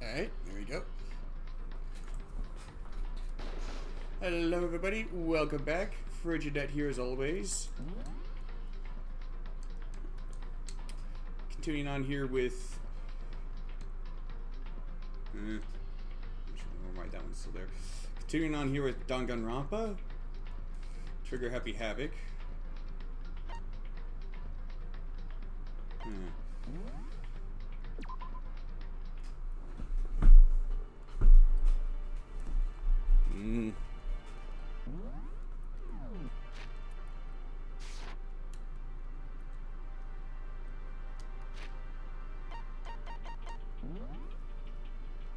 Alright, there we go. Hello everybody, welcome back. Frigid here as always. Continuing on here with... I don't know why that one's still there. Continuing on here with Danganronpa. Trigger Happy Havoc.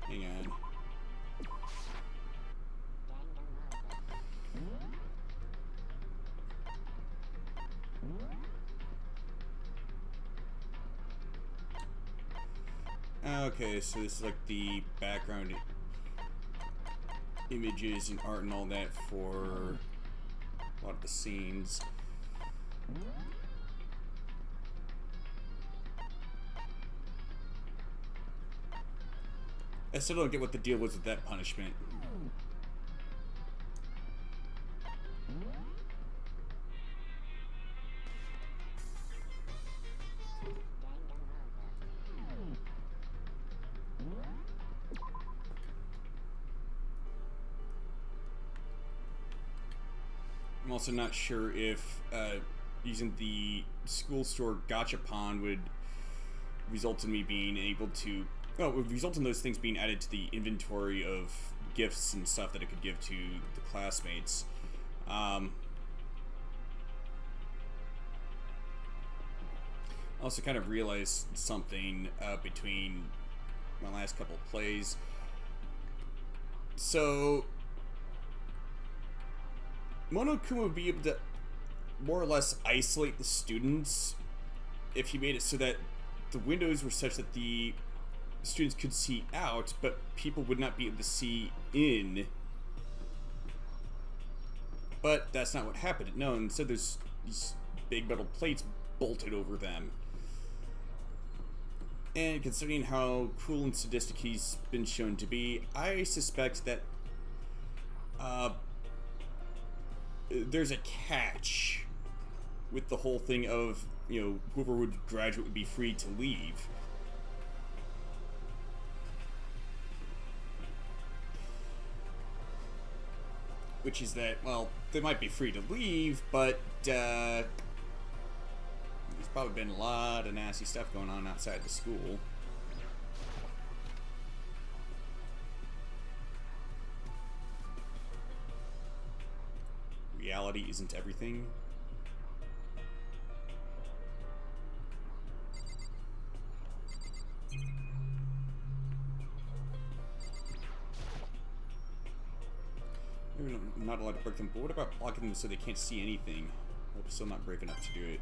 Hang on. Okay, so this is like the background images and art and all that for a lot of the scenes. I still don't get what the deal was with that punishment. I'm also not sure if using the school store gachapon would result in me being able to... Well, it would result in those things being added to the inventory of gifts and stuff that I could give to the classmates. I also kind of realized something between my last couple of plays. So... Monokuma would be able to more or less isolate the students if he made it so that the windows were such that the students could see out, but people would not be able to see in. But that's not what happened. No, instead there's these big metal plates bolted over them. And considering how cruel and sadistic he's been shown to be, I suspect that there's a catch with the whole thing of, you know, whoever would graduate would be free to leave. Which is that, well, they might be free to leave, but there's probably been a lot of nasty stuff going on outside the school. Reality isn't everything. Maybe I'm not allowed to break them, but what about blocking them so they can't see anything? I'm still not brave enough to do it.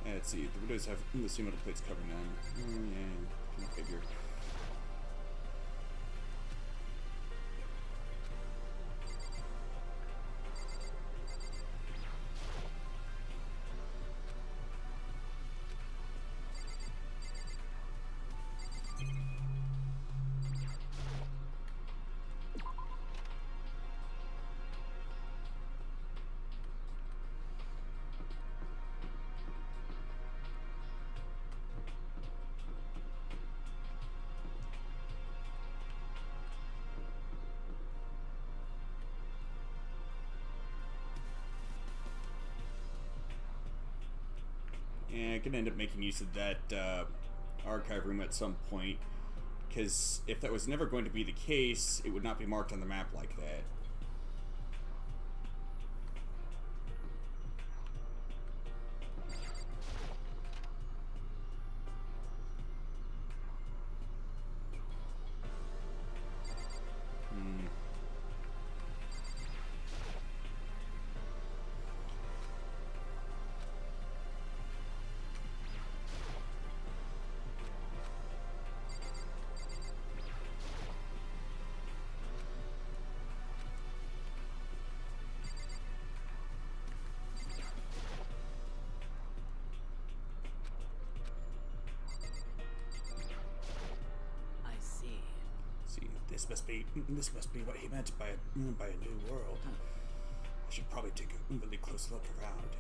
Let's see, the windows have the same metal plates covering them. Yeah, can figure. And I could end up making use of that archive room at some point, because if that was never going to be the case, it would not be marked on the map like that. This must be what he meant by a new world. I should probably take a really close look around.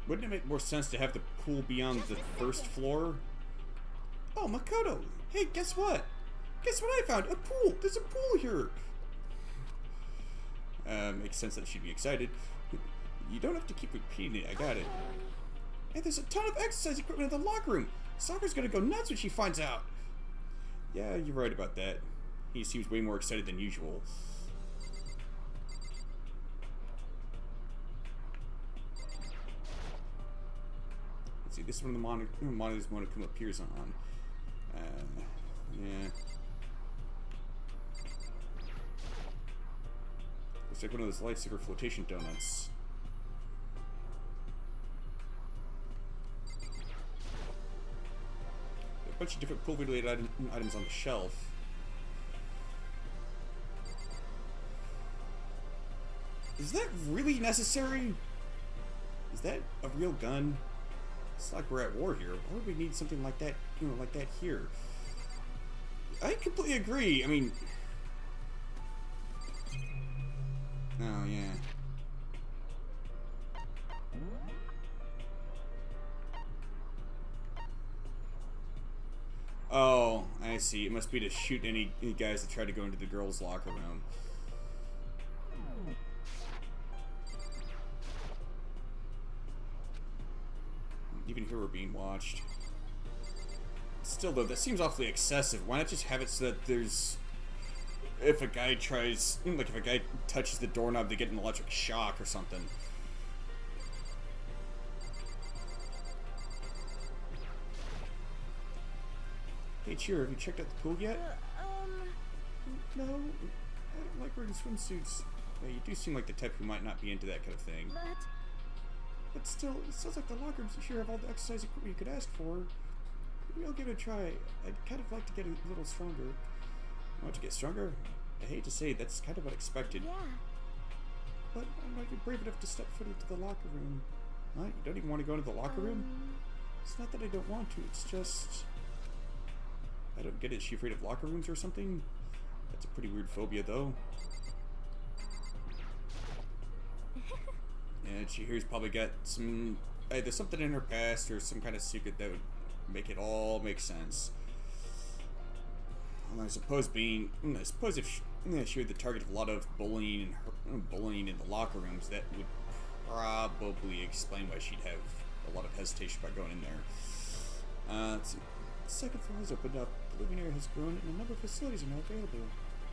Wouldn't it make more sense to have the pool be on the first floor? Oh, Makoto! Hey, guess what? Guess what I found? A pool! There's a pool here! Makes sense that she'd be excited. You don't have to keep repeating it, I got it. Hey, there's a ton of exercise equipment in the locker room! Sakura's gonna go nuts when she finds out! Yeah, you're right about that. He seems way more excited than usual. See, this is one of the monitors Monokuma appears on. Yeah. Looks like one of those lifesaver flotation donuts. A bunch of different pool-related items on the shelf. Is that really necessary? Is that a real gun? It's like we're at war here. Why would we need something like that, like that here? I completely agree. I mean... Oh, yeah. Oh, I see. It must be to shoot any guys that try to go into the girls' locker room. Even here we're being watched. Still though, that seems awfully excessive. Why not just have it so that there's... If a guy tries... Like if a guy touches the doorknob, they get an electric shock or something. Hey Cheer, have you checked out the pool yet? No, I don't like wearing swimsuits. Yeah, you do seem like the type who might not be into that kind of thing. But still, it sounds like the locker rooms here have all the exercise equipment you could ask for. Maybe I'll give it a try. I'd kind of like to get a little stronger. Want to get stronger? I hate to say, that's kind of unexpected. Yeah. But I might be brave enough to step foot into the locker room. What? You don't even want to go into the locker room? It's not that I don't want to, it's just... I don't get it. Is she afraid of locker rooms or something? That's a pretty weird phobia, though. And she here's probably got some... either something in her past or some kind of secret that would make it all make sense. And I suppose if she were the target of a lot of bullying in the locker rooms, that would probably explain why she'd have a lot of hesitation about going in there. Let's see. The second floor has opened up, the living area has grown, and a number of facilities are now available.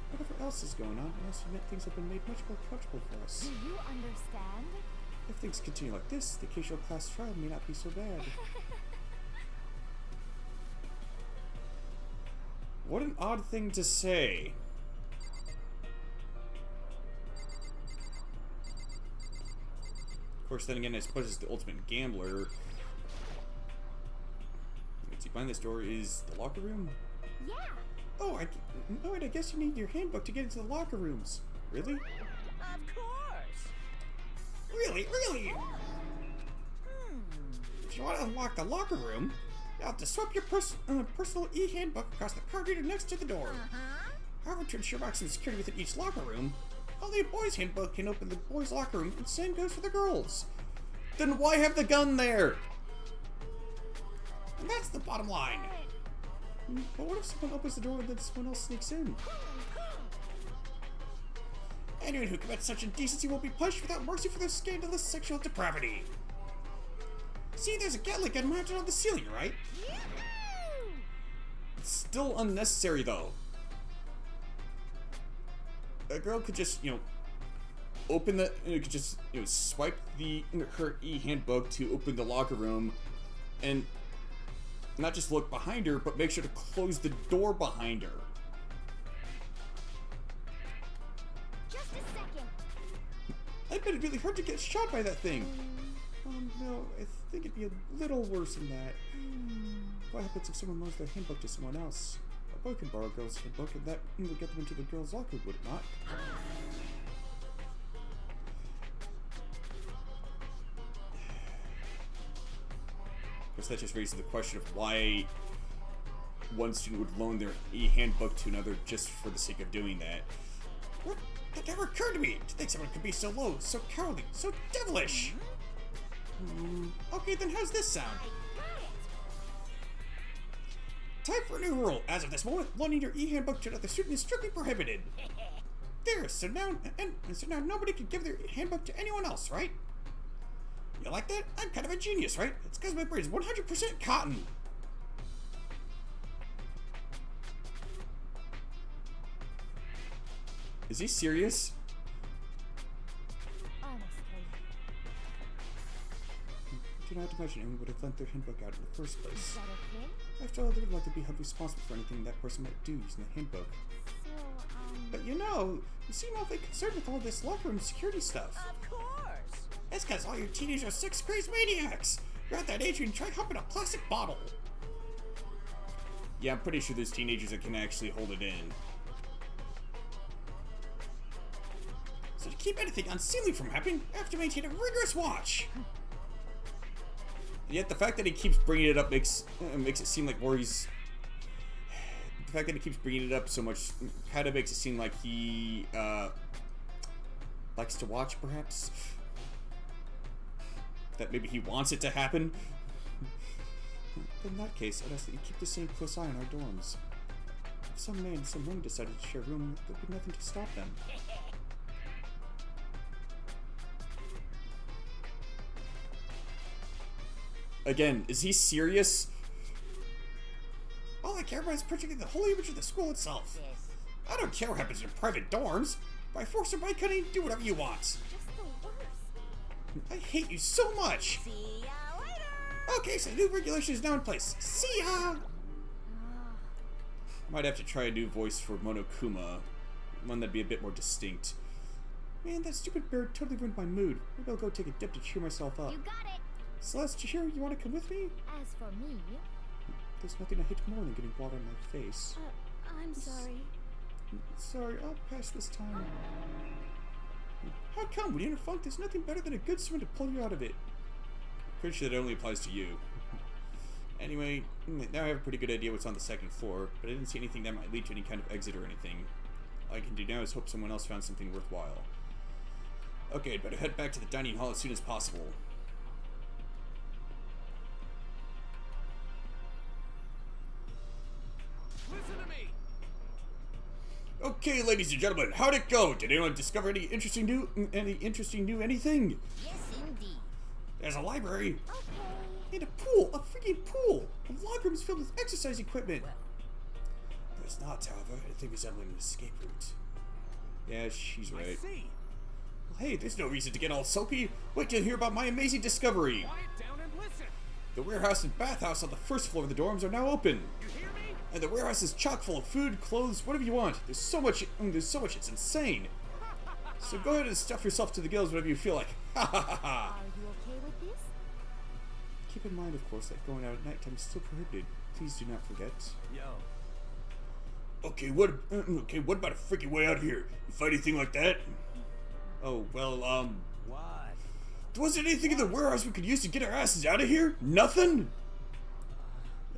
Whatever else is going on, I must admit things have been made much more comfortable for us. Do you understand? If things continue like this, the occasional class trial may not be so bad. What an odd thing to say. Of course, then again, I suppose it's the ultimate gambler. Let's see, behind this door is the locker room? Yeah. Oh, I guess you need your handbook to get into the locker rooms. Really? Of course. Really? Really? If you want to unlock the locker room, you'll have to swap your personal e-handbook across the card reader next to the door. However, to ensure maximum security within each locker room, only a boy's handbook can open the boys' locker room, and same goes for the girls. Then why have the gun there? And that's the bottom line. But what if someone opens the door and then someone else sneaks in? Anyone who commits such indecency will be punished without mercy for their scandalous sexual depravity. See, there's a Gatling gun mounted on the ceiling, right? It's still unnecessary, though. A girl could just, open the, could just, swipe her e-handbook to open the locker room, and not just look behind her, but make sure to close the door behind her. Just a second. I bet it'd really hurt to get shot by that thing. No, I think it'd be a little worse than that. What happens if someone loans their handbook to someone else? A boy can borrow a girl's handbook, and that would get them into the girl's locker, would it not? I guess that just raises the question of why one student would loan their handbook to another just for the sake of doing that. What? That never occurred to me! To think someone could be so low, so cowardly, so devilish! Okay, then how's this sound? Time for a new rule. As of this moment, loaning your e-handbook to another student is strictly prohibited. There, so now nobody can give their handbook to anyone else, right? You like that? I'm kind of a genius, right? It's because my brain's 100% cotton. Is he serious? Honestly. I do not imagine anyone would have lent their handbook out in the first Is place. that okay? After all, they would like to be held responsible for anything that person might do using the handbook. So, But you know, you seem awfully concerned with all this locker room security stuff. Of course. That's because all your teenagers are sex crazed maniacs. You're at that age when you try humping a plastic bottle. Yeah, I'm pretty sure there's teenagers that can actually hold it in. So to keep anything unseemly from happening, I have to maintain a rigorous watch. Yet the fact that he keeps bringing it up makes it seem like worries. The fact that he keeps bringing it up so much kind of makes it seem like he likes to watch, perhaps. That maybe he wants it to happen. In that case, I'd ask that you keep the same close eye on our dorms. If some man and some woman decided to share a room, there'd be nothing to stop them. Again, is he serious? All I care about is protecting the whole image of the school itself. Yes. I don't care what happens in private dorms. By force or by cutting, do whatever you want. Just the worst. I hate you so much. See ya later. Okay, so the new regulation is now in place. See ya! Might have to try a new voice for Monokuma. One that'd be a bit more distinct. Man, that stupid bird totally ruined my mood. Maybe I'll go take a dip to cheer myself up. You got it. Celeste, you want to come with me? As for me, There's nothing I hate more than getting water on my face. I'm sorry. Sorry, I'll pass this time. How come? When you're in a funk, there's nothing better than a good swim to pull you out of it. Pretty sure that only applies to you. Anyway, now I have a pretty good idea what's on the second floor, but I didn't see anything that might lead to any kind of exit or anything. All I can do now is hope someone else found something worthwhile. Okay, I'd better head back to the dining hall as soon as possible. Listen to me. Okay, ladies and gentlemen, how'd it go? Did anyone discover any interesting new anything? Yes, indeed. There's a library Okay. and a pool, a freaking pool, and log rooms filled with exercise equipment. Well. There's not, however, anything resembling an escape route. Yeah, she's I right. see. Well, hey, there's no reason to get all soapy. Wait till you hear about my amazing discovery. Quiet down and listen. The warehouse and bathhouse on the first floor of the dorms are now open. You hear me? And the warehouse is chock full of food, clothes, whatever you want. There's so much, it's insane. So go ahead and stuff yourself to the gills whenever you feel like. Ha ha ha ha. Are you okay with this? Keep in mind, of course, that going out at nighttime is still prohibited. Please do not forget. Yo. Okay, what about a freaking way out here? You find anything like that? Oh, well, What? was there anything in the warehouse we could use to get our asses out of here? Nothing?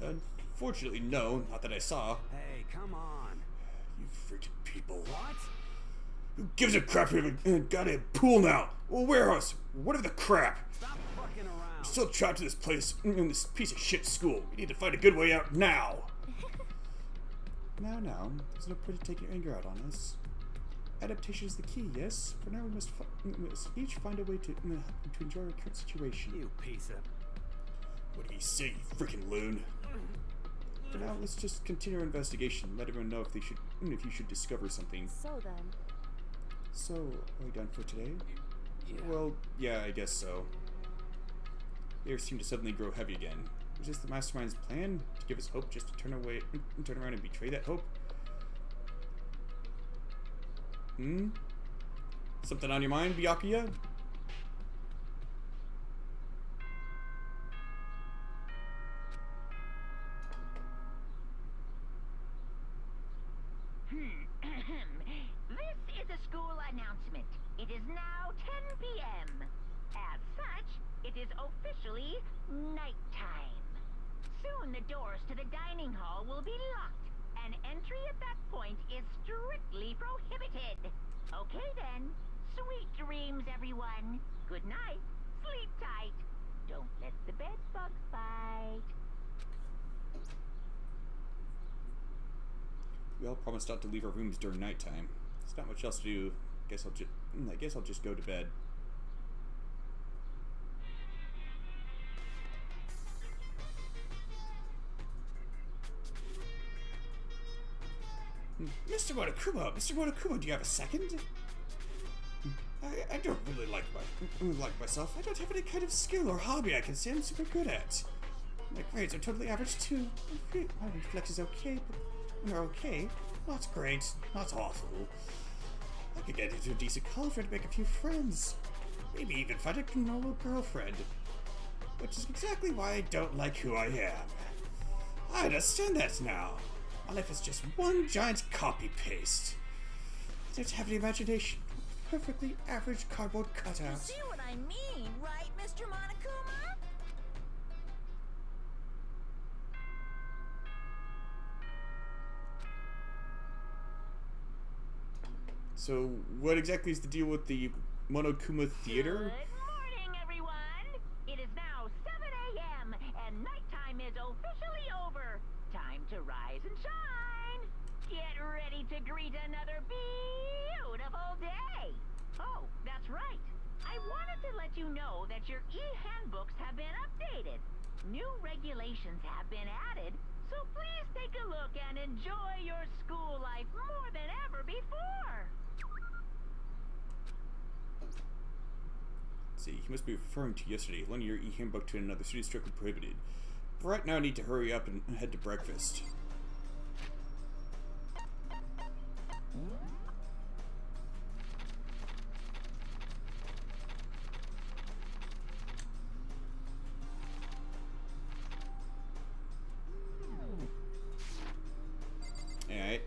Unfortunately, no. Not that I saw. Hey, come on. You freaking people. What? Who gives a crap if we have a goddamn pool now? Or warehouse? Whatever the crap. Stop fucking around. Still trapped in this place, in this piece of shit school. We need to find a good way out now. Now, there's no point in taking your anger out on us. Adaptation is the key, yes? For now, we must each find a way to enjoy our current situation. You piece of... What do you say, you freaking loon? For now, let's just continue our investigation. Let everyone know if you should discover something. So then, So, are we done for today? Yeah. Well, yeah, I guess so. The air seemed to suddenly grow heavy again. Was this the mastermind's plan? To give us hope just to turn around and betray that hope? Hmm? Something on your mind, Byakuya? This is a school announcement. It is now 10 p.m. As such, it is officially nighttime. Soon the doors to the dining hall will be locked, and entry at that point is strictly prohibited. Okay then. Sweet dreams, everyone. Good night. Sleep tight. Don't let the bed bug bite. We all promised not to leave our rooms during nighttime. There's not much else to do. I guess I'll just go to bed. Mr. Monokuma, do you have a second? I don't really like myself. I don't have any kind of skill or hobby I can say I'm super good at. My grades are totally average too. My reflex is okay, but they're okay. Not great, not awful. I could get into a decent college and make a few friends. Maybe even find a normal girlfriend. Which is exactly why I don't like who I am. I understand that now. My life is just one giant copy-paste. I don't have any imagination. Perfectly average cardboard cutout. You see what I mean, right, Mr. Monokuma? Good So, what exactly is the deal with the Monokuma Theater? morning, everyone. It is now 7 a.m. and nighttime is officially over. Time to rise and shine. Get ready to greet another beautiful day. Oh, that's right. I wanted to let you know that your e-handbooks have been updated. New regulations have been added, so please take a look and enjoy your school life more than ever before. See, he must be referring to yesterday. Lending your e-handbook to another student is strictly prohibited. But right now I need to hurry up and head to breakfast. Alright.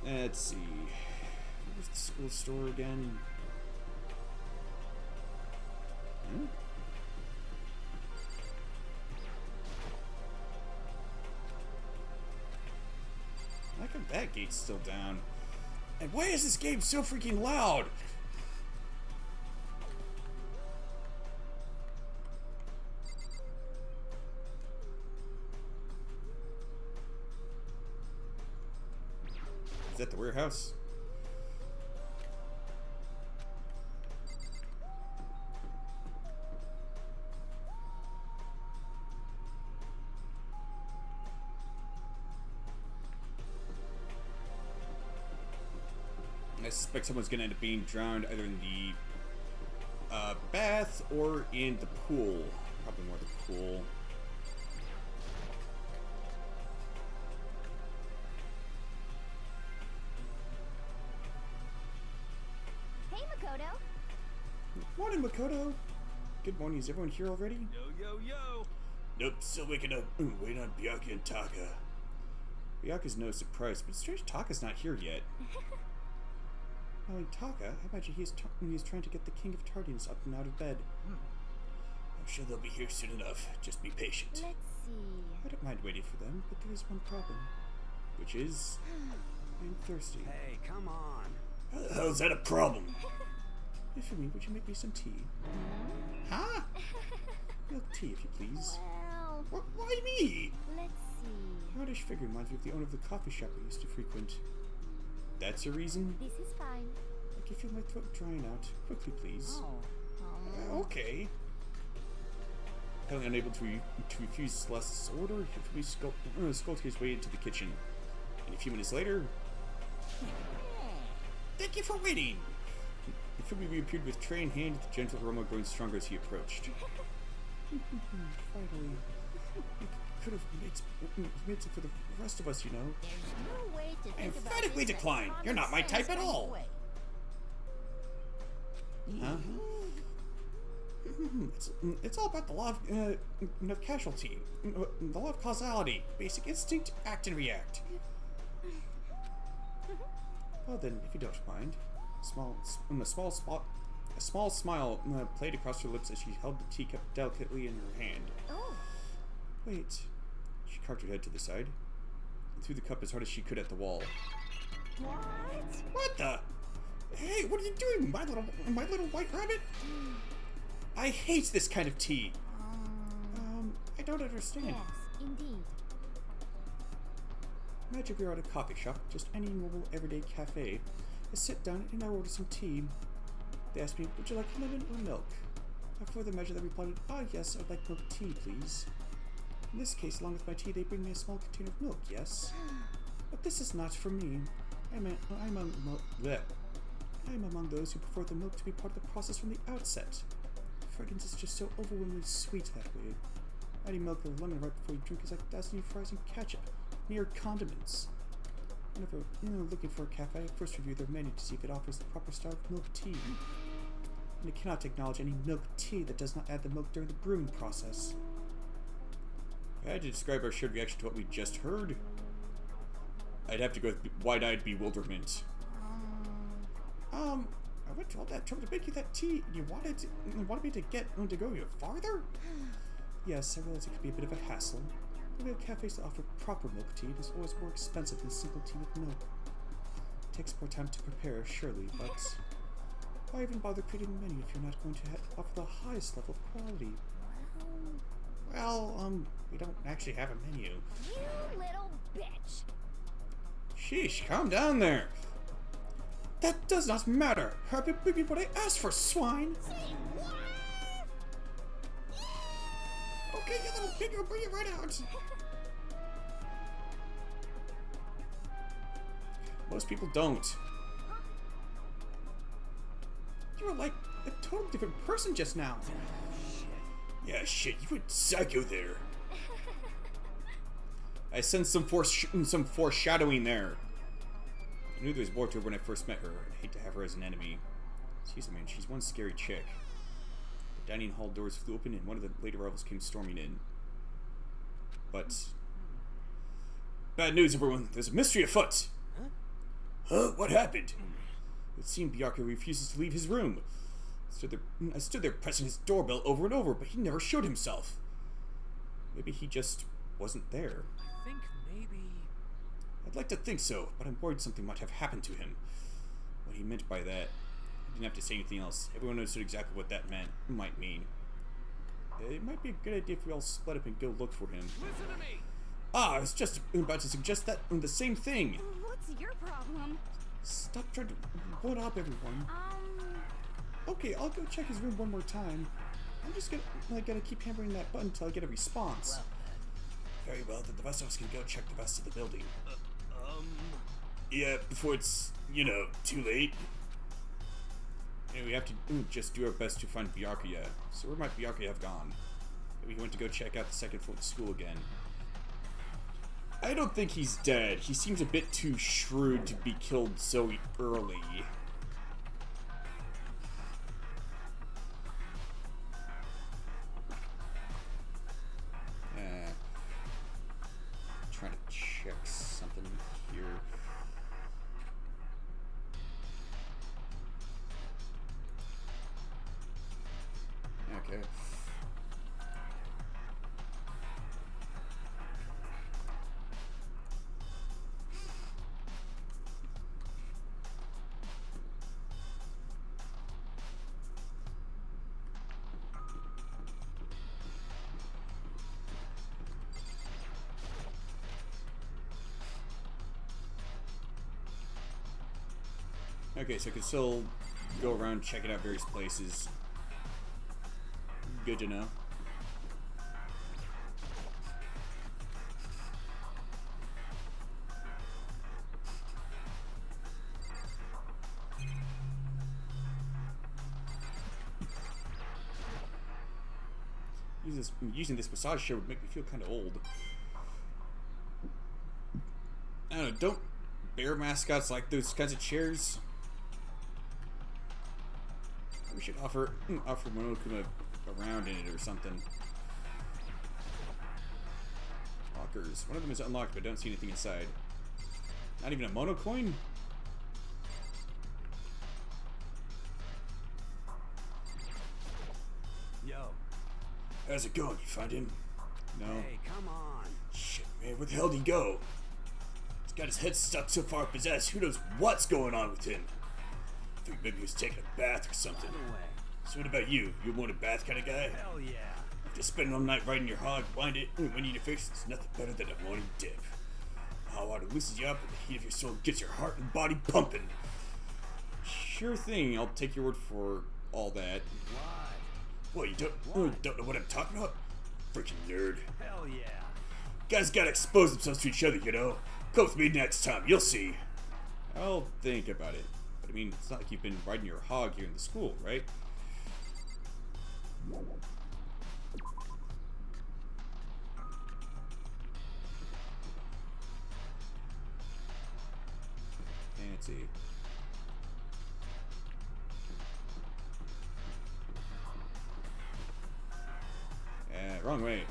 Let's see. Where's the school store again? Hmm? How come that gate's still down? And why is this game so freaking loud? Is that the warehouse? I suspect someone's gonna end up being drowned either in the bath or in the pool. Probably more the pool. Hey, Makoto. Morning, Makoto. Good morning. Is everyone here already? Yo. Nope, still waking up. Waiting on Byakuya and Taka. Byakuya's no surprise, but it's strange Taka's not here yet. Knowing Taka, I imagine he's trying to get the King of Tardians up and out of bed. I'm sure they'll be here soon enough. Just be patient. Let's see. I don't mind waiting for them, but there is one problem. Which is... I'm thirsty. Hey, come on. How the hell is that a problem? If for me, would you make me some tea? Huh? Milk tea, if you please. Well, Why me? let's see. Oddish figure reminds me of the owner of the coffee shop I used to frequent. That's a reason? This is fine. I can feel my throat drying out. Quickly, please. Okay. Apparently unable to refuse Celeste's order, he skulked his way into the kitchen. And a few minutes later... Thank you for waiting! Frigid reappeared with tray in hand, the gentle aroma growing stronger as he approached. Finally. Could have made some for the rest of us, you know. There's no way to I think about emphatically this decline. as You're not my common type at sense all. way. Huh? It's all about the law of casualty, the law of causality, basic instinct, act and react. Well then, if you don't mind, a small smile played across her lips as she held the teacup delicately in her hand. Oh, Wait. She cocked her head to the side and threw the cup as hard as she could at the wall. what? What the? Hey, what are you doing, my little white rabbit? I hate this kind of tea. I don't understand. Yes, indeed. Imagine we're at a coffee shop, just any normal everyday cafe. I sit down and I order some tea. They ask me, would you like lemon or milk? I further measure that replied, yes, I'd like milk tea, please. In this case, along with my tea, they bring me a small container of milk, yes? But this is not for me. I'm among those who prefer the milk to be part of the process from the outset. The fragrance is just so overwhelmingly sweet that way. Adding milk or lemon right before you drink is like dousing fries and ketchup, mere condiments. Whenever looking for a cafe, I first review their menu to see if it offers the proper style of milk tea. And I cannot acknowledge any milk tea that does not add the milk during the brewing process. If I had to describe our shared reaction to what we just heard, I'd have to go with wide-eyed bewilderment. I went to all that trouble to make you that tea, and you wanted me to go even farther? Yes, I realize it could be a bit of a hassle. Maybe at cafes that offer proper milk tea, it is always more expensive than simple tea with milk. It takes more time to prepare, surely, but why even bother creating a menu if you're not going to offer the highest level of quality? Well, we don't actually have a menu. You little bitch. Sheesh, calm down there. That does not matter. I've been bringing what I asked for, swine. Okay, you little pig, I'll bring it right out. Most people don't. You were like a totally different person just now. Yeah, shit, you went psycho there. I sensed some foreshadowing there. I knew there was more to her when I first met her. I'd hate to have her as an enemy. Excuse me, she's one scary chick. The dining hall doors flew open and one of the later rivals came storming in. But bad news, everyone. There's a mystery afoot. Huh? What happened? It seemed Bjarke refuses to leave his room. I stood there pressing his doorbell over and over, but he never showed himself. Maybe he just wasn't there. I think maybe... I'd like to think so, but I'm worried something might have happened to him. What he meant by that, he didn't have to say anything else. Everyone understood exactly what that might mean. It might be a good idea if we all split up and go look for him. Listen to me! I was just about to suggest that the same thing. What's your problem? Stop trying to one up everyone. Okay, I'll go check his room one more time. I'm just gonna keep hammering that button until I get a response. Very well, then the rest of us can go check the rest of the building. Yeah, before it's, too late. We have to just do our best to find Bjarke. So where might Bjarke have gone? Maybe he went to go check out the second floor of the school again. I don't think he's dead. He seems a bit too shrewd to be killed so early. Trying to check something here. Okay. Okay, so I can still go around checking out various places. Good to know. Using this massage chair would make me feel kind of old. I don't know, don't bear mascots like those kinds of chairs? We should offer Monokuma around in it or something. Lockers. One of them is unlocked, but I don't see anything inside. Not even a monocoin? Yo. How's it going? You find him? No. Hey, come on. Shit, man, where the hell did he go? He's got his head stuck so far possessed, who knows what's going on with him? I think maybe he was taking a bath or something. By the way. So what about you? You a morning bath kind of guy? Hell yeah. After spending all night riding your hog, wind it, when you need your fix, it's nothing better than a morning dip. Hot water loosens you up, and the heat of your soul gets your heart and body pumping. Sure thing, I'll take your word for all that. What? What, you don't know what I'm talking about? Freaking nerd. Hell yeah. Guys gotta expose themselves to each other, you know? Come with me next time, you'll see. I'll think about it. But I mean, it's not like you've been riding your hog here in the school, right? Fancy. Wrong way.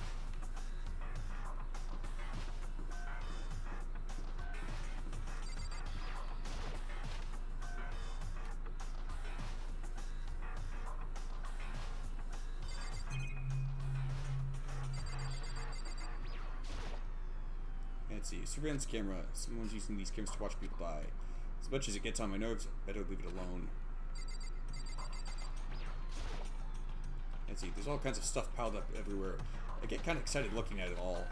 Let's see. Surveillance camera. Someone's using these cameras to watch people die. As much as it gets on my nerves, I better leave it alone. Let's see. There's all kinds of stuff piled up everywhere. I get kind of excited looking at it all.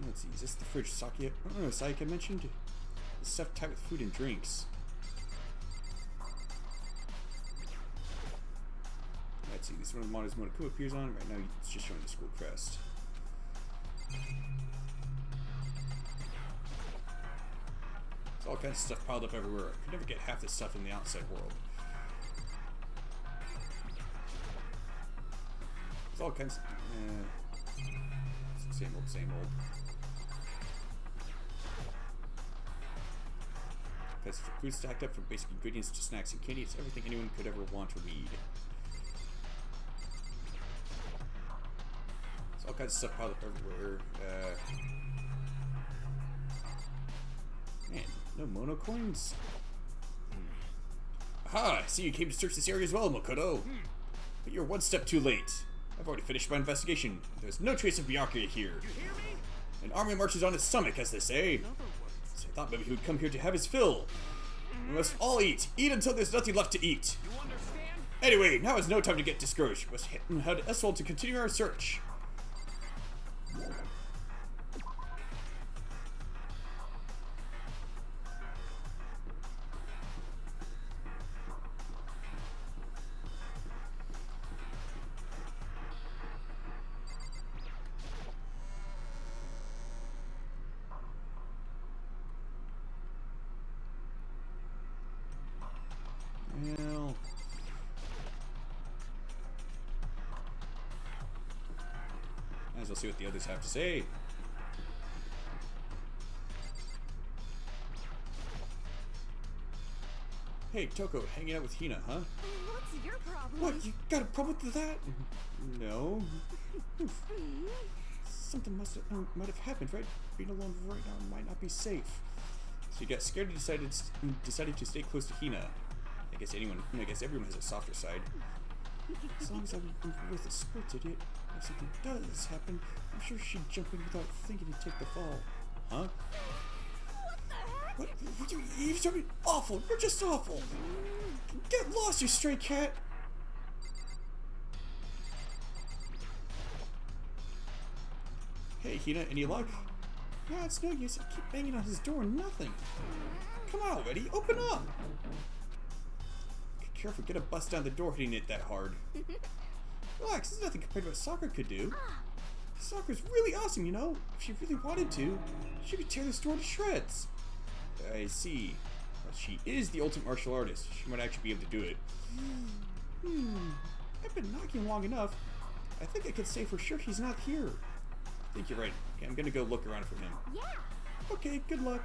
Let's see. Is this the fridge Sayaka mentioned? It's stuff tied with food and drinks. Let's see, this is one of the models Monokuma appears on. Right now, it's just showing the school crest. There's all kinds of stuff piled up everywhere. I could never get half this stuff in the outside world. There's all kinds of... same old, same old. That's food stacked up from basic ingredients to snacks and candy. It's everything anyone could ever want or need. All kinds of stuff piled up everywhere. Man, no monocoins? Aha! I see you came to search this area as well, Makoto. But you're one step too late. I've already finished my investigation. There's no trace of Byakuya here. You hear me? An army marches on its stomach, as they say. In other words. So I thought maybe he would come here to have his fill. We must all eat. Eat until there's nothing left to eat. You understand? Anyway, now is no time to get discouraged. We must head westward to continue our search. Well, might as well see what the others have to say. Hey, Toko, hanging out with Hina, huh? What's your problem? What, you got a problem with that? No. Something might have happened, right? Being alone right now might not be safe. So you got scared and decided to stay close to Hina. I guess everyone has a softer side. As long as I'm worth a sports idiot, if something does happen, I'm sure she'd jump in without thinking to take the fall. Huh? What? You're awful. You're just awful. Get lost, you stray cat. Hey, Hina, any luck? Yeah, it's no use. I keep banging on his door and nothing. Come on already. Open up. Careful, get a bust down the door hitting it that hard. Relax, this is nothing compared to what Sakura could do. Sakura's really awesome, you know. If she really wanted to, she could tear this door to shreds. I see. Well, she is the ultimate martial artist. She might actually be able to do it. I've been knocking long enough. I think I could say for sure he's not here. I think you're right. Okay, I'm gonna go look around for him. Yeah. Okay, good luck.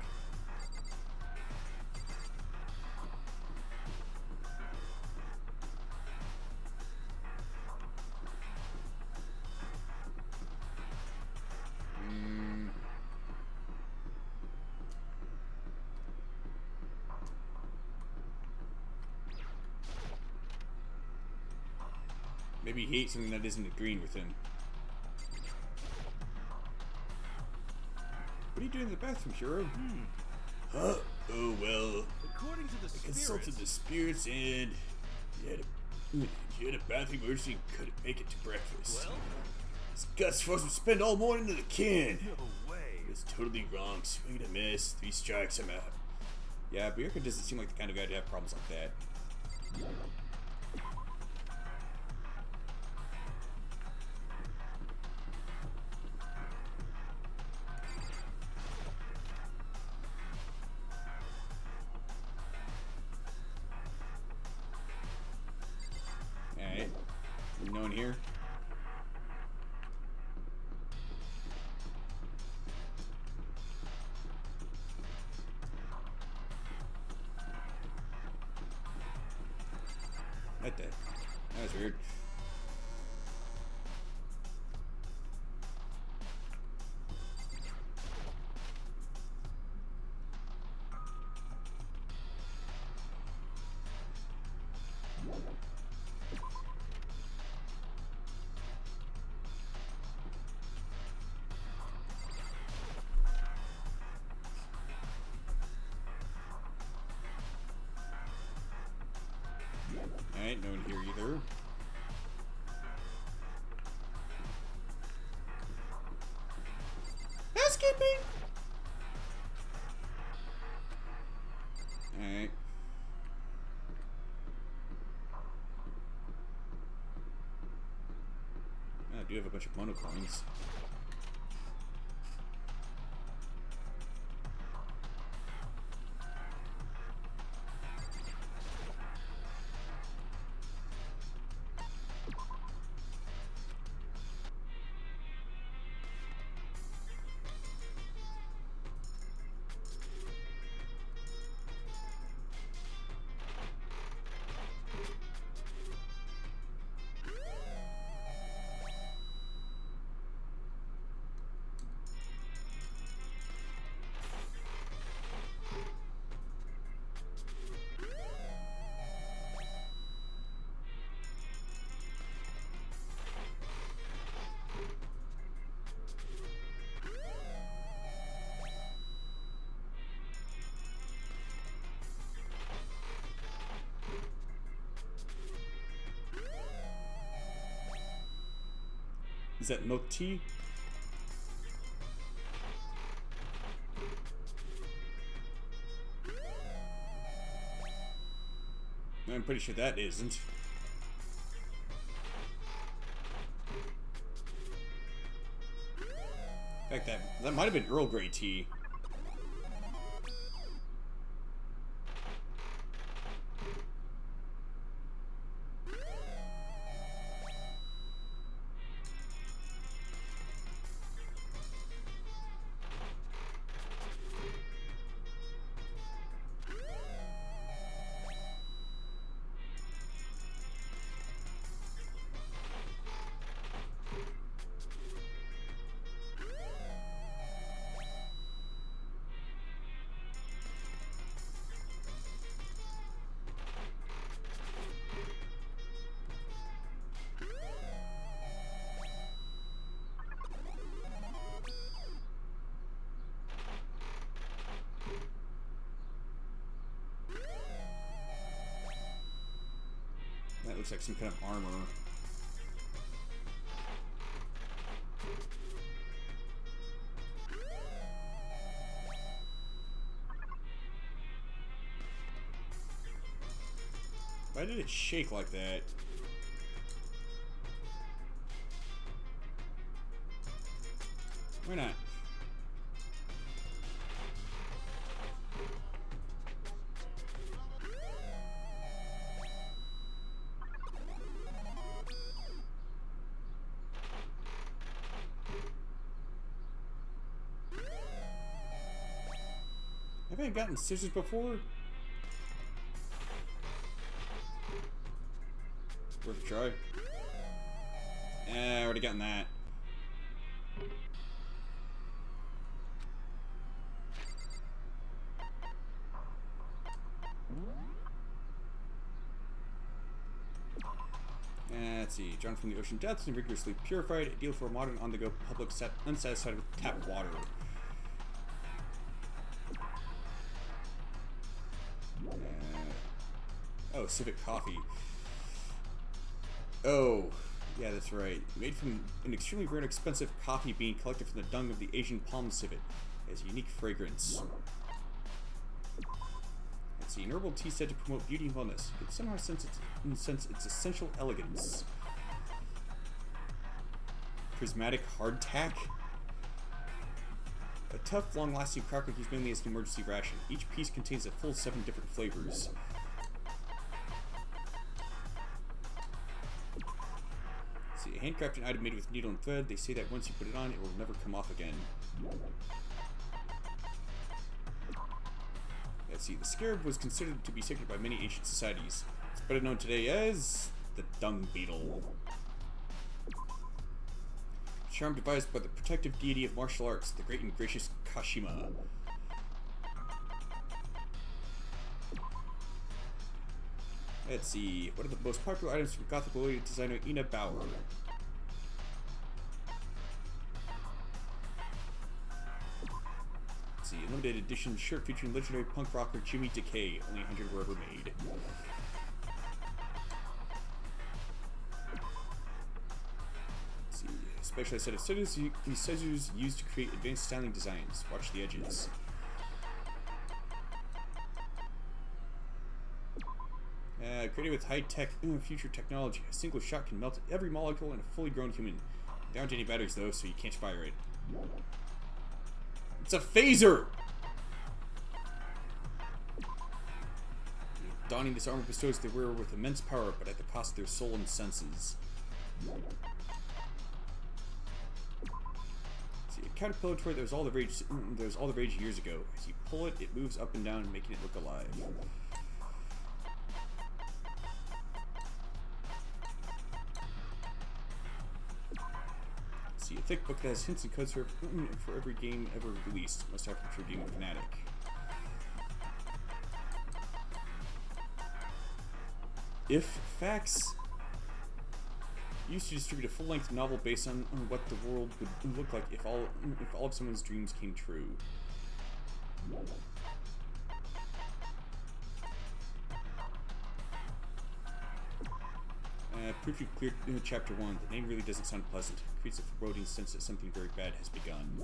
Maybe he hates something that isn't agreeing with him. What are you doing in the bathroom, hero? Huh? Oh, well. According to the I consulted the spirits and you had a bathroom emergency and couldn't make it to breakfast. Well, This gut's supposed to spend all morning in the can. no way. It's totally wrong. Swing and a miss. 3 strikes, I'm out. Yeah, Bierka doesn't seem like the kind of guy to have problems like that. Alright. No one here? What the? That was weird. Alright, no one here either. Housekeeping! Alright. I do have a bunch of monocoins. Is that milk tea? I'm pretty sure that isn't. In fact, that might have been Earl Grey tea. That looks like some kind of armor. Why did it shake like that? Why not? Haven't I gotten scissors before? Worth a try. I already gotten that. Let's see. Drawn from the ocean depths and rigorously purified, ideal for a modern on-the-go public unsatisfied with tap water. Oh, civet coffee. Oh, yeah, that's right. Made from an extremely rare and expensive coffee bean collected from the dung of the Asian palm civet. It has a unique fragrance. Let's see. An herbal tea said to promote beauty and wellness, but somehow sense its essential elegance. Prismatic hardtack? A tough, long-lasting cracker used mainly as an emergency ration. Each piece contains a full 7 different flavors. Let's see, a handcrafted item made with needle and thread. They say that once you put it on, it will never come off again. Let's see, the scarab was considered to be sacred by many ancient societies. It's better known today as the dung beetle. Charm devised by the protective deity of martial arts, the great and gracious Kashima. Let's see, what are the most popular items from Gothic lawyer designer Ina Bauer? Let's see, a limited edition shirt featuring legendary punk rocker Jimmy Decay, only 100 were ever made. Specialized set of scissors used to create advanced styling designs. Watch the edges. Created with high-tech future technology, a single shot can melt every molecule in a fully grown human. There aren't any batteries though, so you can't fire it. It's a phaser! Donning this armor bestows the wearer with immense power, but at the cost of their soul and senses. Caterpillar toy that was all the rage years ago. As you pull it, it moves up and down, making it look alive. See, a thick book that has hints and codes for every game ever released. Must have for being a fanatic. If facts used to distribute a full-length novel based on what the world would look like if all of someone's dreams came true. Proof you've cleared chapter 1. The name really doesn't sound pleasant. It creates a foreboding sense that something very bad has begun.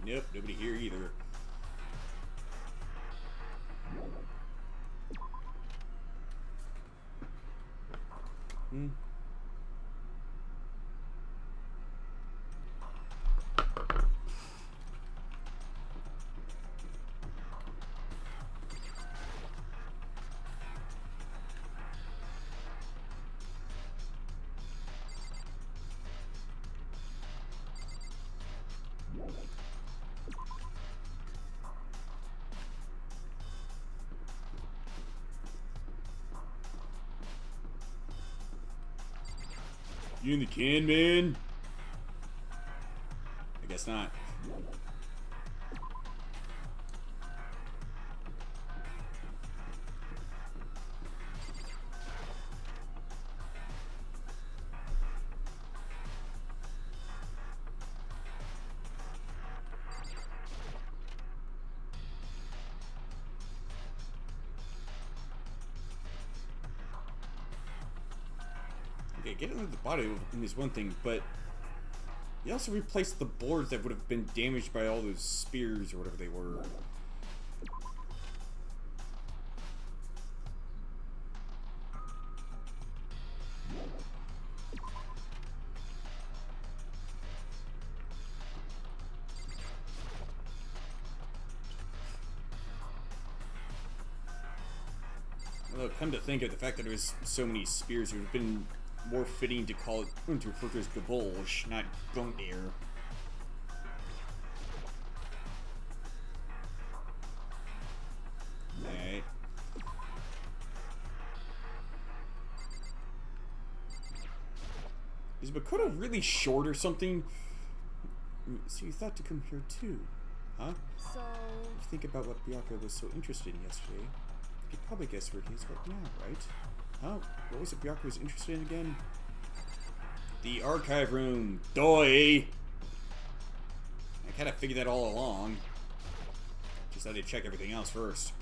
Nope, nobody here either. You in the can, man? I guess not. Okay, getting under the body is one thing, but He also replaced the boards that would have been damaged by all those spears or whatever they were. Although, come to think of the fact that there was so many spears, it would have been more fitting to call it, to refer to as Gabolsh, not Gungnir. Alright. Is Makoto really short or something? So you thought to come here too, huh? So, If you think about what Byakuya was so interested in yesterday, you could probably guess where he is right now, right? Oh, what was it Byakuya was interested in again? The archive room. Doi! I kind of figured that all along. Just had to check everything else first.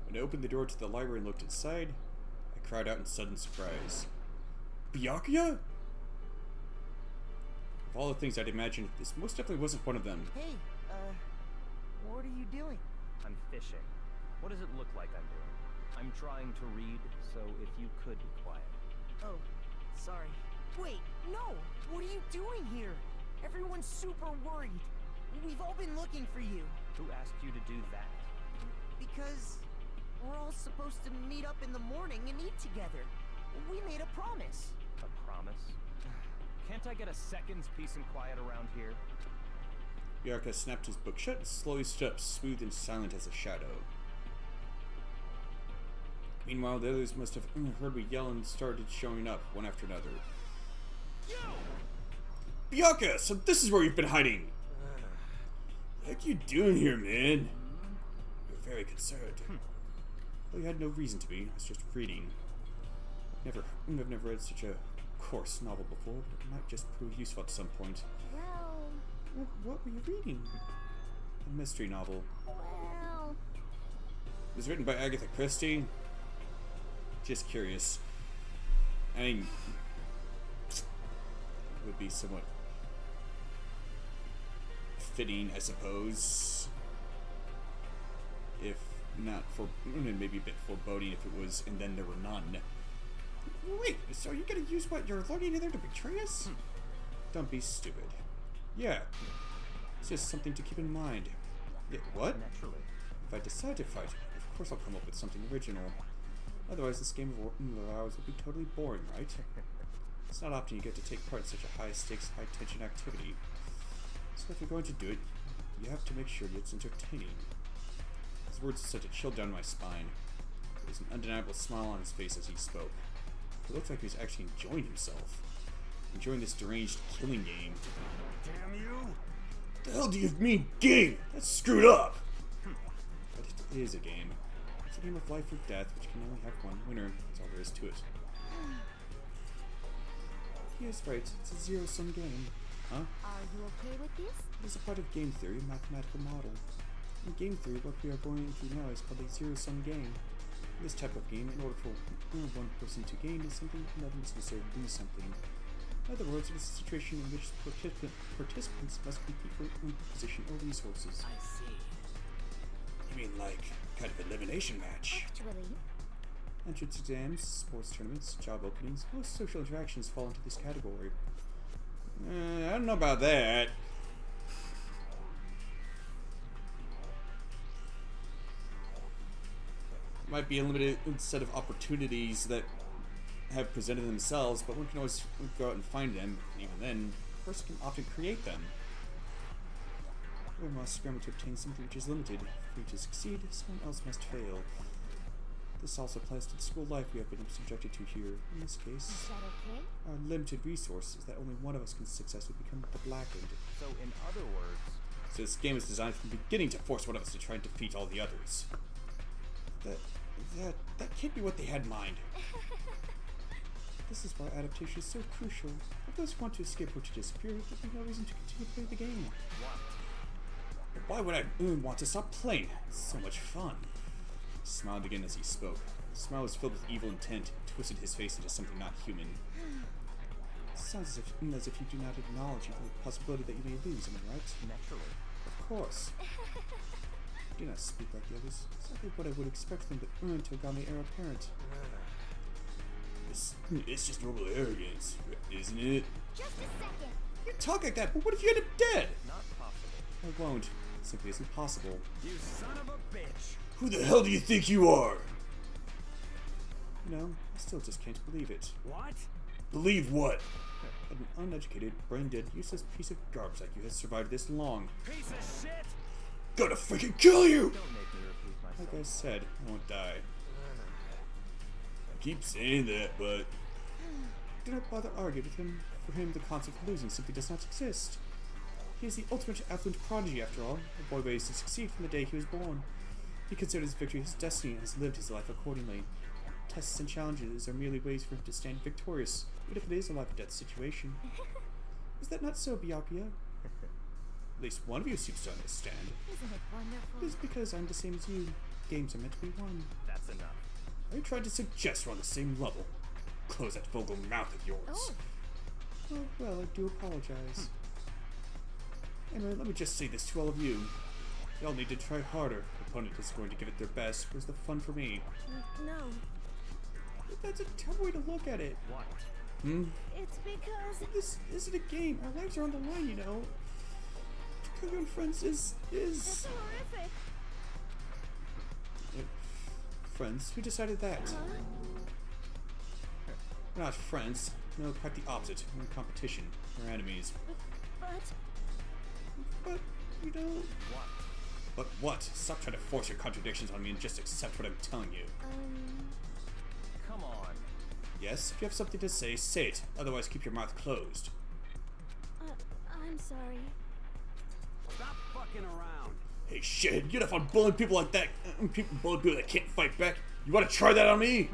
When I opened the door to the library and looked inside, I cried out in sudden surprise. Byakuya? Of all the things I'd imagined, this most definitely wasn't one of them. Hey, what are you doing? I'm fishing. What does it look like I'm doing? I'm trying to read, so if you could be quiet. Oh, sorry. Wait, no! What are you doing here? Everyone's super worried. We've all been looking for you. Who asked you to do that? Because we're all supposed to meet up in the morning and eat together. We made a promise. A promise? Can't I get a second's peace and quiet around here? Byakuya snapped his book shut and slowly stood up, smooth and silent as a shadow. Meanwhile, the others must have heard me yell and started showing up, one after another. Byakuya, so this is where you've been hiding! What are you doing here, man? You're very concerned. Well, you had no reason to be. I was just reading. I've never read such a coarse novel before, but it might just prove useful at some point. well, What were you reading? A mystery novel. well. It was written by Agatha Christie. Just curious. I mean, it would be somewhat fitting, I suppose, if not for maybe a bit foreboding if it was and then there were none. Wait, so are you gonna use what you're learning in there to betray us? Don't be stupid. Yeah, it's just something to keep in mind. Yeah, what? Naturally. If I decide to fight, of course I'll come up with something original. Otherwise, this game of ours would be totally boring, right? It's not often you get to take part in such a high-stakes, high-tension activity. So if you're going to do it, you have to make sure that it's entertaining. His words sent a chill down my spine. There was an undeniable smile on his face as he spoke. It looked like he was actually enjoying himself. Enjoying this deranged killing game. Damn you! The hell do you mean, game? That's screwed up! But it is a game. It's a game of life or death, which can only have one winner. That's all there is to it. He is right. It's a zero-sum game. Huh? Are you okay with this? It is a part of game theory, a mathematical model. In game theory, what we are going into now is called a zero-sum game. In this type of game, in order for one person to gain something, another must necessarily lose something. In other words, it is a situation in which participants must compete for position or resources. I see. You mean like kind of elimination match? Actually, Entrance exams, sports tournaments, job openings, most social interactions fall into this category. I don't know about that. Might be a limited set of opportunities that have presented themselves, but one can always go out and find them, and even then, a person can often create them. We must scramble to obtain something which is limited. For you to succeed, someone else must fail. This also applies to the school life we have been subjected to here. In this case, Is that okay? our limited resource is that only one of us can successfully become the Blackened. So, in other words, So this game is designed from the beginning to force one of us to try and defeat all the others. That can't be what they had in mind. This is why adaptation is so crucial. If those who want to escape or to disappear, there'd be no reason to continue playing the game. what? But why would I want to stop playing? It's so much fun. He smiled again as he spoke. The smile was filled with evil intent, and twisted his face into something not human. It sounds as if you do not acknowledge the possibility that you may lose, am I right? Naturally. Of course. Do not speak like the others. Exactly what I would expect them to earn to a Gami heir apparent. It's just normal arrogance, isn't it? Just a second. You talk like that, but what if you end up dead? Not possible. I won't. It simply isn't possible. You son of a bitch! Who the hell do you think you are? No, I still just can't believe it. What? Believe what? That an uneducated, brain-dead, useless piece of garbage like you has survived this long. Piece of shit! Gonna freaking kill you! Don't make me repeat myself. Like I said, I won't die. I keep saying that, but... Do not bother arguing with him. For him, the concept of losing simply does not exist. He is the ultimate affluent prodigy, after all. A boy raised to succeed from the day he was born. He considered his victory his destiny and has lived his life accordingly. Tests and challenges are merely ways for him to stand victorious, even if it is a life-or-death situation. Is that not so, Byakuya? At least one of you seems to understand. Isn't it wonderful? It is because I'm the same as you. Games are meant to be won. That's enough. Are you trying to suggest we're on the same level? Close that vulgar mouth of yours. Oh. Oh, well, I do apologize. Anyway, let me just say this to all of you. Y'all need to try harder. The opponent is going to give it their best. Where's the fun for me? No. That's a terrible way to look at it. What? It's because... This isn't a game. Our lives are on the line, you know. Chicago and Friends is... That's horrific. Friends? Who decided that? Huh? We're not friends. No, quite the opposite. We're in competition. We're enemies. But, you know... What? But what? Stop trying to force your contradictions on me and just accept what I'm telling you. Come on. Yes, if you have something to say, say it. Otherwise, keep your mouth closed. I'm sorry. Stop fucking around. Hey, shit, get off on bullying people like that. Bullying people that can't fight back. You want to try that on me?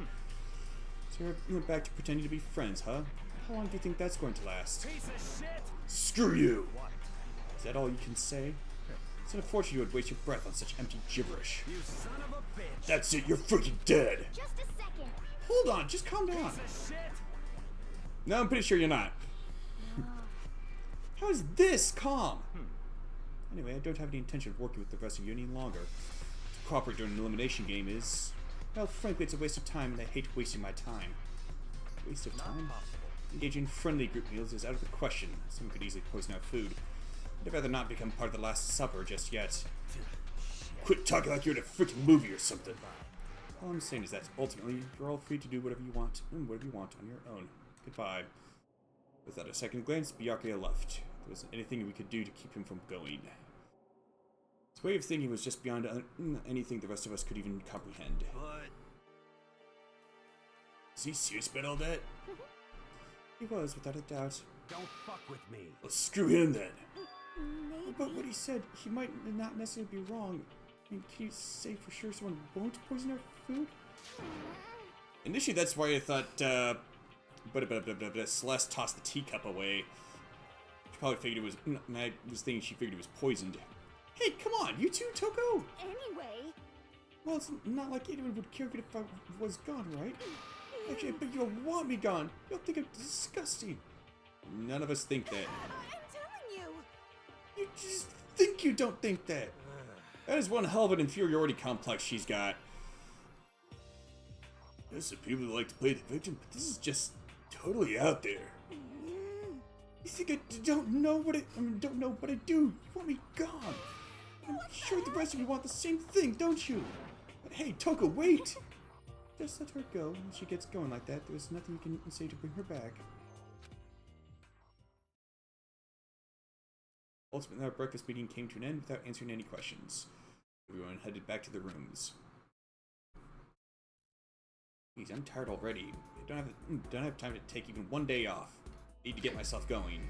So you're back to pretending to be friends, huh? How long do you think that's going to last? Piece of shit! Screw you! What? Is that all you can say? It's unfortunate you would waste your breath on such empty gibberish. You son of a bitch! That's it, you're freaking dead! Just a second. Hold on, just calm down. Piece of shit! No, I'm pretty sure you're not. How is this calm? Anyway, I don't have any intention of working with the rest of you any longer. To cooperate during an elimination game is... Well, frankly, it's a waste of time, and I hate wasting my time. Waste of time? Not possible. Engaging in friendly group meals is out of the question. Someone could easily poison our food. I'd rather not become part of the Last Supper just yet. Quit talking like you're in a freaking movie or something. All I'm saying is that, ultimately, you're all free to do whatever you want, and whatever you want on your own. Goodbye. Without a second glance, Byakuya left. There wasn't anything we could do to keep him from going. His way of thinking was just beyond anything the rest of us could even comprehend. But... Is he serious about all that? He was, without a doubt. Don't fuck with me. Well, screw him then. Maybe. But what he said, he might not necessarily be wrong. I mean, can you say for sure someone won't poison our food? Initially, that's why I thought, Celeste tossed the teacup away. She probably figured it was, I was thinking she figured it was poisoned. Hey, come on, you too, Toko? Anyway. Well, it's not like anyone would care if I was gone, right? Actually, but you'll want me gone. You'll think I'm disgusting. None of us think that. I'm telling you. You just think you don't think that. That is one hell of an inferiority complex she's got. There's some people that like to play the victim, but this is just totally out there. You think I don't know what don't know, but I do. You want me gone. I'm sure the rest of you want the same thing, don't you? But hey, Toko, wait. Just let her go. When she gets going like that, there's nothing you can say to bring her back. Ultimately, our breakfast meeting came to an end without answering any questions. Everyone headed back to their rooms. Jeez, I'm tired already. I don't have time to take even one day off. Need to get myself going.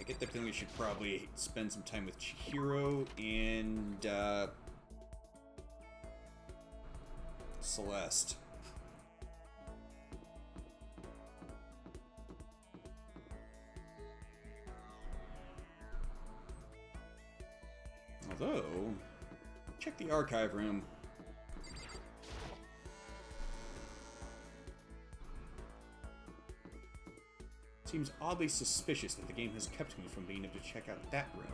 I get the feeling we should probably spend some time with Chihiro and Celeste. Although, check the archive room. Seems oddly suspicious that the game has kept me from being able to check out that room.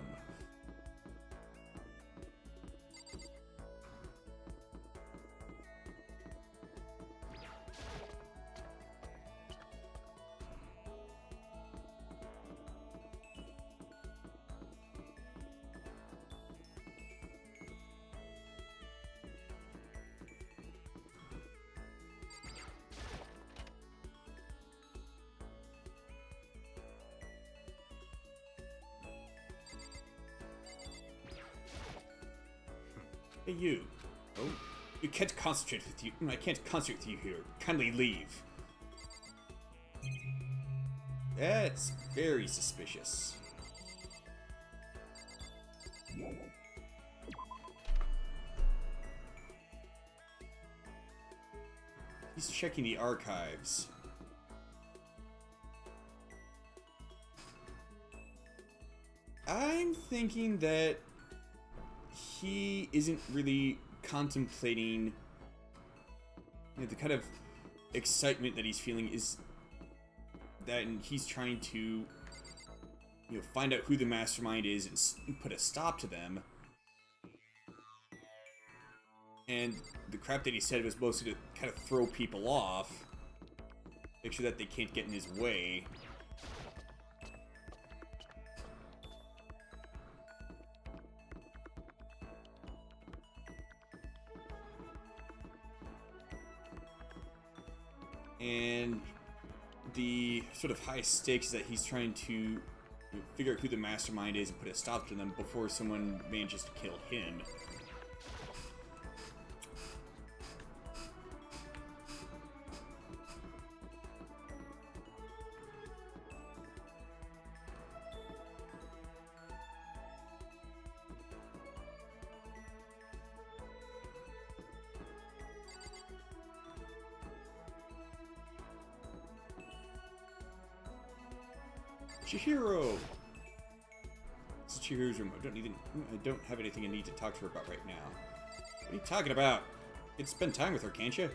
Hey, you. Oh, you can't concentrate with you. I can't concentrate with you here. Kindly leave. That's very suspicious. He's checking the archives. I'm thinking that he isn't really contemplating, the kind of excitement that he's feeling is that he's trying to find out who the mastermind is and put a stop to them. And the crap that he said was mostly to kind of throw people off, make sure that they can't get in his way. And the sort of high stakes that he's trying to figure out who the mastermind is and put a stop to them before someone manages to kill him. Chihiro! This is Chihiro's room. I don't have anything I need to talk to her about right now. What are you talking about? You can spend time with her, can't you?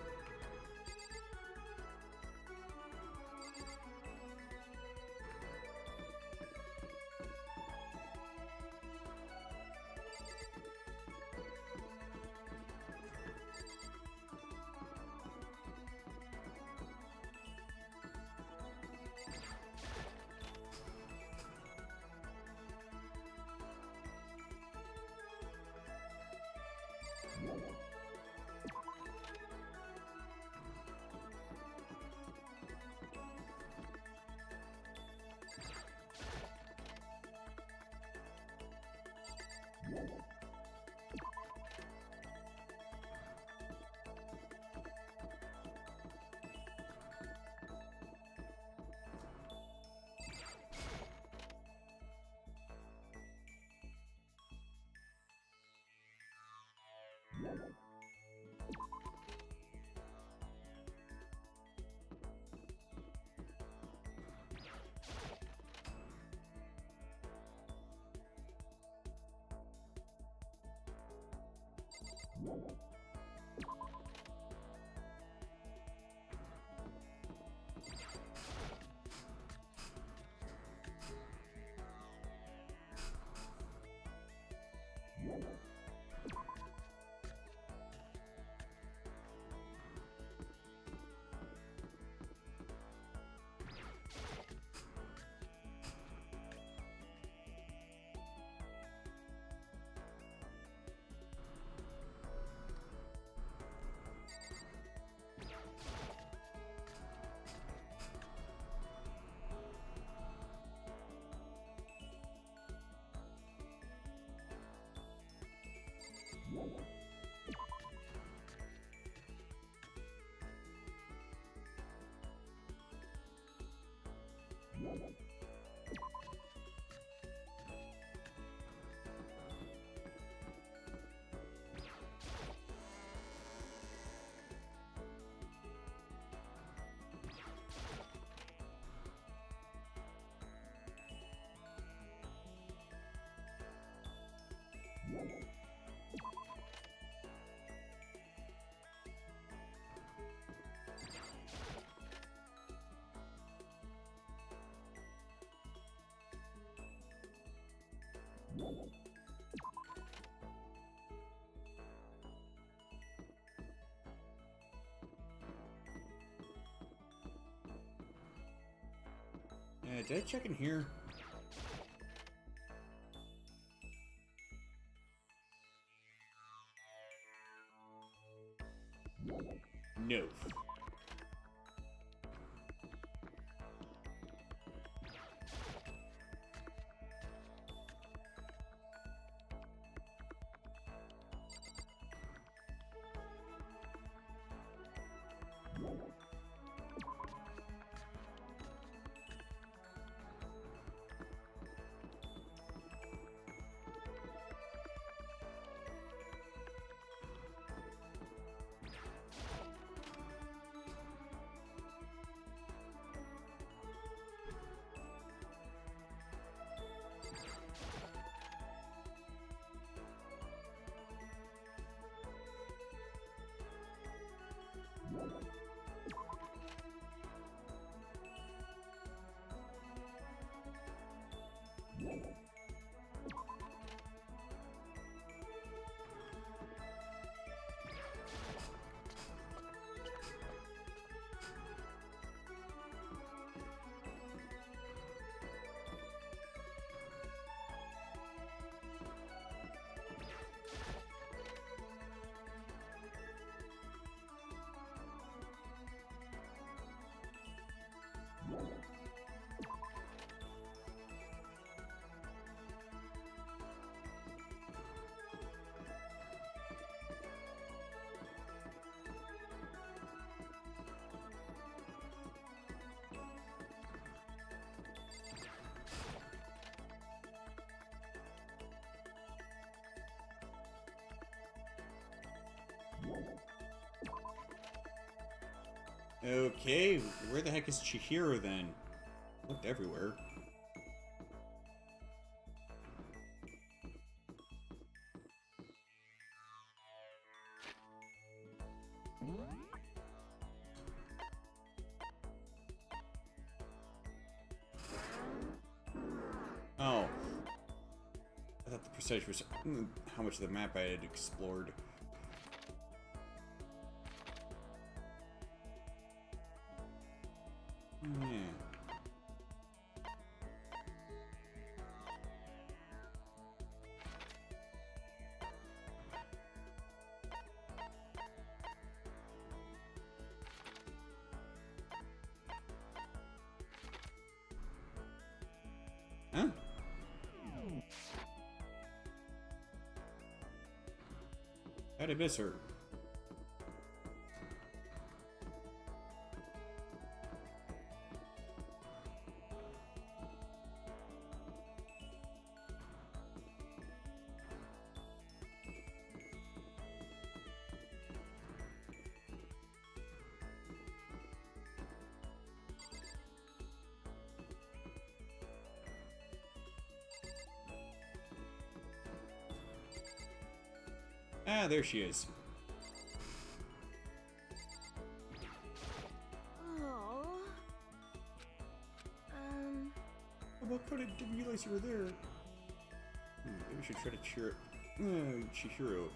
Did I check in here? No. Okay, where the heck is Chihiro then? Looked everywhere. Oh. I thought the percentage was how much of the map I had explored. Yeah. Huh? How'd I miss her? Ah, there she is. Oh. Well, I didn't realize you were there. Maybe we should try to cheer up Chihiro.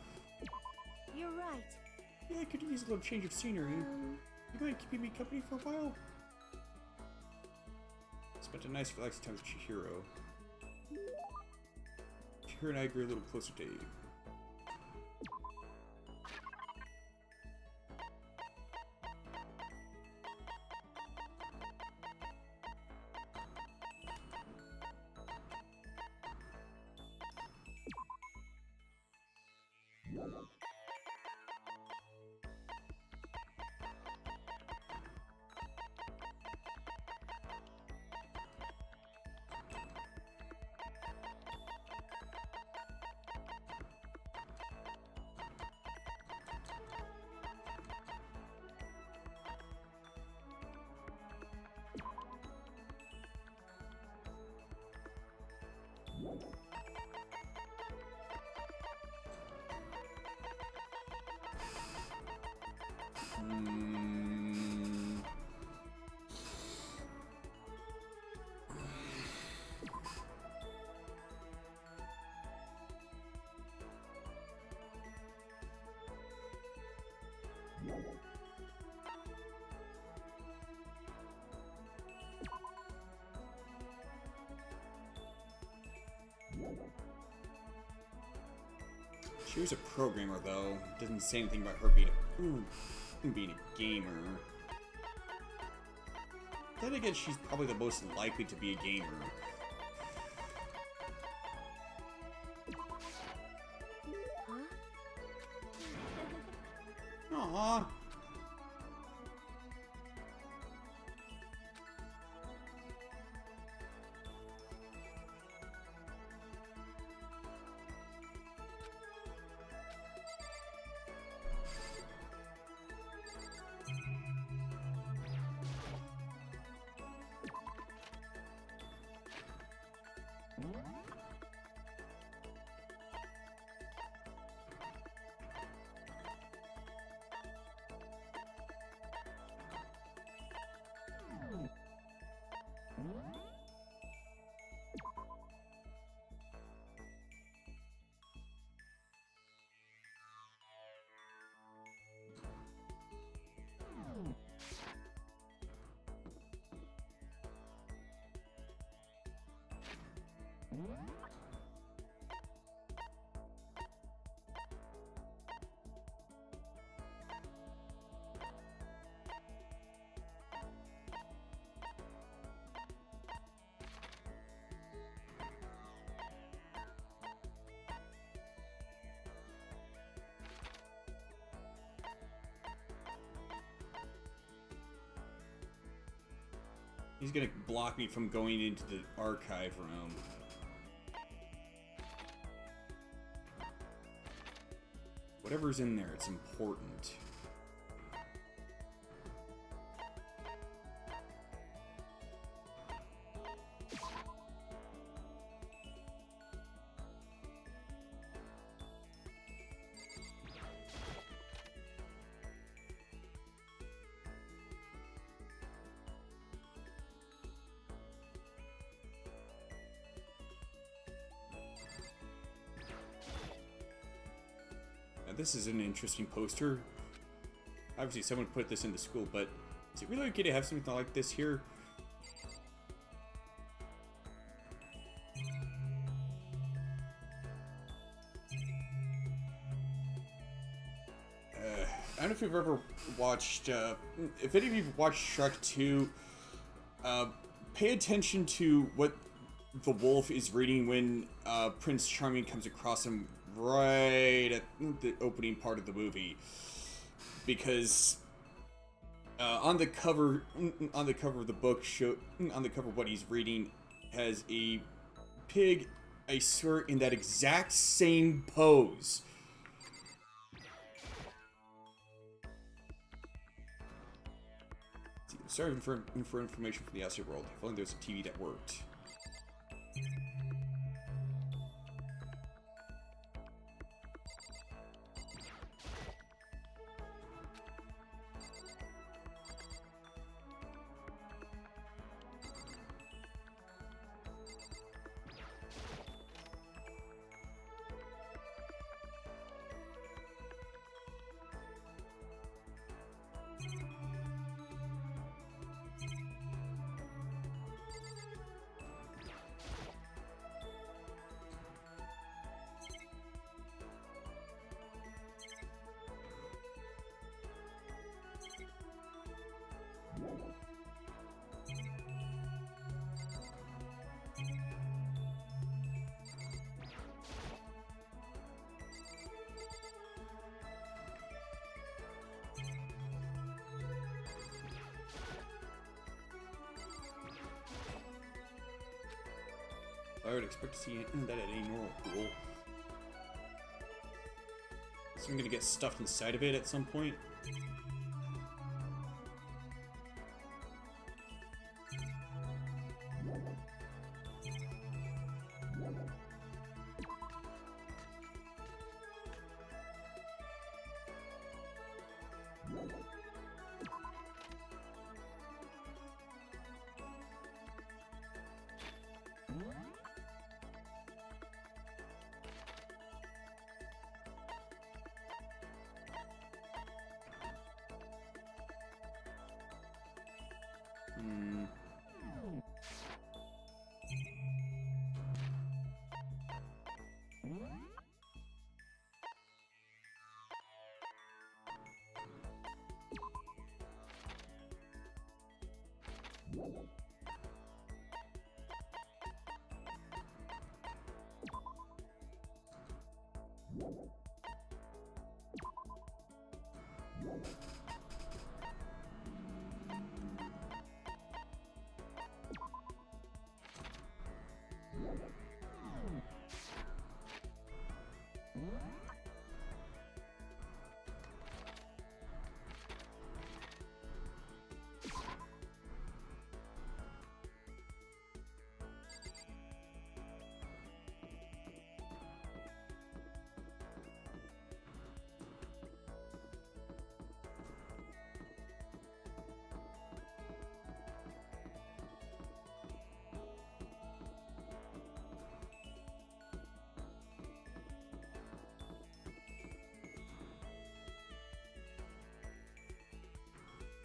You're right. Yeah, I could use a little change of scenery. You mind keeping me company for a while? Spent a nice relaxing time with Chihiro. Chihiro and I grew a little closer to you. She was a programmer, though. Doesn't say anything about her being a gamer. Then again, she's probably the most likely to be a gamer. Aww. He's gonna block me from going into the archive room. Whatever's in there, it's important. This is an interesting poster. Obviously, someone put this into school, but is it really okay to have something like this here? I don't know if you've ever watched, if any of you have watched Shrek 2, pay attention to what the wolf is reading when Prince Charming comes across him right at the opening part of the movie, because on the cover of the book, on the cover of what he's reading, has a pig, I swear, in that exact same pose. Sorry for information from the outside world. If only there's a TV that worked. I would expect to see that at a normal pool. So I'm gonna get stuffed inside of it at some point.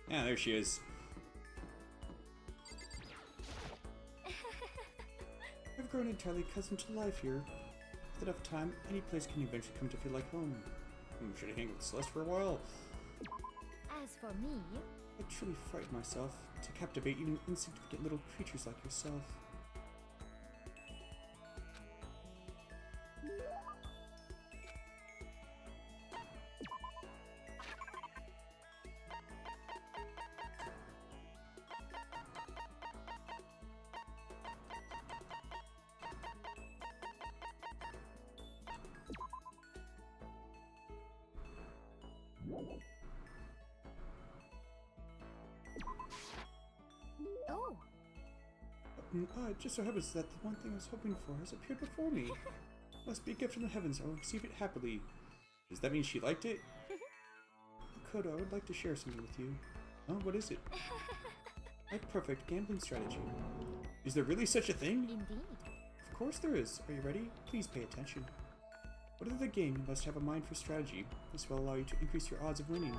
Yeah, there she is. I've grown entirely accustomed to life here. With enough time, any place can eventually come to feel like home. Should I hang with Celeste for a while? As for me, I truly frighten myself to captivate even insignificant little creatures like yourself. oh, It just so happens that the one thing I was hoping for has appeared before me. Must be a gift from the heavens. I will receive it happily. Does that mean she liked it? Makoto, I would like to share something with you. Oh, what is it? My perfect gambling strategy. Is there really such a thing? indeed. Of course there is. Are you ready? Please pay attention. Whatever the game, you must have a mind for strategy. This will allow you to increase your odds of winning.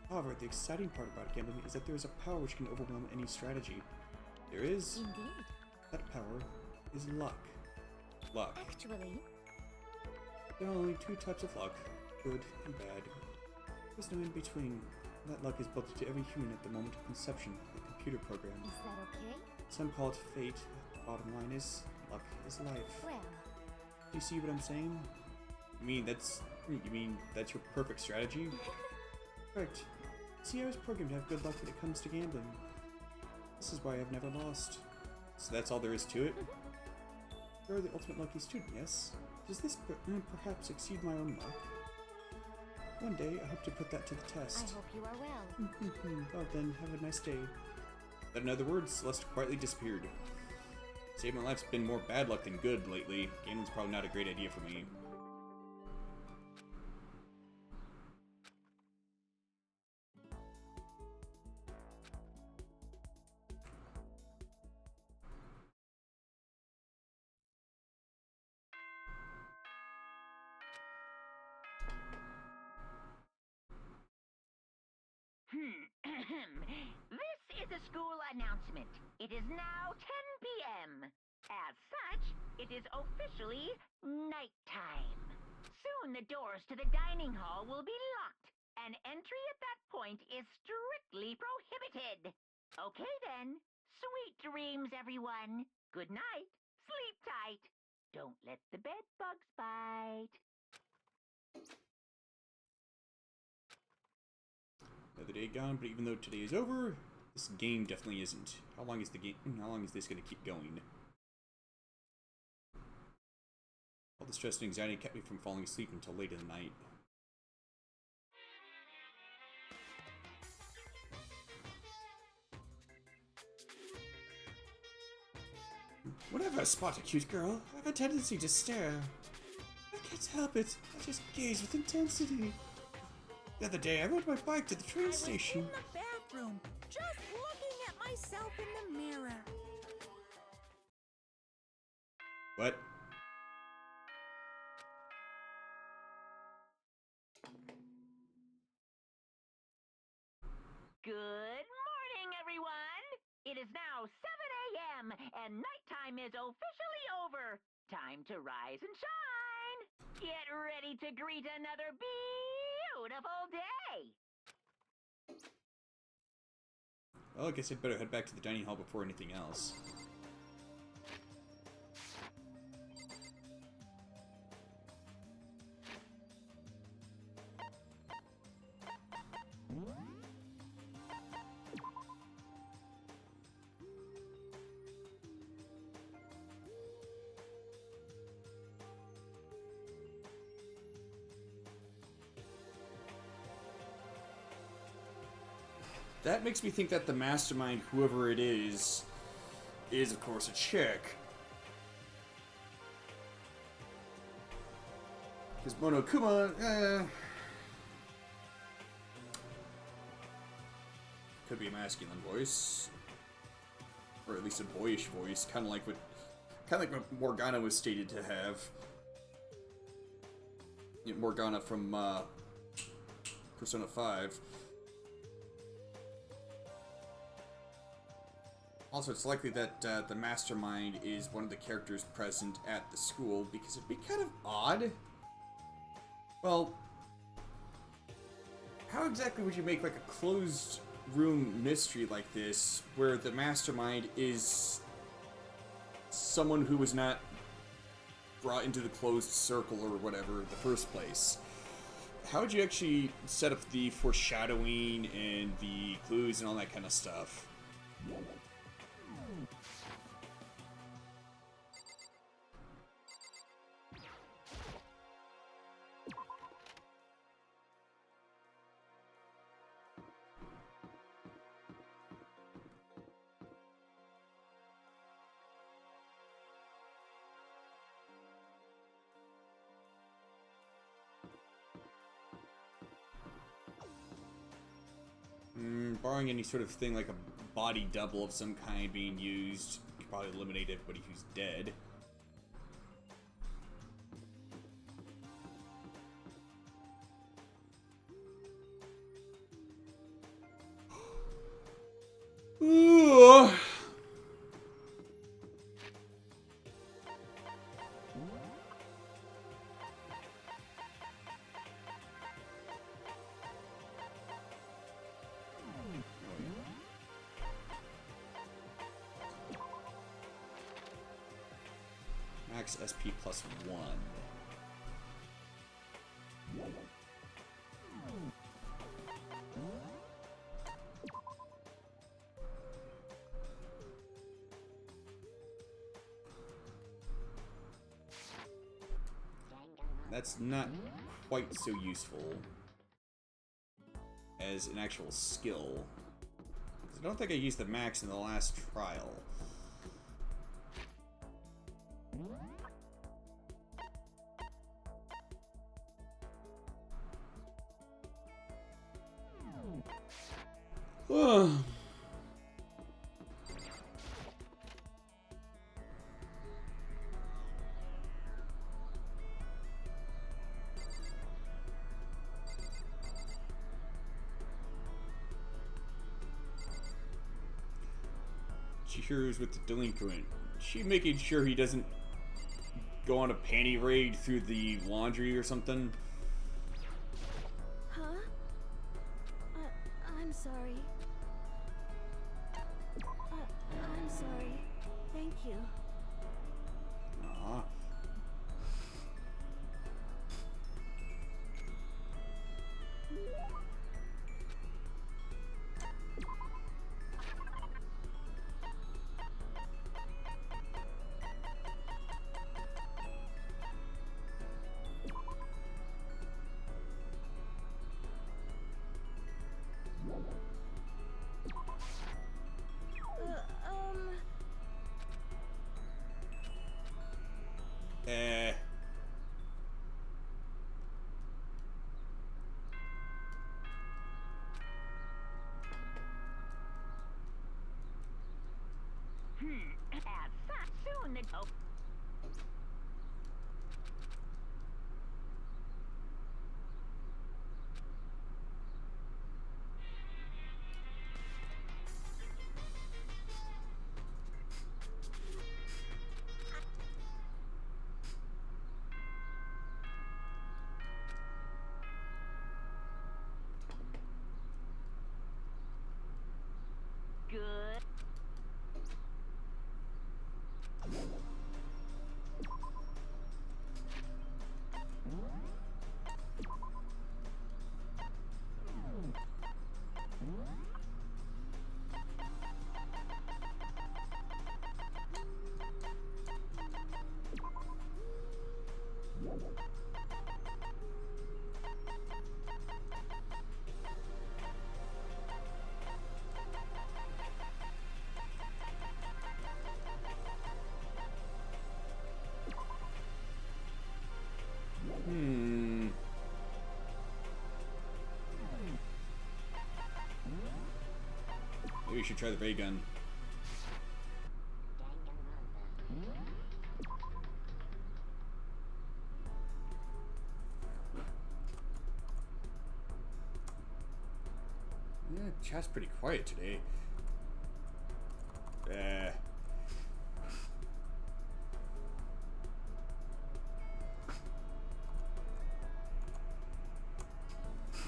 However, the exciting part about gambling is that there is a power which can overwhelm any strategy. There is. Indeed. That power is luck. Luck. Actually, There are only two types of luck, good and bad. There's no in between. That luck is built into every human at the moment of conception, the computer program. is that okay? Some call it fate. The bottom line is, luck is life. Well, Do you see what I'm saying? You mean that's your perfect strategy? Correct. See, I was programmed to have good luck when it comes to gambling. This is why I've never lost. So that's all there is to it? You're the ultimate lucky student, yes? Does this perhaps exceed my own luck? One day, I hope to put that to the I test. hope you are well. Well then, have a nice day. But in other words, Celeste quietly disappeared. Save my life's been more bad luck than good lately. Gambling's probably not a great idea for me. This is a school announcement. It is now 10 p.m. As such, it is officially nighttime. Soon the doors to the dining hall will be locked, and entry at that point is strictly prohibited. Okay then. Sweet dreams, everyone. Good night. Sleep tight. Don't let the bed bugs bite. Another day gone, but even though today is over, this game definitely isn't. How long is the game? How long is this going to keep going? All the stress and anxiety kept me from falling asleep until late in the night. Whenever I spot a cute girl, I have a tendency to stare. I can't help it. I just gaze with intensity. The other day, I rode my bike to the train station. I was in the bathroom, just looking at myself in the mirror. What? Good morning, everyone! It is now 7 a.m. and nighttime is officially over. Time to rise and shine! Get ready to greet another beautiful day! Well, I guess I'd better head back to the dining hall before anything else. That makes me think that the mastermind, whoever it is of course a chick. Because Monokuma, could be a masculine voice, or at least a boyish voice, kind of like what Morgana was stated to have. Morgana from Persona 5. Also, it's likely that the mastermind is one of the characters present at the school, because it'd be kind of odd. Well, how exactly would you make like a closed room mystery like this, where the mastermind is someone who was not brought into the closed circle or whatever in the first place? How would you actually set up the foreshadowing and the clues and all that kind of stuff? Barring any sort of thing like a body double of some kind being used, you could probably eliminate everybody who's dead. Ooh. Max SP plus 1. That's not quite so useful as an actual skill. 'Cause I don't think I used the max in the last trial. Chihiro's with the delinquent. Is she making sure he doesn't go on a panty raid through the laundry or something? Huh? I'm sorry. I'm sorry. Thank you. Aw. wanted. Oh. Good. Maybe we should try the ray gun. Yeah, chat's pretty quiet today. There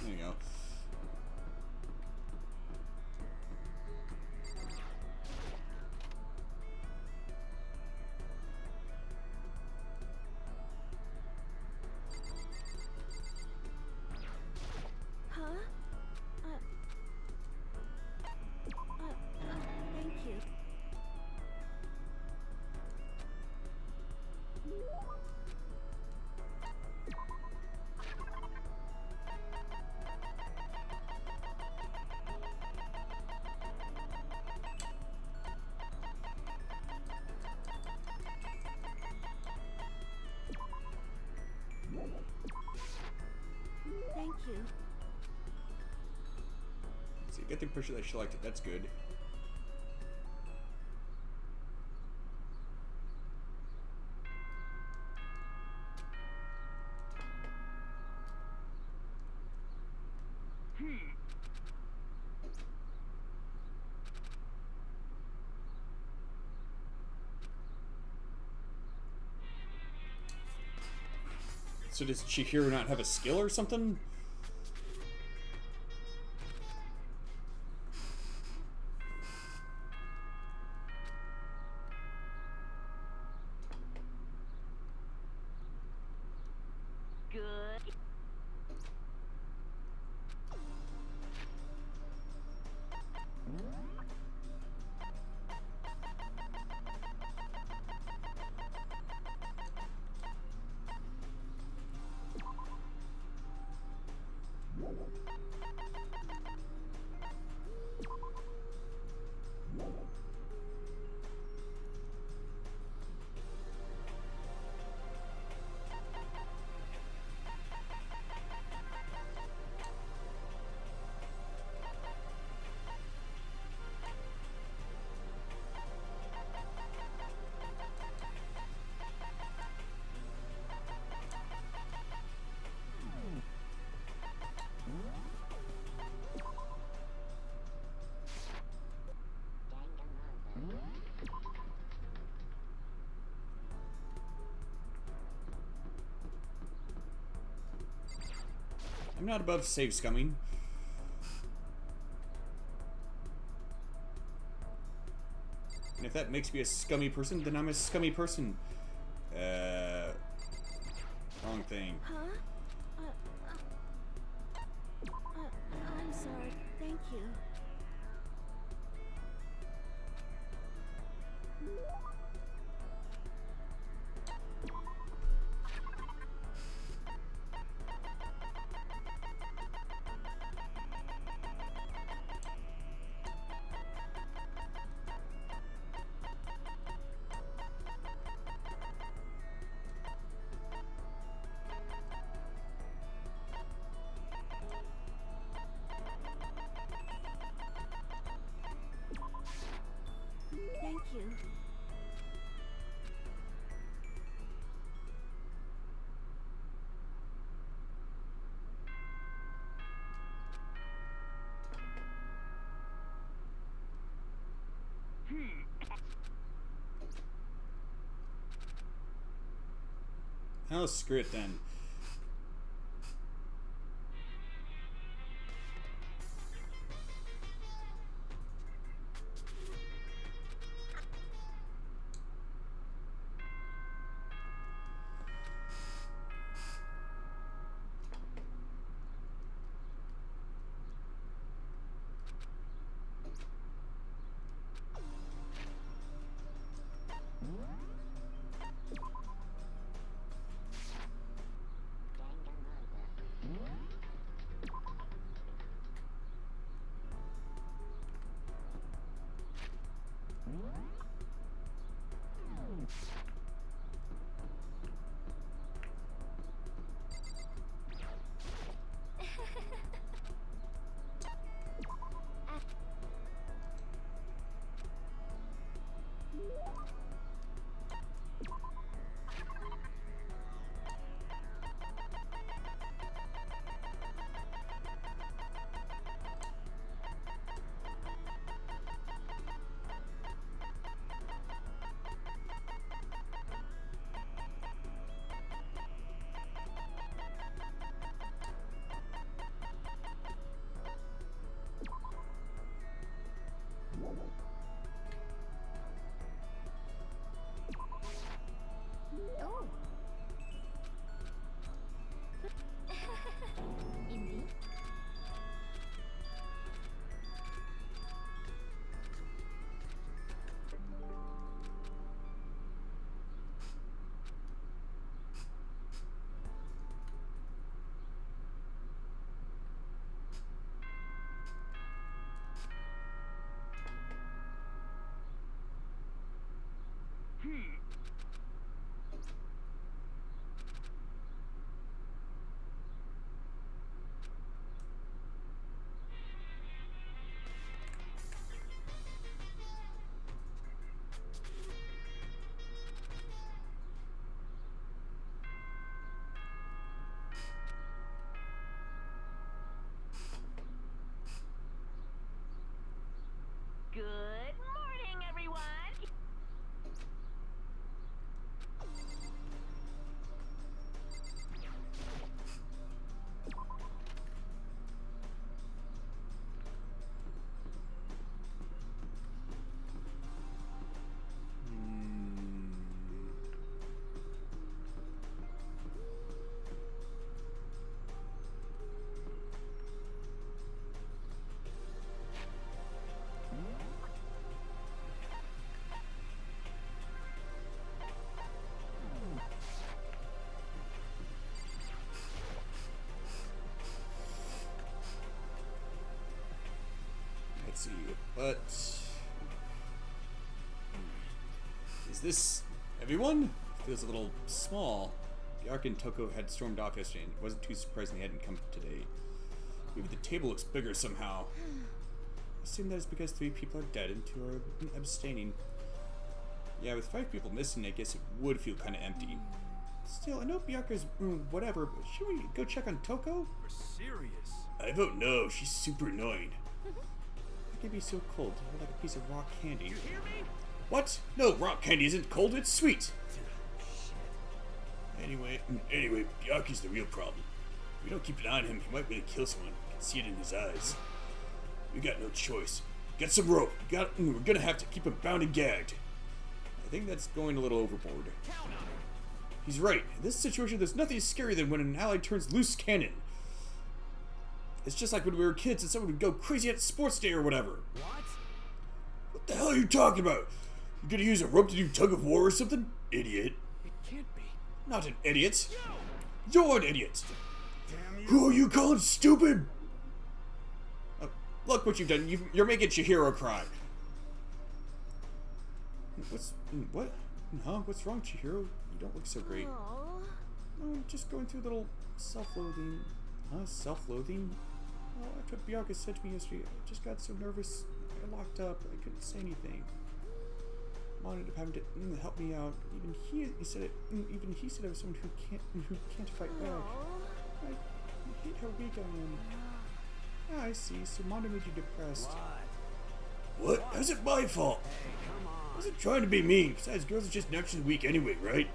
you go. Huh? Thank you. Thank you. See, get the impression that she liked it. That's good. So does Chihiro not have a skill or something? Good. I'm not above save scumming. And if that makes me a scummy person, then I'm a scummy person. Wrong thing. Huh? I'm sorry. Thank you. Oh, screw it then. Oh. Indeed. Good morning, everyone. Let's see, but is this everyone? Feels a little small. Bjark and Toko had stormed off yesterday, and it wasn't too surprising they hadn't come today. Maybe the table looks bigger somehow. I assume that is because 3 people are dead and 2 are abstaining. Yeah, with 5 people missing, I guess it would feel kind of empty. Still, I know Bjarka's whatever, but should we go check on Toko? You're serious? I vote no. She's super annoying. It can be so cold, like a piece of rock candy. You hear me? What? No, rock candy isn't cold, it's sweet. Shit. Anyway, Bjarki's the real problem. If we don't keep an eye on him, he might really kill someone. I can see it in his eyes. We got no choice. Get some rope. We're gonna have to keep him bound and gagged. I think that's going a little overboard. Count on it. He's right. In this situation, there's nothing scarier than when an ally turns loose cannon. It's just like when we were kids and someone would go crazy at sports day or whatever. What? What the hell are you talking about? You gonna use a rope to do tug of war or something? Idiot. It can't be. Not an idiot. Yo! You're an idiot. Damn you. Who are you calling stupid? Look what you've done. You're making Chihiro cry. What? Huh? What's wrong, Chihiro? You don't look so great. Oh. Oh, I'm just going through a little self-loathing. Huh? Self-loathing? Well, after what Bjarka said to me yesterday, I just got so nervous. I locked up. I couldn't say anything. Mom ended up having to help me out. Even he said it. Even he said I was someone who can't fight back. Oh. I hate how weak I am. Ah, I see. So Mondo made you depressed. What? How's it my fault? Hey, come I on. wasn't trying to be mean. Besides, girls are just naturally weak anyway, right?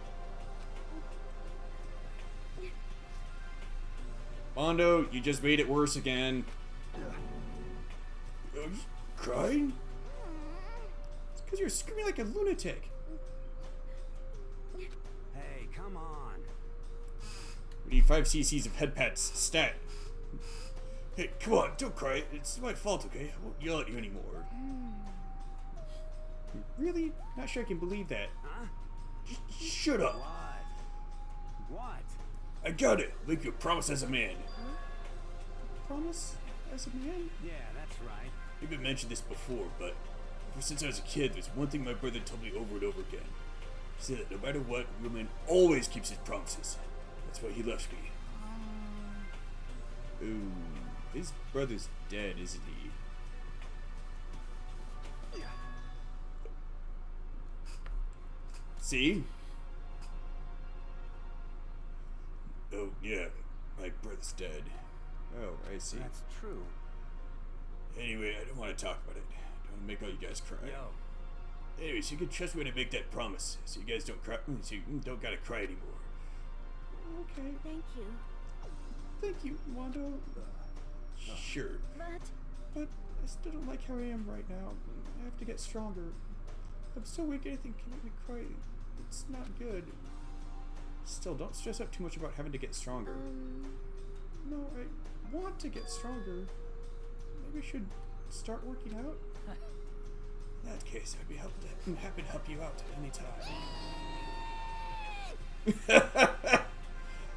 Mondo, you just made it worse again. I'm just crying? It's because you're screaming like a lunatic. Hey, come on. We need 5 cc's of head pats. Stat. Hey, come on, don't cry. It's my fault, okay? I won't yell at you anymore. Really? Not sure I can believe that. Huh? Just shut up. What? What? I got it. Make you a promise as a man. Promise as a man? Yeah, that's right. Maybe I mentioned this before, but ever since I was a kid, there's one thing my brother told me over and over again. He said that no matter what, a real man always keeps his promises. That's why he left me. Ooh, his brother's dead, isn't he? See? Oh, yeah, my brother's dead. Oh, I see. That's true. Anyway, I don't want to talk about it. I don't want to make all you guys cry. Yo. Anyways, you can trust me to make that promise, so you guys don't cry. So you don't gotta cry anymore. Okay. Thank you. Thank you, Mondo. Sure. But But I still don't like how I am right now. I have to get stronger. I'm so weak, anything can make me cry. It's not good. Still, don't stress out too much about having to get stronger. No, I want to get stronger. Maybe I should start working out? In that case, I'd be happy to help you out at any time.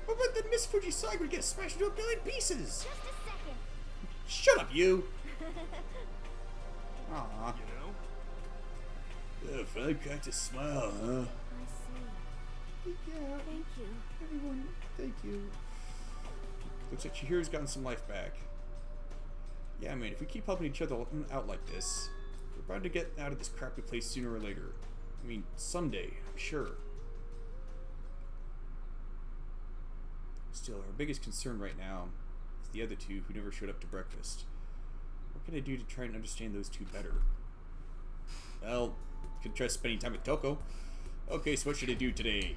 What about the Miss Fujisaga would get smashed into a billion pieces? just a second. Shut up, you! Aww. You know? Finally cracked a smile, huh? I see. Yeah, Thank you. everyone, thank you. Looks like Chihiro's gotten some life back. Yeah, man, if we keep helping each other out like this, we're bound to get out of this crappy place sooner or later. I mean, someday, I'm sure. Still, our biggest concern right now is the other two who never showed up to breakfast. What can I do to try and understand those two better? Well, could try spending time with Toko. Okay, so what should I do today?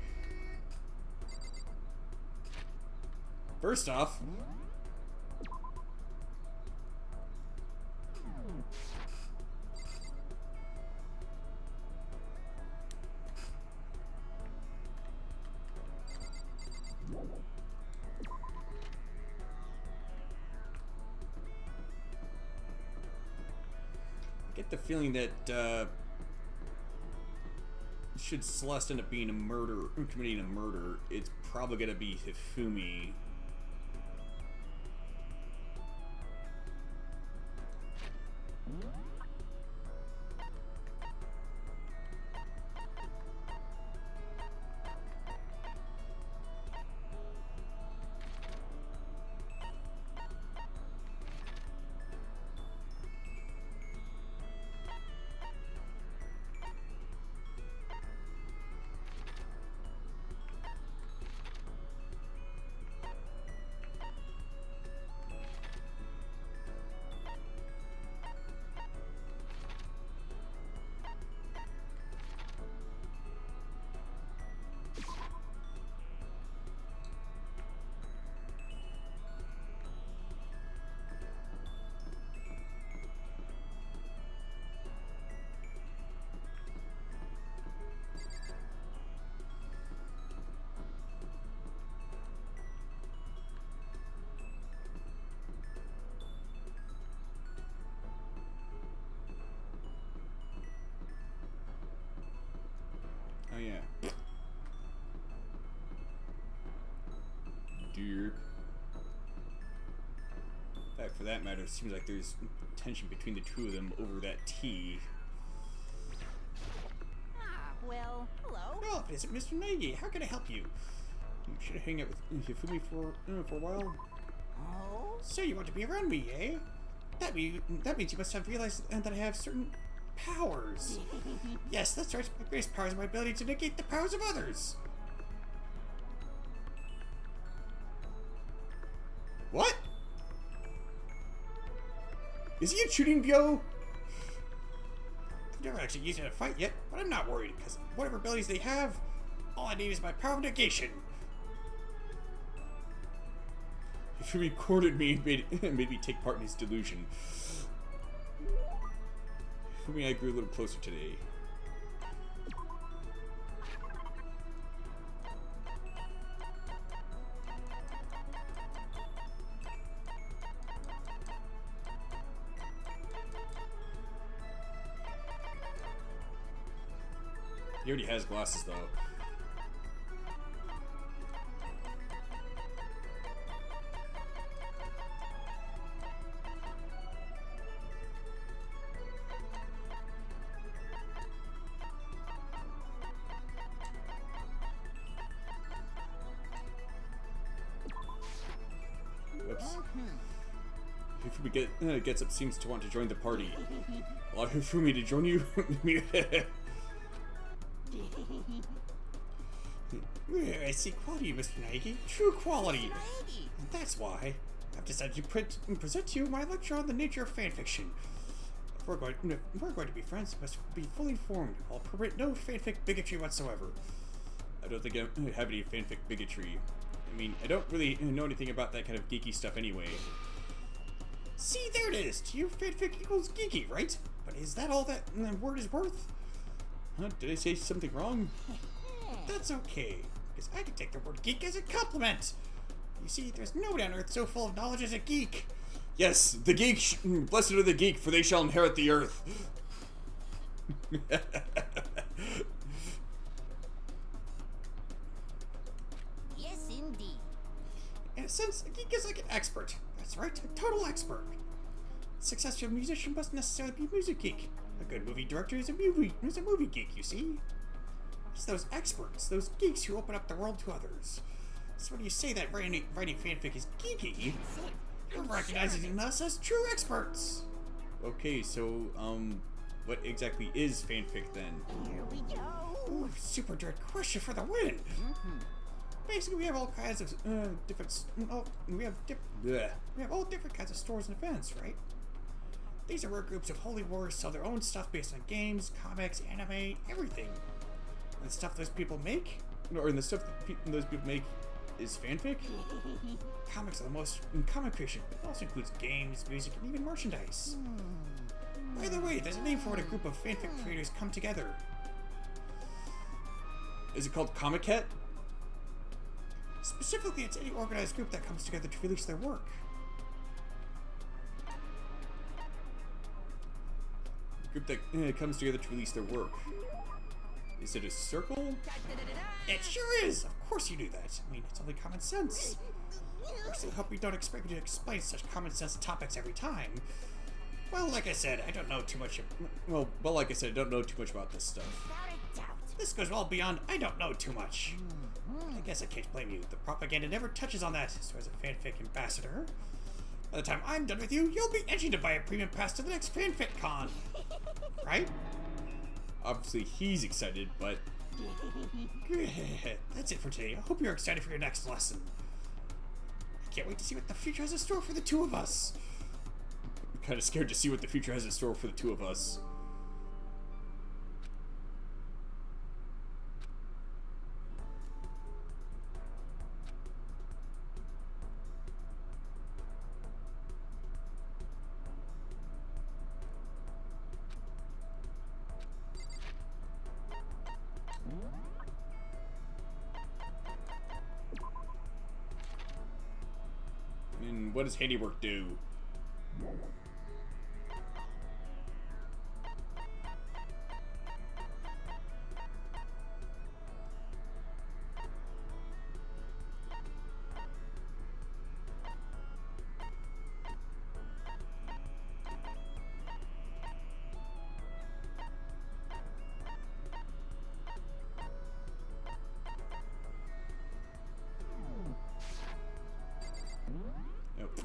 First off, I get the feeling that should Celeste end up being committing a murder, it's probably gonna be Hifumi. Oh yeah. Dear. In fact, for that matter, it seems like there's tension between the two of them over that tea. Ah, well, hello. Well, if it isn't Mr. Nagi, how can I help you? Should I hang out with Hifumi for a while? Oh? So you want to be around me, eh? That means you must have realized that I have certain powers. Yes, that's right. My greatest power is my ability to negate the powers of others. What? Is he a shooting Byo? I've never actually used it in a fight yet, but I'm not worried, because whatever abilities they have, all I need is my power of negation. Hifumi cornered me and made me take part in his delusion. Hifumi and I grew a little closer today. He already has glasses, though. Whoops. Hifumi gets up, seems to want to join the party. Allow Hifumi to join you? I see quality, Mr. Naegi. True quality. And that's why I've decided to present to you my lecture on the nature of fanfiction. If we're going to be friends, you must be fully informed. I'll permit no fanfic bigotry whatsoever. I don't think I have any fanfic bigotry. I mean, I don't really know anything about that kind of geeky stuff anyway. See, there it is! To you, fanfic equals geeky, right? But is that all that word is worth? Huh? Did I say something wrong? That's okay, because I can take the word geek as a compliment. You see, there's nobody on earth so full of knowledge as a geek. Yes, the geek, blessed are the geek, for they shall inherit the earth. Yes, indeed. In a sense, a geek is like an expert. That's right, a total expert. A successful musician mustn't necessarily be a music geek. A good movie director is a movie geek, you see. It's those experts, those geeks who open up the world to others. So when you say that writing fanfic is geeky, you're recognizing us as true experts. Okay, so, what exactly is fanfic then? Here we go. Ooh, super direct question for the win. Basically, we have all kinds of different. We have all different kinds of stores and events, right? These are where groups of holy wars sell their own stuff based on games, comics, anime, everything. And the stuff those people make, or the stuff that those people make, is fanfic. Comics are the most common creation, but it also includes games, music, and even merchandise. By the way, there's a name for when a group of fanfic creators come together. Is it called Comiket? Specifically, it's any organized group that comes together to release their work. A group that comes together to release their work. Is it a circle? It sure is! Of course you do that. I mean, it's only common sense. I still hope you don't expect me to explain such common sense topics every time. Well, like I said, I don't know too much. Like I said, I don't know too much about this stuff. This goes well beyond I don't know too much. I guess I can't blame you. The propaganda never touches on that. So as a fanfic ambassador, by the time I'm done with you, you'll be itching to buy a premium pass to the next fanfic con. Right? Obviously, he's excited, but that's it for today. I hope you're excited for your next lesson. I can't wait to see what the future has in store for the two of us. I'm kind of scared to see what the future has in store for the two of us. And what does handiwork do? Nope.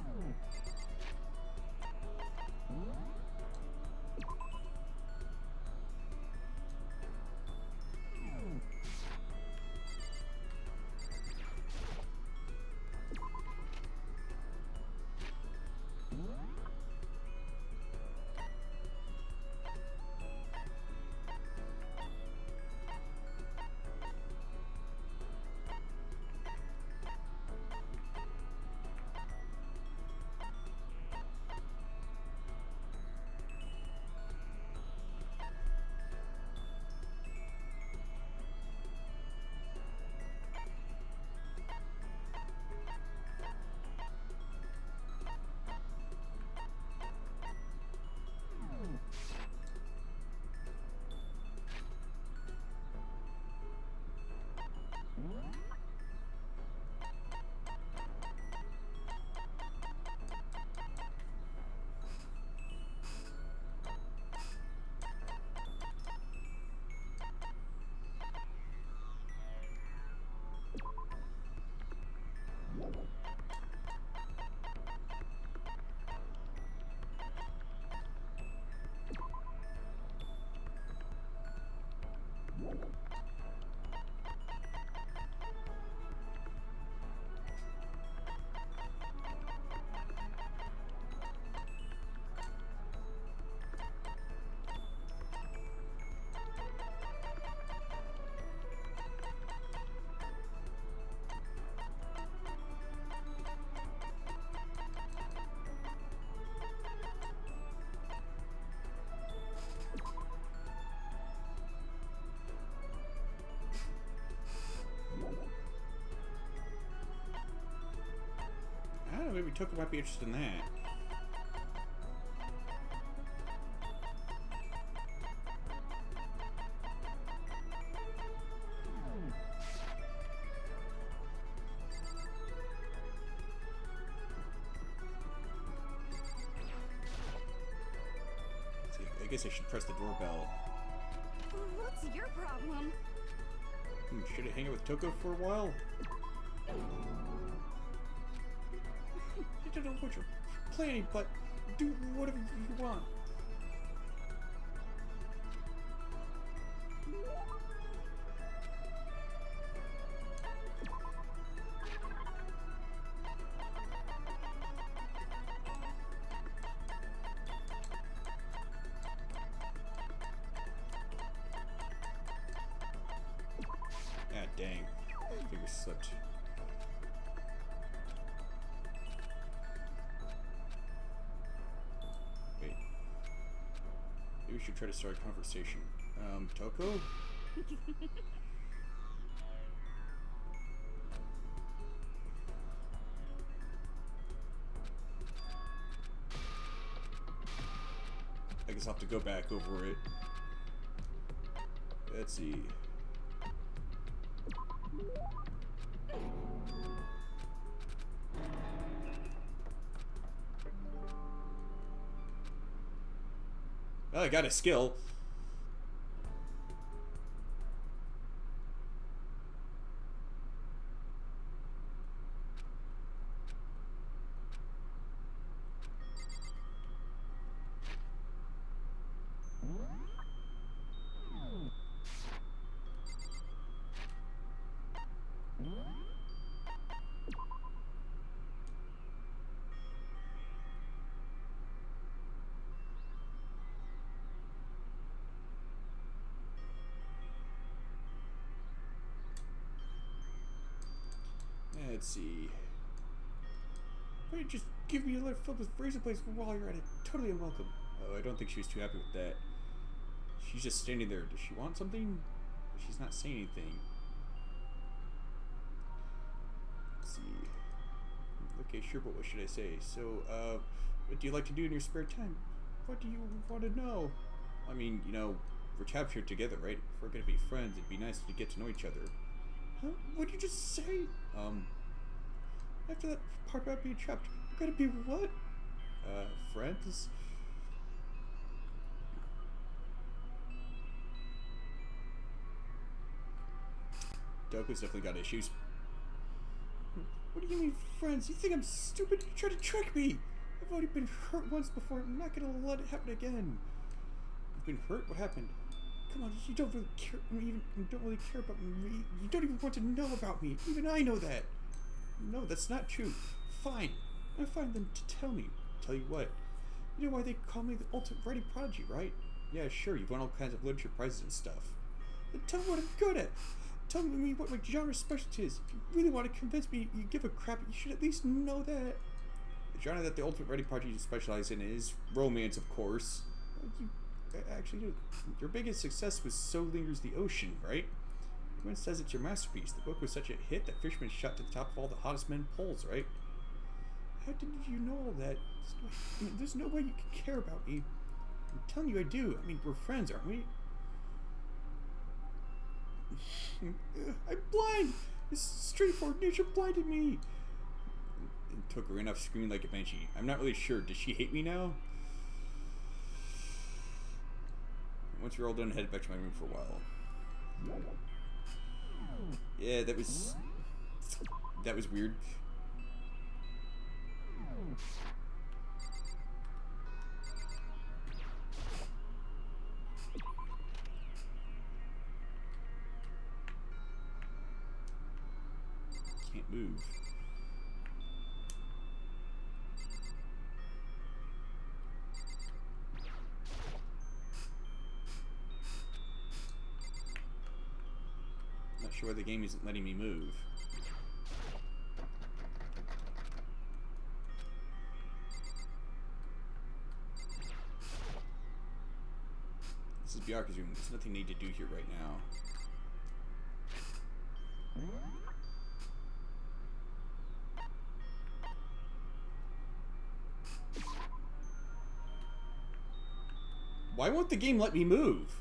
Toko might be interested in that. I guess I should press the doorbell. What's your problem? Should I hang out with Toko for a while? I don't know what you're planning, but do whatever you want. Ah, dang. Finger slipped. Wait. Maybe we should try to start a conversation. Toko? I guess I'll have to go back over it. Let's see. Well, I got a skill. Let's see. Why don't you just give me a letter filled with freezer plates while you're at it? Totally unwelcome. Oh, I don't think she was too happy with that. She's just standing there. Does she want something? She's not saying anything. Let's see. Okay, sure, but what should I say? So, what do you like to do in your spare time? What do you want to know? I mean, you know, we're trapped here together, right? If we're gonna be friends, it'd be nice to get to know each other. Huh? What did you just say? After that part about being trapped, we're gonna be what? Friends? Doku's definitely got issues. What do you mean, friends? You think I'm stupid? You tried to trick me! I've already been hurt once before. I'm not gonna let it happen again. You've been hurt? What happened? Come on, you don't really care. You don't really care about me. You don't even want to know about me. Even I know that. No, that's not true. Fine. I find them to tell me. Tell you what? You know why they call me the ultimate writing prodigy, right? Yeah, sure. You've won all kinds of literature prizes and stuff. Then tell me what I'm good at. Tell me what my genre specialty is. If you really want to convince me you give a crap, you should at least know that. The genre that the ultimate writing prodigy specializes in is romance, of course. You actually do. Your biggest success was So Lingers the Ocean, right? Everyone says it's your masterpiece. The book was such a hit that Fisherman shot to the top of all the hottest men polls, right? How did you know all that? There's no way you can care about me. I'm telling you I do. I mean, we're friends, aren't we? I'm blind! This straightforward nature blinded me! It took her enough screaming like a banshee. I'm not really sure. Does she hate me now? Once we're all done, head back to my room for a while. Yeah, that was weird. Can't move. Not sure why the game isn't letting me move. This is Bjarke's room. There's nothing I need to do here right now. Why won't the game let me move?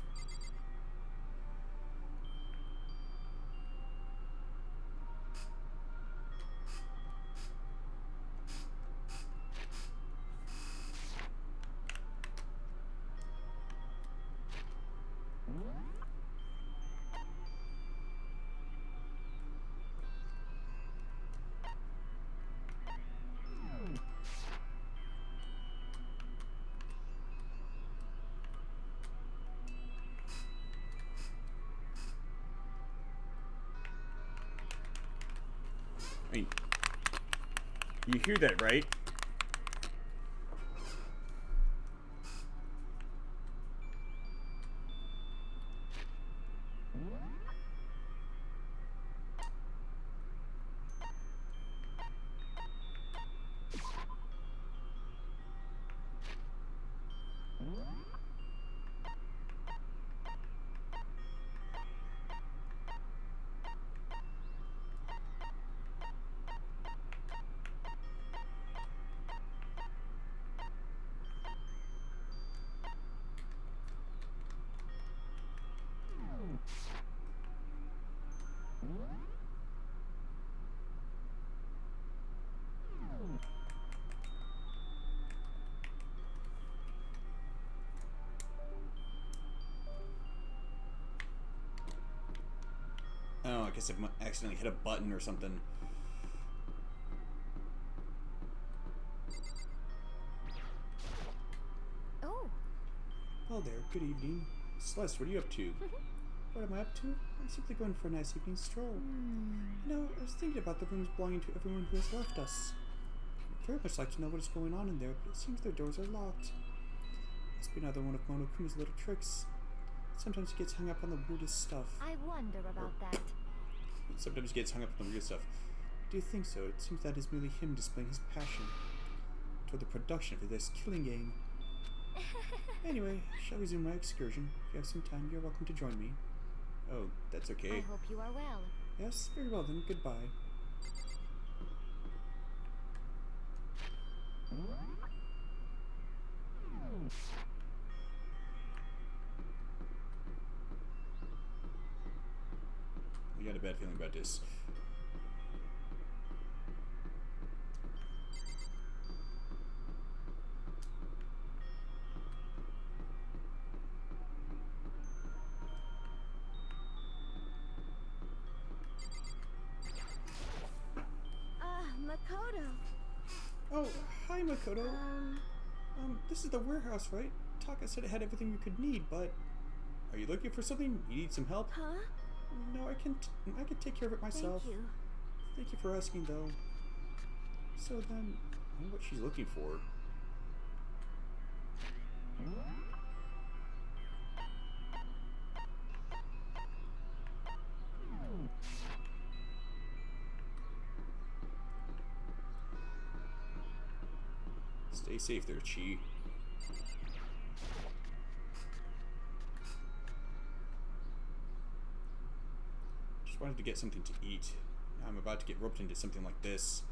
I mean, you hear that, right? Oh, I guess I accidentally hit a button or something. Oh. Well there, good evening. Celeste, what are you up to? What am I up to? I'm simply going for a nice evening stroll. You know, I was thinking about the rooms belonging to everyone who has left us. I'd very much like to know what is going on in there, but it seems their doors are locked. Must be another one of Monokuma's little tricks. Sometimes he gets hung up on the weirdest stuff. I wonder about that. Sometimes he gets hung up on the weird stuff. Do you think so? It seems that is merely him displaying his passion toward the production of this killing game. Anyway, I shall resume my excursion. If you have some time, you're welcome to join me. Oh, that's okay. I hope you are well. Yes, very well then. Goodbye. I got a bad feeling about this. Makoto. Oh, hi Makoto. This is the warehouse, right? Taka said it had everything we could need, but are you looking for something? You need some help? Huh? No, I can take care of it myself. Thank you. Thank you for asking, though. So then, I wonder what she's looking for. Stay safe there, Chi. Just wanted to get something to eat. Now I'm about to get roped into something like this.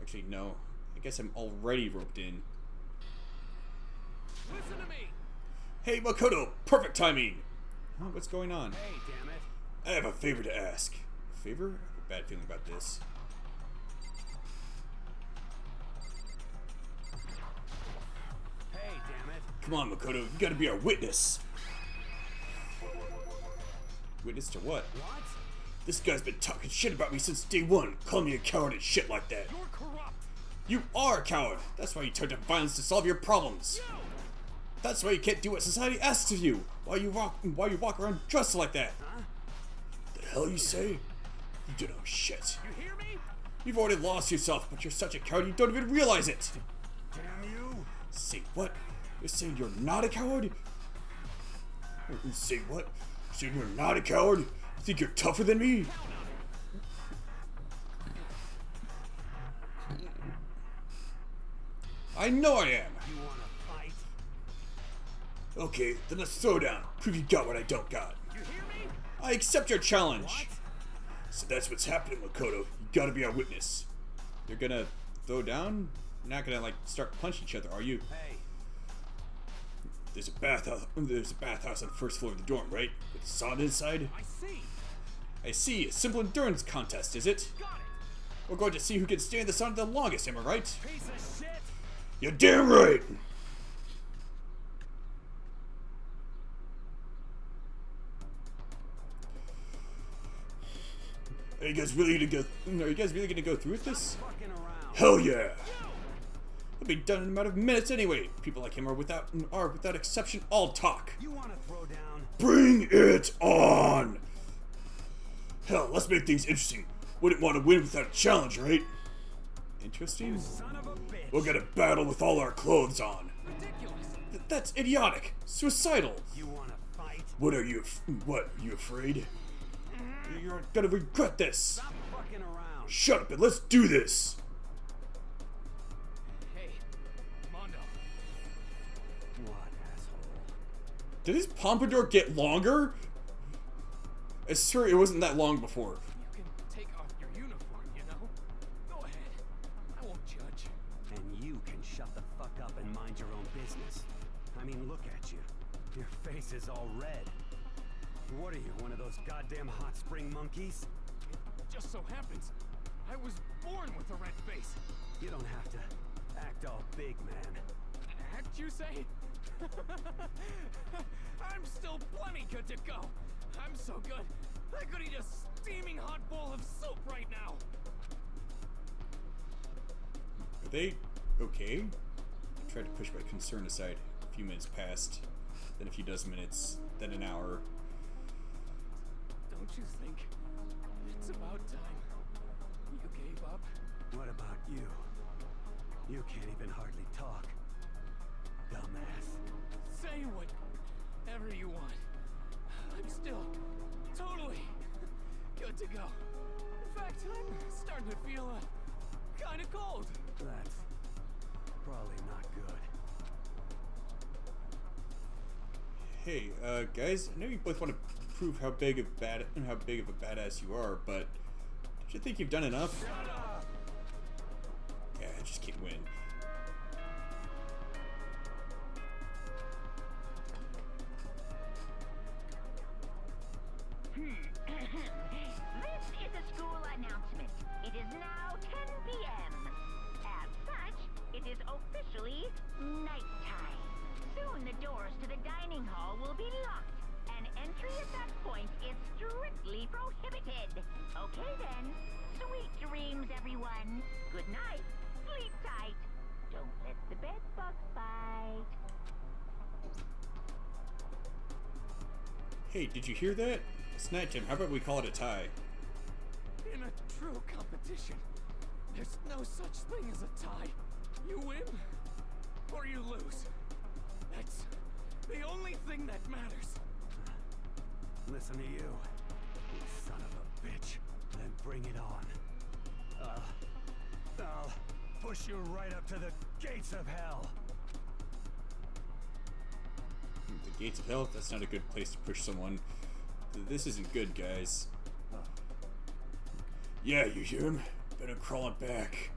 Actually, no. I guess I'm already roped in. Listen to me! Hey, Makoto! Perfect timing! Huh, what's going on? Hey, damn it. I have a favor to ask. A favor? I have a bad feeling about this. Hey, damn it. Come on, Makoto. You gotta be our witness. Witness to what? What? This guy's been talking shit about me since day one, calling me a coward and shit like that. You're corrupt. You are a coward. That's why you turn to violence to solve your problems. You! That's why you can't do what society asks of you. Why you walk around dressed like that. Huh? The hell you say? You don't know shit. You hear me? You've already lost yourself, but you're such a coward you don't even realize it. Damn you! Say what? You're saying you're not a coward? Say what? You're saying you're not a coward? You think you're tougher than me? I know I am. You wanna fight? Okay, then let's throw down. Prove you got what I don't got. You hear me? I accept your challenge. What? So that's what's happening, Makoto. You gotta be our witness. You're gonna throw down? You're not gonna, like, start punching each other, are you? Hey. There's a bathhouse on the first floor of the dorm, right? With a sauna inside? I see. I see. A simple endurance contest, is it? Got it. We're going to see who can stay in the sauna the longest, am I right? Piece of shit. You're damn right! Are you guys really gonna go through with this? Fucking around. Hell yeah! It'll be done in a matter of minutes anyway. People like him are without exception all talk. You want to throw down? Bring it on! Hell, let's make things interesting. Wouldn't want to win without a challenge, right? Interesting? Son of a bitch. We're gonna battle with all our clothes on. Ridiculous. That's idiotic. Suicidal. You want to fight? What are you? What? Are you afraid? You're gonna regret this. Stop fucking around. Shut up and let's do this. Hey, Mondo. What asshole? Did his pompadour get longer? I swear it wasn't that long before. You can take off your uniform, you know? Go ahead. I won't judge. And you can shut the fuck up and mind your own business. I mean, look at you. Your face is all red. What are you, one of those goddamn hot spring monkeys? It just so happens I was born with a red face. You don't have to act all big, man. Act, you say? I'm still plenty good to go. I'm so good, I could eat a steaming hot bowl of soup right now. Are they okay? I tried to push my concern aside. A few minutes passed, then a few dozen minutes, then an hour. Don't you think it's about time you gave up? What about you? You can't even hardly talk. Dumbass. Say whatever you want. I'm still totally good to go. In fact, I'm starting to feel kind of cold. That's probably not good. Hey, guys, I know you both want to prove how big of a badass you are, but don't you think you've done enough? Shut up! Yeah, I just can't win. This is a school announcement. It is now 10 p.m. As such, it is officially nighttime. Soon the doors to the dining hall will be locked, and entry at that point is strictly prohibited. Okay then. Sweet dreams, everyone. Good night. Sleep tight. Don't let the bed bug bite. Hey, did you hear that? It's nighttime. How about we call it a tie? In a true competition, there's no such thing as a tie. You win, or you lose. That's the only thing that matters. Listen to you son of a bitch. Then bring it on. I'll push you right up to the gates of hell. The gates of hell? That's not a good place to push someone. This isn't good, guys. Yeah, you hear him? Better crawl on back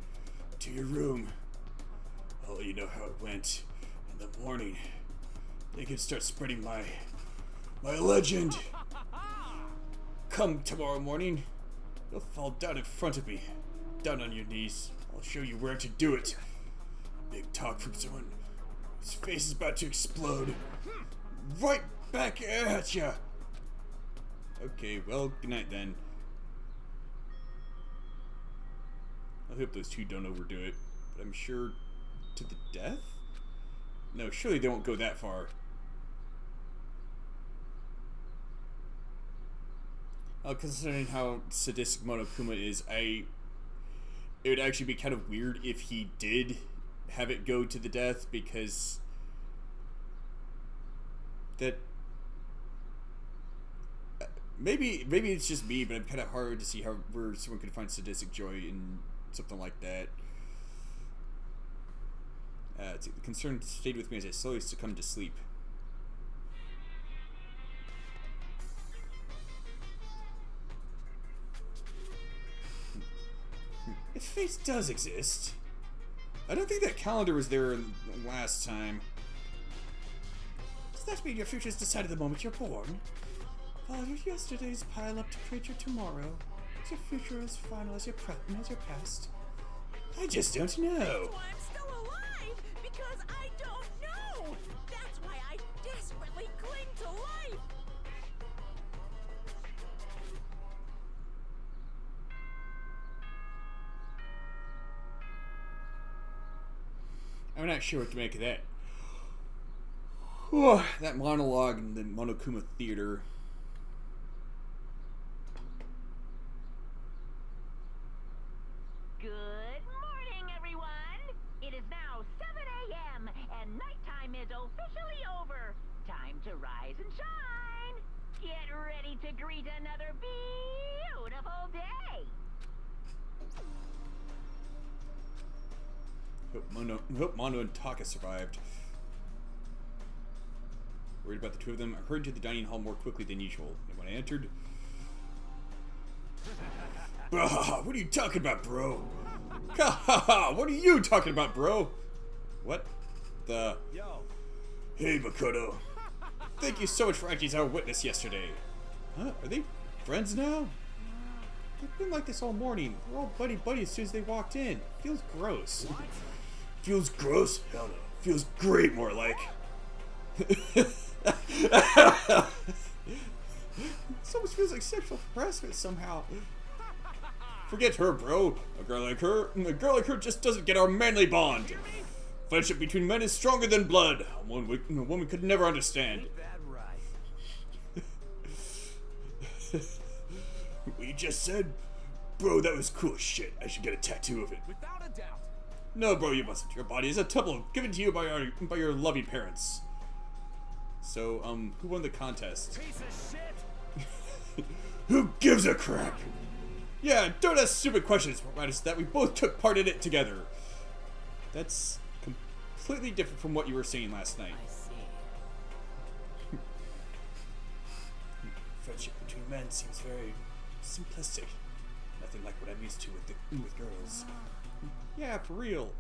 to your room. I'll let you know how it went in the morning. They can start spreading my legend. Come tomorrow morning. You'll fall down in front of me. Down on your knees. I'll show you where to do it. Big talk from someone whose face is about to explode. Right back at ya! Okay, well, good night then. I hope those two don't overdo it, but I'm sure to the death? No, surely they won't go that far. Considering how sadistic Monokuma is, it would actually be kind of weird if he did have it go to the death, because that maybe it's just me, but I'm kind of hard to see where someone could find sadistic joy in something like that. The concern stayed with me as I slowly succumbed to sleep. If face does exist, I don't think that calendar was there last time. that mean your future is decided the moment you're born? All your yesterdays pile up to create your tomorrow. Is your future as final as your past? I just don't know. That's why I'm still alive, because I don't know. That's why I desperately cling to life. I'm not sure what to make of that. That monologue in the Monokuma Theater. Good morning, everyone. It is now 7 a.m. and nighttime is officially over. Time to rise and shine. Get ready to greet another beautiful day. Hope Mono and Taka survived. Worried about the two of them, I hurried to the dining hall more quickly than usual. And when I entered... What are you talking about, bro? What are you talking about, bro? What? The... Yo. Hey, Makoto. Thank you so much for acting as our witness yesterday. Huh? Are they friends now? They've been like this all morning. We're all buddy-buddy as soon as they walked in. Feels gross. What? Feels gross? Hell no. Feels great, more like. This almost feels like sexual harassment somehow. Forget her, bro. A girl like her just doesn't get our manly bond. Friendship between men is stronger than blood. A woman could never understand. Ain't that right? What you just said? Bro, that was cool as shit. I should get a tattoo of it. Without a doubt. No, bro, you mustn't. Your body is a temple given to you by your loving parents. So, who won the contest? Piece of shit. Who gives a crap? Yeah, don't ask stupid questions. Minus that we both took part in it together. That's completely different from what you were saying last night. I see. Friendship between men seems very simplistic. Nothing like what I'm used to with girls. Yeah, for real.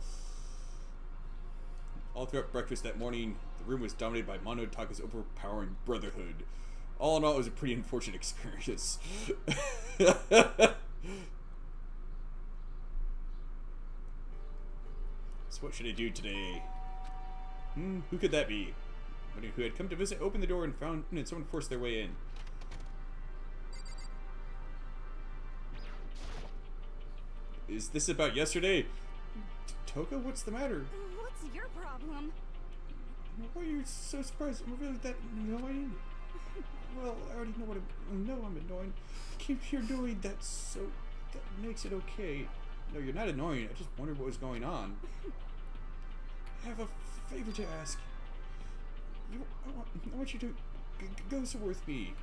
All throughout breakfast that morning, the room was dominated by Monotaka's overpowering brotherhood. All in all, it was a pretty unfortunate experience. So what should I do today? Who could that be? Somebody who had come to visit opened the door and found someone forced their way in. Is this about yesterday? Toka, what's the matter? What's your problem? Why are you so surprised? I'm really that annoying? Well, I already know I'm annoying. I keep here doing that, so that makes it okay. No, you're not annoying. I just wondered what was going on. I have a favor to ask. I want you to go somewhere with me.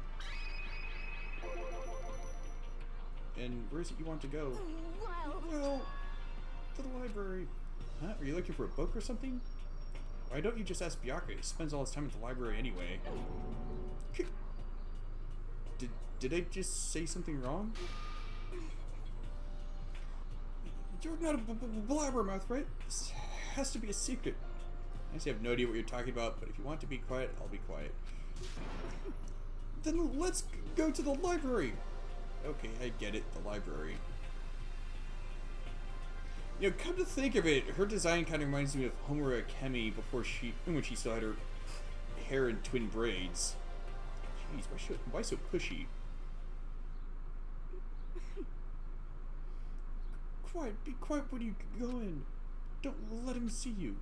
And where is it you want to go? Well, to the library. Huh? Are you looking for a book or something? Why don't you just ask Byakuya? He spends all his time at the library anyway. Did I just say something wrong? You're not a blabbermouth, right? This has to be a secret. I actually have no idea what you're talking about, but if you want to be quiet, I'll be quiet. Then let's go to the library. Okay, I get it, the library. You know, come to think of it, her design kind of reminds me of Homura Kemi when she still had her hair in twin braids. Jeez, why so pushy? Quiet, be quiet when you go in. Don't let him see you.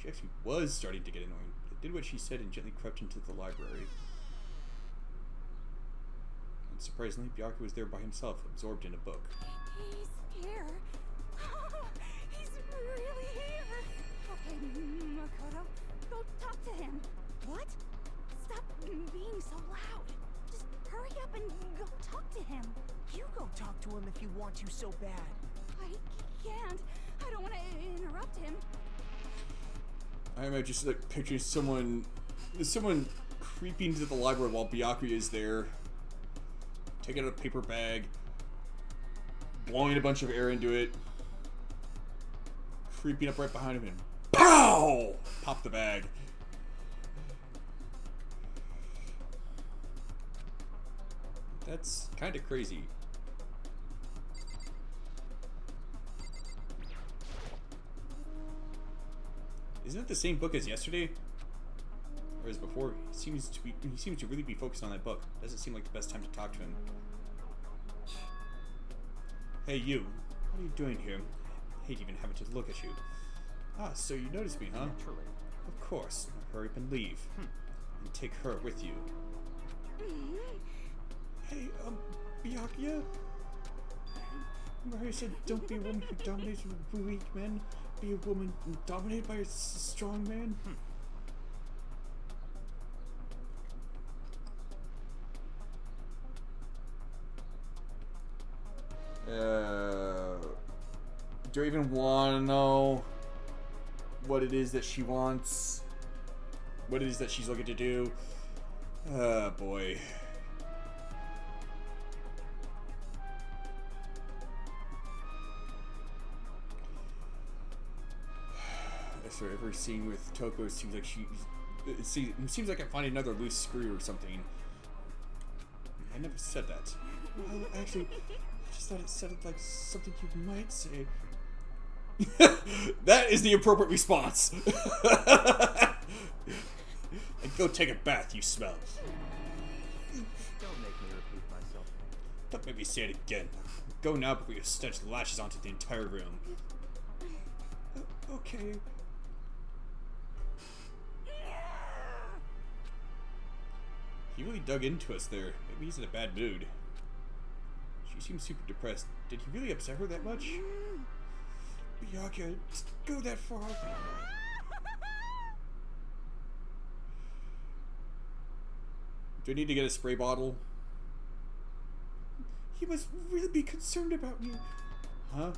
She actually was starting to get annoying. I did what she said and gently crept into the library. And surprisingly, Byakuya was there by himself, absorbed in a book. He's here. He's really here. Okay, Makoto, go talk to him. What? Stop being so loud. Just hurry up and go talk to him. You go talk to him if you want to so bad. I can't. I don't want to interrupt him. I might just like picture someone creeping into the library while Byakuya is there, taking out a paper bag, blowing a bunch of air into it, creeping up right behind him, and POW! Pop the bag. That's kind of crazy. Isn't it the same book as yesterday? Or as before? He seems to really be focused on that book. Doesn't seem like the best time to talk to him. Hey you, what are you doing here? I hate even having to look at you. Ah, so you noticed me, huh? Naturally. Of course. Now hurry up and leave. And take her with you. Hey, Byakuya? Remember how you said don't be a woman who dominates weak men? Be a woman dominated by a strong man? Do I even want to know what it is that she wants? What it is that she's looking to do? Boy. So every scene with Toko, it seems like it seems like I'm finding another loose screw or something. I never said that. Well, actually, I just thought it sounded like something you might say. That is the appropriate response. And go take a bath, you smell. Don't make me repeat myself. Don't make me say it again. Go now before your stench lashes onto the entire room. Okay. He really dug into us there. Maybe he's in a bad mood. She seems super depressed. Did he really upset her that much? Byakuya, just go that far. Do I need to get a spray bottle? He must really be concerned about me. Huh?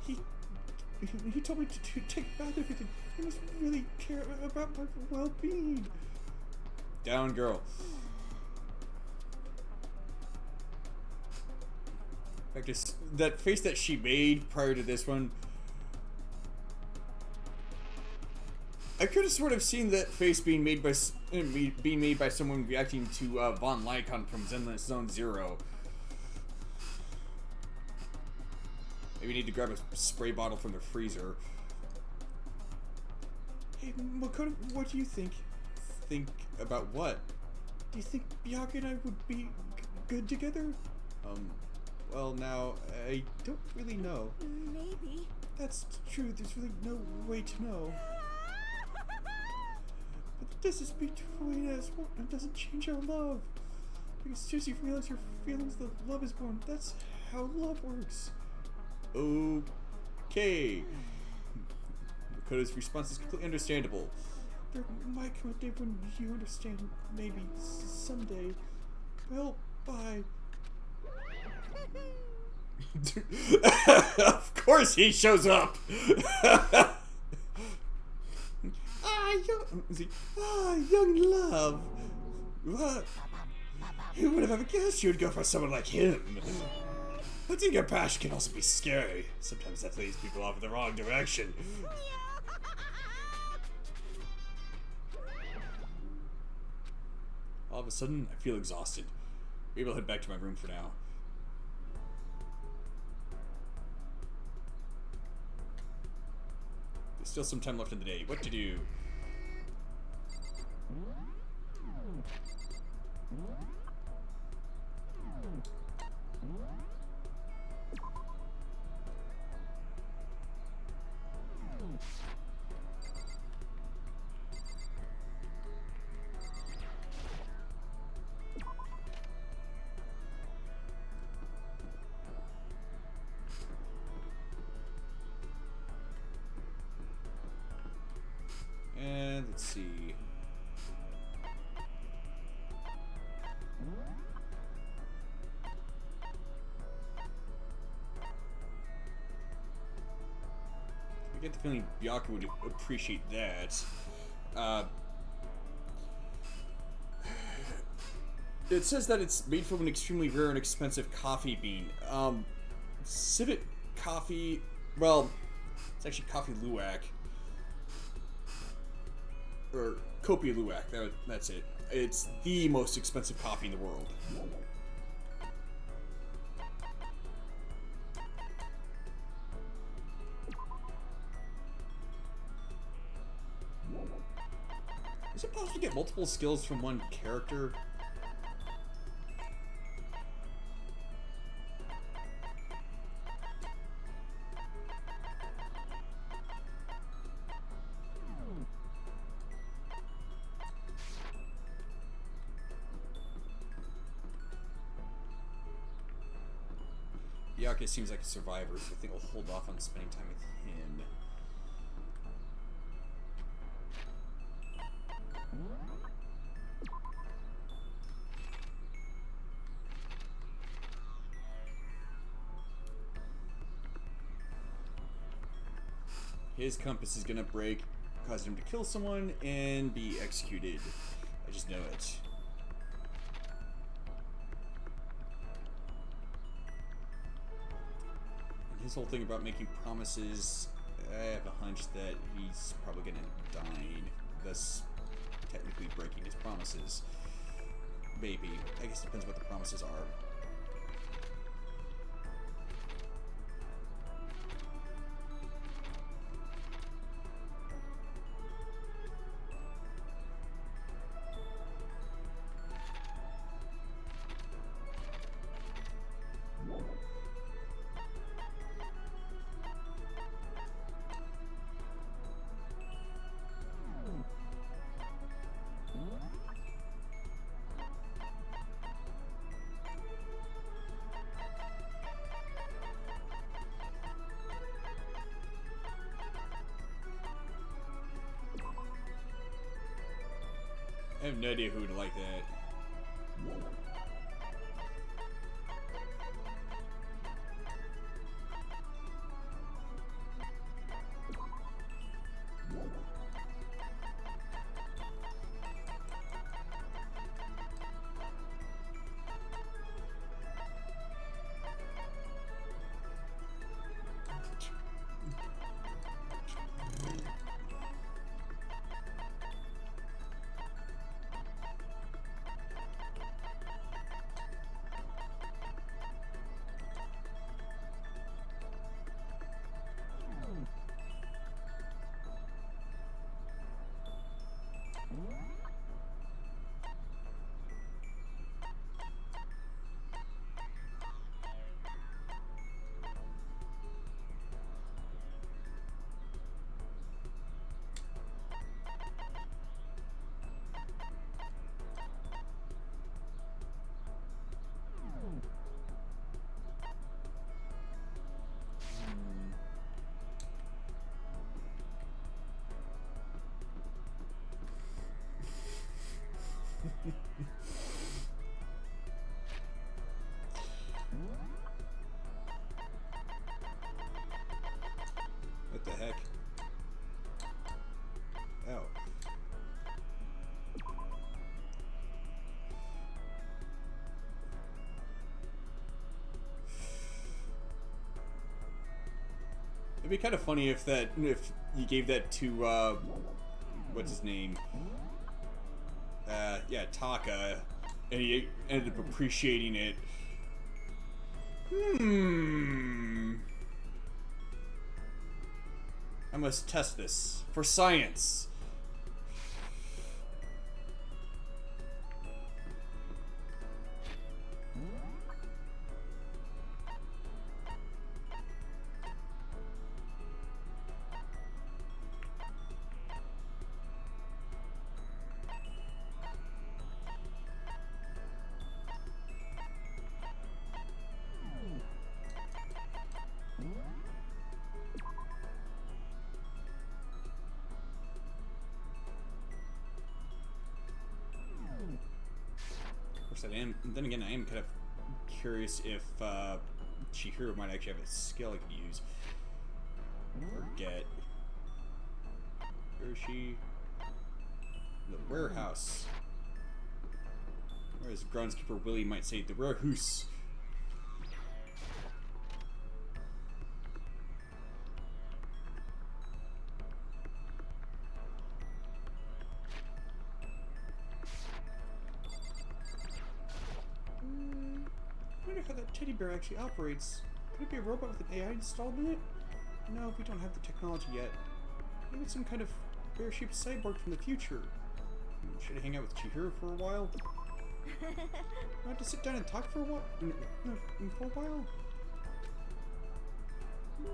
He told me to take a bath and everything. He must really care about my well-being. Down, girl. Like this, that face that she made prior to this one, I could have sort of seen that face being made by someone reacting to Von Lycon from Zenless Zone Zero. Maybe need to grab a spray bottle from the freezer. Hey, Makoto, what do you think? Think about what? Do you think Byakuya and I would be good together? Well, now, I don't really know. Maybe. That's true, there's really no way to know. But this is between us. It doesn't change our love. Because as soon as you realize your feelings, the love is born. That's how love works. Okay. Makoto's response is completely understandable. There might come a day when you understand, maybe someday. Well, bye. Of course he shows up. Young love. What? Who would have ever guessed you would go for someone like him? But being compassion can also be scary. Sometimes that leads people off in the wrong direction. All of a sudden, I feel exhausted. Maybe I'll head back to my room for now. There's still some time left in the day. What to do? And let's see. I get the feeling Byakuya would appreciate that. It says that it's made from an extremely rare and expensive coffee bean. Civet coffee, well, it's actually coffee luwak. Or Kopi Luwak, that's it. It's the most expensive coffee in the world. Is it possible to get multiple skills from one character? Yaka seems like a survivor, so I think I'll hold off on spending time with him. His compass is gonna break, cause him to kill someone and be executed. I just know it. And his whole thing about making promises, I have a hunch that he's probably gonna die, thus technically breaking his promises. Maybe. I guess it depends what the promises are. I have no idea who would like that. What the heck? Oh. It'd be kind of funny if you gave that to what's his name? Yeah, Taka, and he ended up appreciating it. I must test this for science. Then again, I am kind of curious if Chihiro might actually have a skill I could use or get. Where is she? The warehouse. Or as groundskeeper Willie might say, the warehouse. How that teddy bear actually operates. Could it be a robot with an AI installed in it? No, we don't have the technology yet. Maybe it's some kind of bear-shaped cyborg from the future. Should I hang out with Chihiro for a while? I have to sit down and talk for a while? For a while? No.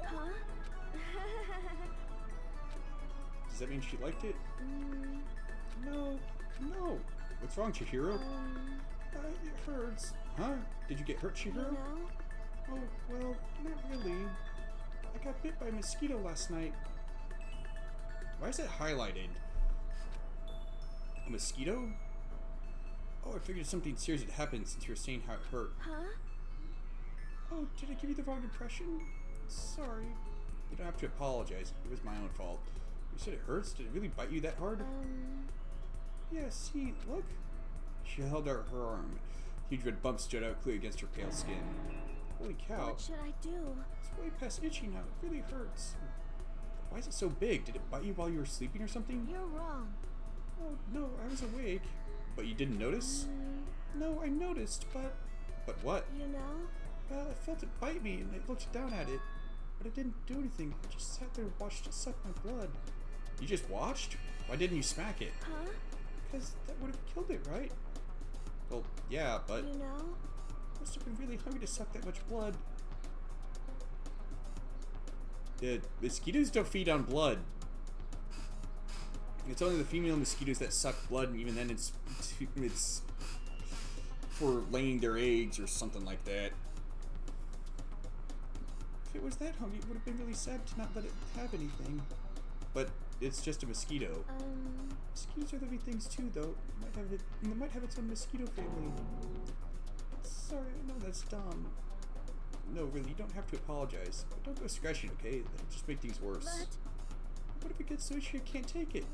Huh? Does that mean she liked it? No. No. What's wrong, Chihiro? It hurts. Huh? Did you get hurt, Chihiro? No. Oh, well, not really. I got bit by a mosquito last night. Why is it highlighted? A mosquito? Oh, I figured something serious had happened since you were saying how it hurt. Huh? Oh, did I give you the wrong impression? Sorry. You don't have to apologize. It was my own fault. You said it hurts? Did it really bite you that hard? Yeah, see, look. She held out her arm. Huge red bumps stood out clear against her pale skin. Holy cow. What should I do? It's way past itchy now. It really hurts. Why is it so big? Did it bite you while you were sleeping or something? You're wrong. Oh, no, I was awake. But you didn't notice? No, I noticed, but... But what? You know? Well, I felt it bite me, and I looked down at it. But I didn't do anything. I just sat there and watched it suck my blood. You just watched? Why didn't you smack it? Huh? Because that would have killed it, right? Well, yeah, but... You know? Must have been really hungry to suck that much blood. The mosquitoes don't feed on blood. It's only the female mosquitoes that suck blood, and even then it's for laying their eggs or something like that. If it was that hungry, it would have been really sad to not let it have anything. But it's just a mosquito. Mosquitoes are living things too, though. It might have its own mosquito family. Sorry, I know that's dumb. No, really, you don't have to apologize. But don't go scratching, okay? That'll just make things worse. But... What if it gets so itchy you can't take it?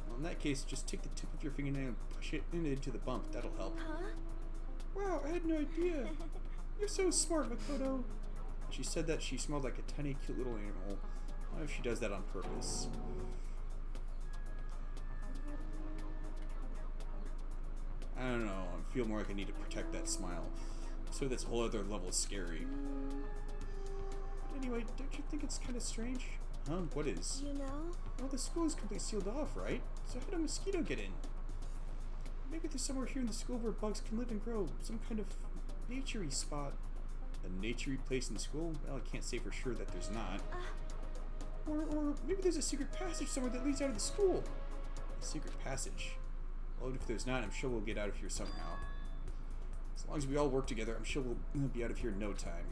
Well, in that case, just take the tip of your fingernail and push it into the bump. That'll help. Huh? Wow, I had no idea. You're so smart, Makoto. She said that she smelled like a tiny, cute little animal. I don't know if she does that on purpose. I don't know. I feel more like I need to protect that smile. So that's a whole other level of scary. But anyway, don't you think it's kind of strange? Huh? What is? You know? Well, the school is completely sealed off, right? So how did a mosquito get in? Maybe there's somewhere here in the school where bugs can live and grow. Some kind of naturey spot. A naturey place in the school? Well, I can't say for sure that there's not. Or maybe there's a secret passage somewhere that leads out of the school. A secret passage? Well, if there's not, I'm sure we'll get out of here somehow. As long as we all work together, I'm sure we'll be out of here in no time.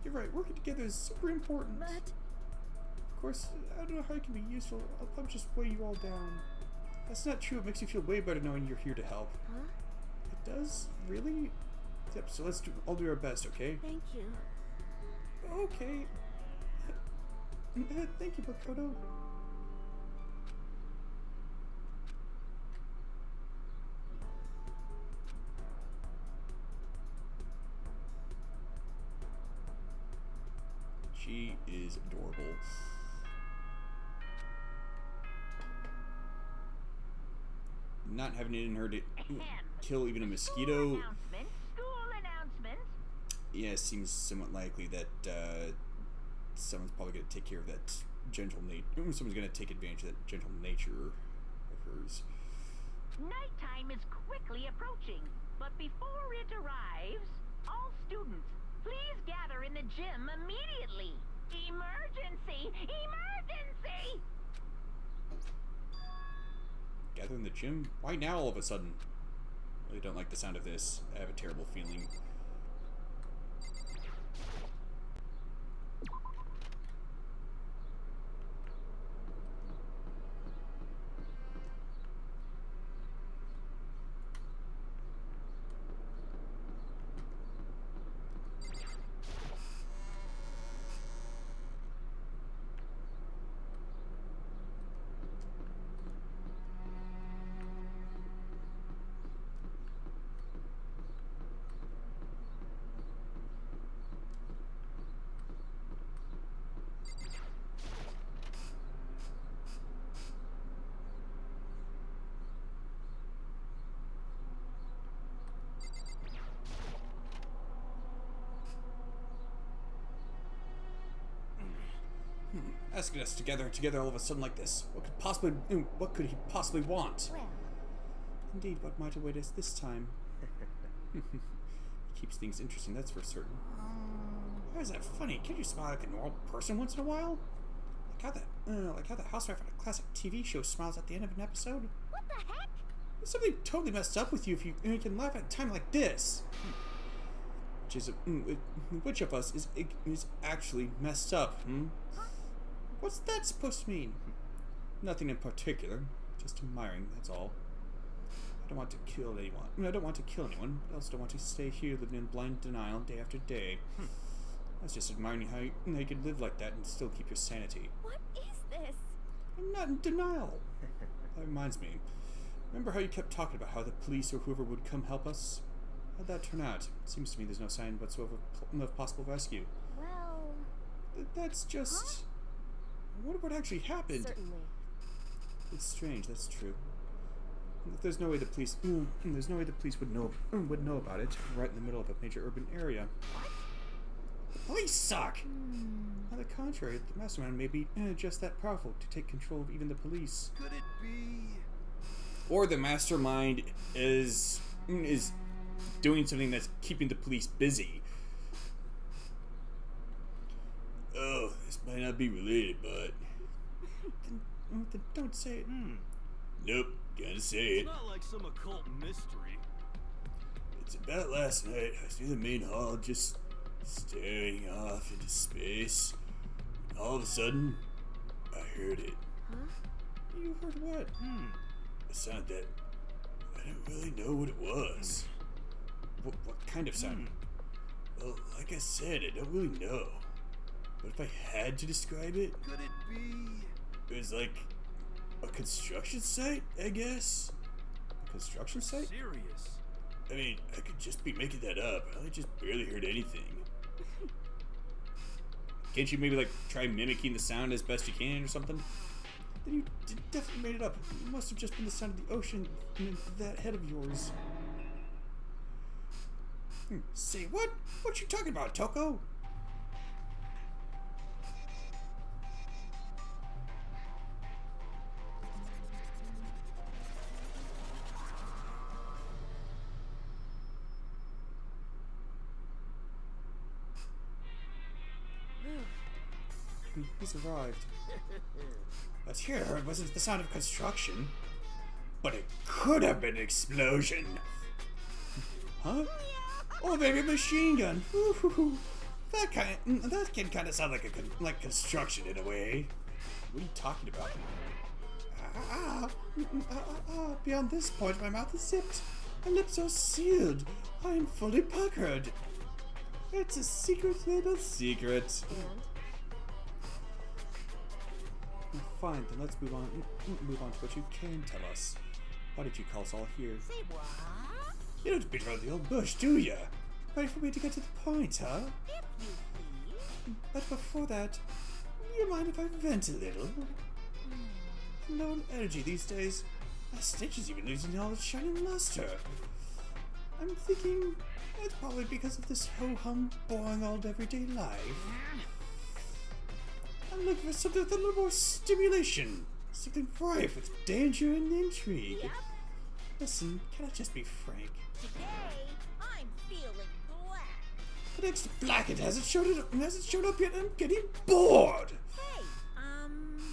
You're right, working together is super important. But... Of course, I don't know how it can be useful. I'll probably just weigh you all down. That's not true. It makes you feel way better knowing you're here to help. Huh? It does? Really? Yep, so I'll do our best, okay? Thank you. Okay. Thank you, Makoto. She is adorable. Not having it in her to kill even a mosquito. School announcement. Yeah, it seems somewhat likely that someone's probably going to take care of that gentle nature. Someone's going to take advantage of that gentle nature of hers. Nighttime is quickly approaching, but before it arrives, all students, please gather in the gym immediately. Emergency! Emergency! Gather in the gym? Why now all of a sudden? I really don't like the sound of this. I have a terrible feeling. Asking us together all of a sudden like this. What could he possibly want? Well, Indeed, what might await us this time? He keeps things interesting, that's for certain. Why is that funny? Can't you smile like a normal person once in a while? Like how the housewife on a classic TV show smiles at the end of an episode? what the heck? There's something totally messed up with you if you can laugh at a time like this. Which of us is actually messed up, What's that supposed to mean? Nothing in particular. Just admiring, that's all. I don't want to kill anyone. I don't want to kill anyone, but I also don't want to stay here living in blind denial day after day. I was just admiring how you could live like that and still keep your sanity. What is this? I'm not in denial. That reminds me. Remember how you kept talking about how the police or whoever would come help us? How'd that turn out? Seems to me there's no sign whatsoever of possible rescue. Well, That's just... I wonder what actually happened. certainly. It's strange, that's true. There's no way the police would know about it right in the middle of a major urban area. The police suck! On the contrary, the mastermind may be just that powerful to take control of even the police. Could it be? Or the mastermind is doing something that's keeping the police busy. Oh, this might not be related, but... Then don't say it. Nope, gotta say it. It's not like some occult mystery. It's about last night. I was near the main hall, just staring off into space. And all of a sudden, I heard it. Huh? You heard what? A sound that I don't really know what it was. What kind of sound? Well, like I said, I don't really know. But if I had to describe it, Could it be? it was like a construction site, I guess. A construction site? Serious? I mean, I could just be making that up. I just barely heard anything. Can't you maybe like try mimicking the sound as best you can or something? Then you definitely made it up. It must have just been the sound of the ocean in that head of yours. Say what? What you talking about, Toko? He's arrived. What you heard wasn't the sound of construction, but it could have been an explosion. Huh? Oh, maybe a machine gun. Ooh, that can kind of sound like construction in a way. What are you talking about? Beyond this point, my mouth is zipped. My lips are sealed. I am fully puckered. It's a secret little secret. Fine, then let's move on to what you can tell us. Why did you call us all here? Say what? You don't beat around the old bush, do ya? Ready for me to get to the point, huh? If you please. But before that, you mind if I vent a little? I'm low on energy these days. My stitch is even losing all its shining luster. I'm thinking it's probably because of this ho-hum, boring old everyday life. I'm looking for something with a little more stimulation. Something rife with danger and intrigue. Yep. Listen, can I just be frank? Today, I'm feeling black. But it's black, it hasn't showed up yet, and I'm getting bored! Hey,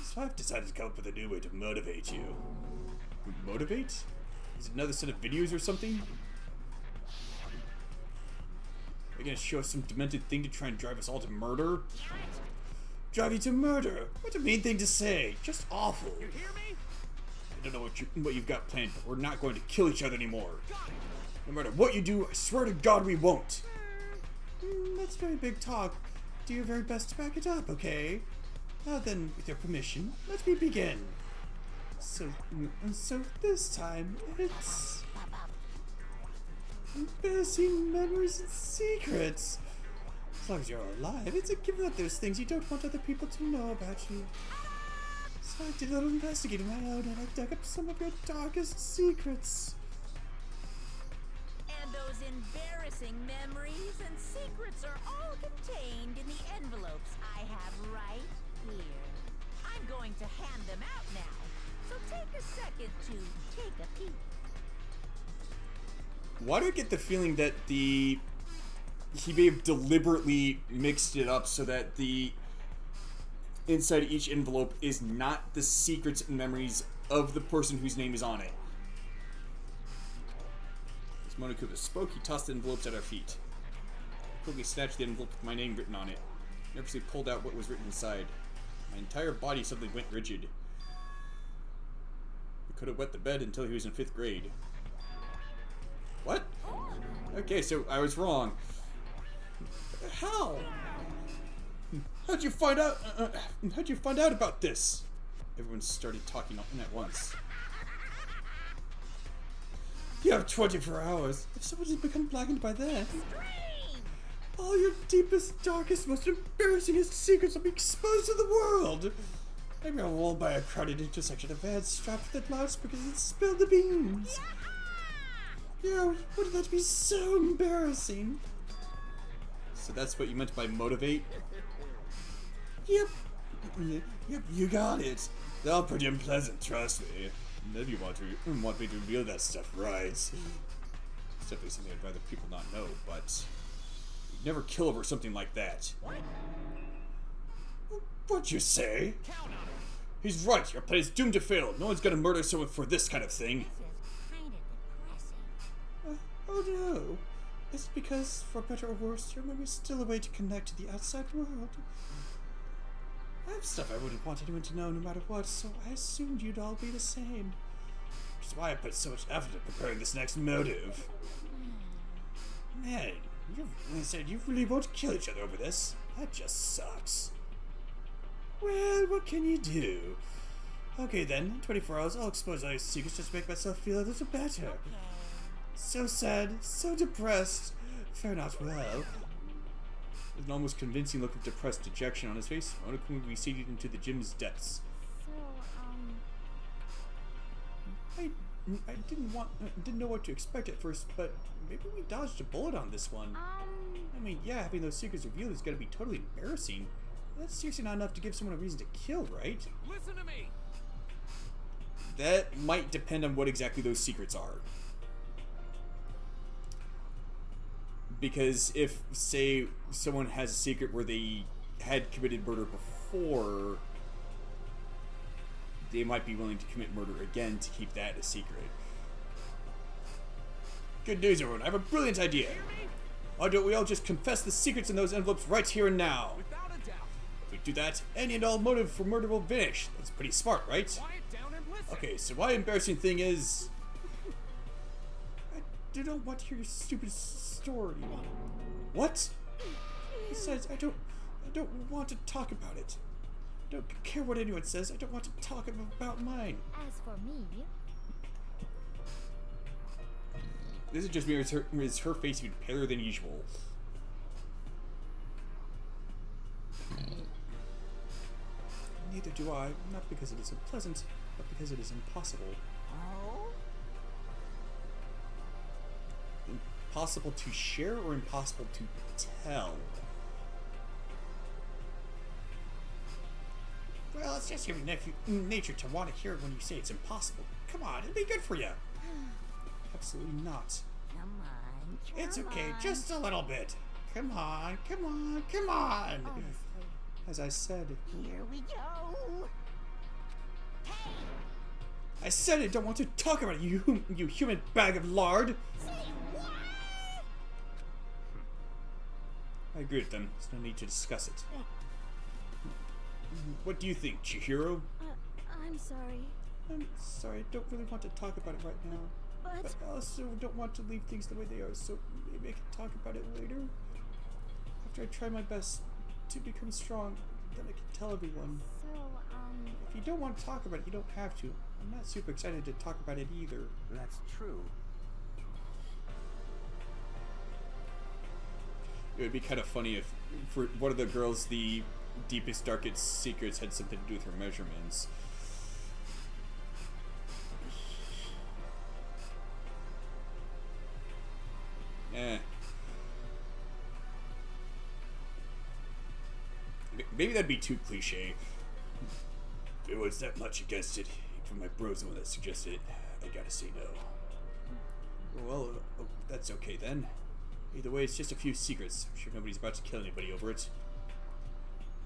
So I've decided to come up with a new way to motivate you. Motivate? Is it another set of videos or something? Are you gonna show us some demented thing to try and drive us all to murder? Drive you to murder? What a mean thing to say. Just awful. You hear me? I don't know what you've got planned, but we're not going to kill each other anymore. No matter what you do, I swear to God we won't. That's very big talk. Do your very best to back it up, okay? Now then, with your permission, let me begin. So this time, it's embarrassing memories and secrets. As long as you're alive, it's a given that there's things you don't want other people to know about you. So I did a little investigating my own, and I dug up some of your darkest secrets. And those embarrassing memories and secrets are all contained in the envelopes I have right here. I'm going to hand them out now, so take a second to take a peek. Why do I get the feeling that he may have deliberately mixed it up so that the inside of each envelope is not the secrets and memories of the person whose name is on it? As Monokuma spoke, he tossed the envelopes at our feet. I quickly snatched the envelope with my name written on it. Nervously pulled out what was written inside. My entire body suddenly went rigid. I could have wet the bed until he was in 5th grade. What? Okay, so I was wrong. How? How'd you find out? How'd you find out about this? Everyone started talking at once. You have 24 hours. If someone has become blackened by that, all your deepest, darkest, most embarrassingest secrets will be exposed to the world. Maybe I won't by a crowded intersection of vans strapped with loudspeakers and spilled the beans. Yeah, wouldn't that be so embarrassing? So that's what you meant by motivate? Yep. Yep, you got it. They're all pretty unpleasant, trust me. Maybe you want me to reveal that stuff, right? It's definitely something I'd rather people not know, but you'd never kill over something like that. What? What'd you say? Count on it. He's right, your plan is doomed to fail. No one's gonna murder someone for this kind of thing. This is kind of depressing. Oh no. It's because, for better or worse, your memory's still a way to connect to the outside world. I have stuff I wouldn't want anyone to know no matter what, so I assumed you'd all be the same. Which is why I put so much effort into preparing this next motive. Man, you said you really won't kill each other over this. That just sucks. Well, what can you do? Okay then, 24 hours, I'll expose all your secrets just to make myself feel a little better. So sad, so depressed. Fare not well. With an almost convincing look of depressed dejection on his face, Monokuma receded into the gym's depths. So, I didn't know what to expect at first, but maybe we dodged a bullet on this one. I mean, yeah, having those secrets revealed is gonna be totally embarrassing. That's seriously not enough to give someone a reason to kill, right? Listen to me. That might depend on what exactly those secrets are. Because if, say, someone has a secret where they had committed murder before, they might be willing to commit murder again to keep that a secret. Good news, everyone. I have a brilliant idea. Why don't we all just confess the secrets in those envelopes right here and now? Without a doubt. If we do that, any and all motive for murder will vanish. That's pretty smart, right? Quiet down and listen. Okay, so my embarrassing thing is... I don't want to hear your stupid story. What? Besides, I don't want to talk about it. I don't care what anyone says. I don't want to talk about mine. as for me, This is just mirrors her face even paler than usual. Neither do I. Not because it is unpleasant, but because it is impossible. Oh? Impossible to share or impossible to tell? Well, it's just human nature to want to hear it when you say it's impossible. Come on, it'd be good for you. Absolutely not. come on, It's come okay, on. just a little bit. Come on, come on, come on. Honestly, As I said, Here we go. Hey! I said I don't want to talk about it, you human bag of lard! Say what? I agree with them. There's no need to discuss it. What do you think, Chihiro? I'm sorry. I'm sorry, I don't really want to talk about it right now. But I also don't want to leave things the way they are, so maybe I can talk about it later. After I try my best to become strong, then I can tell everyone. So, If you don't want to talk about it, you don't have to. I'm not super excited to talk about it either. That's true. It would be kind of funny if, for one of the girls, the deepest, darkest secrets had something to do with her measurements. Maybe that'd be too cliche. If it was that much against it, even my bro's the one that suggested it, I gotta say no. Well, that's okay then. Either way, it's just a few secrets. I'm sure nobody's about to kill anybody over it.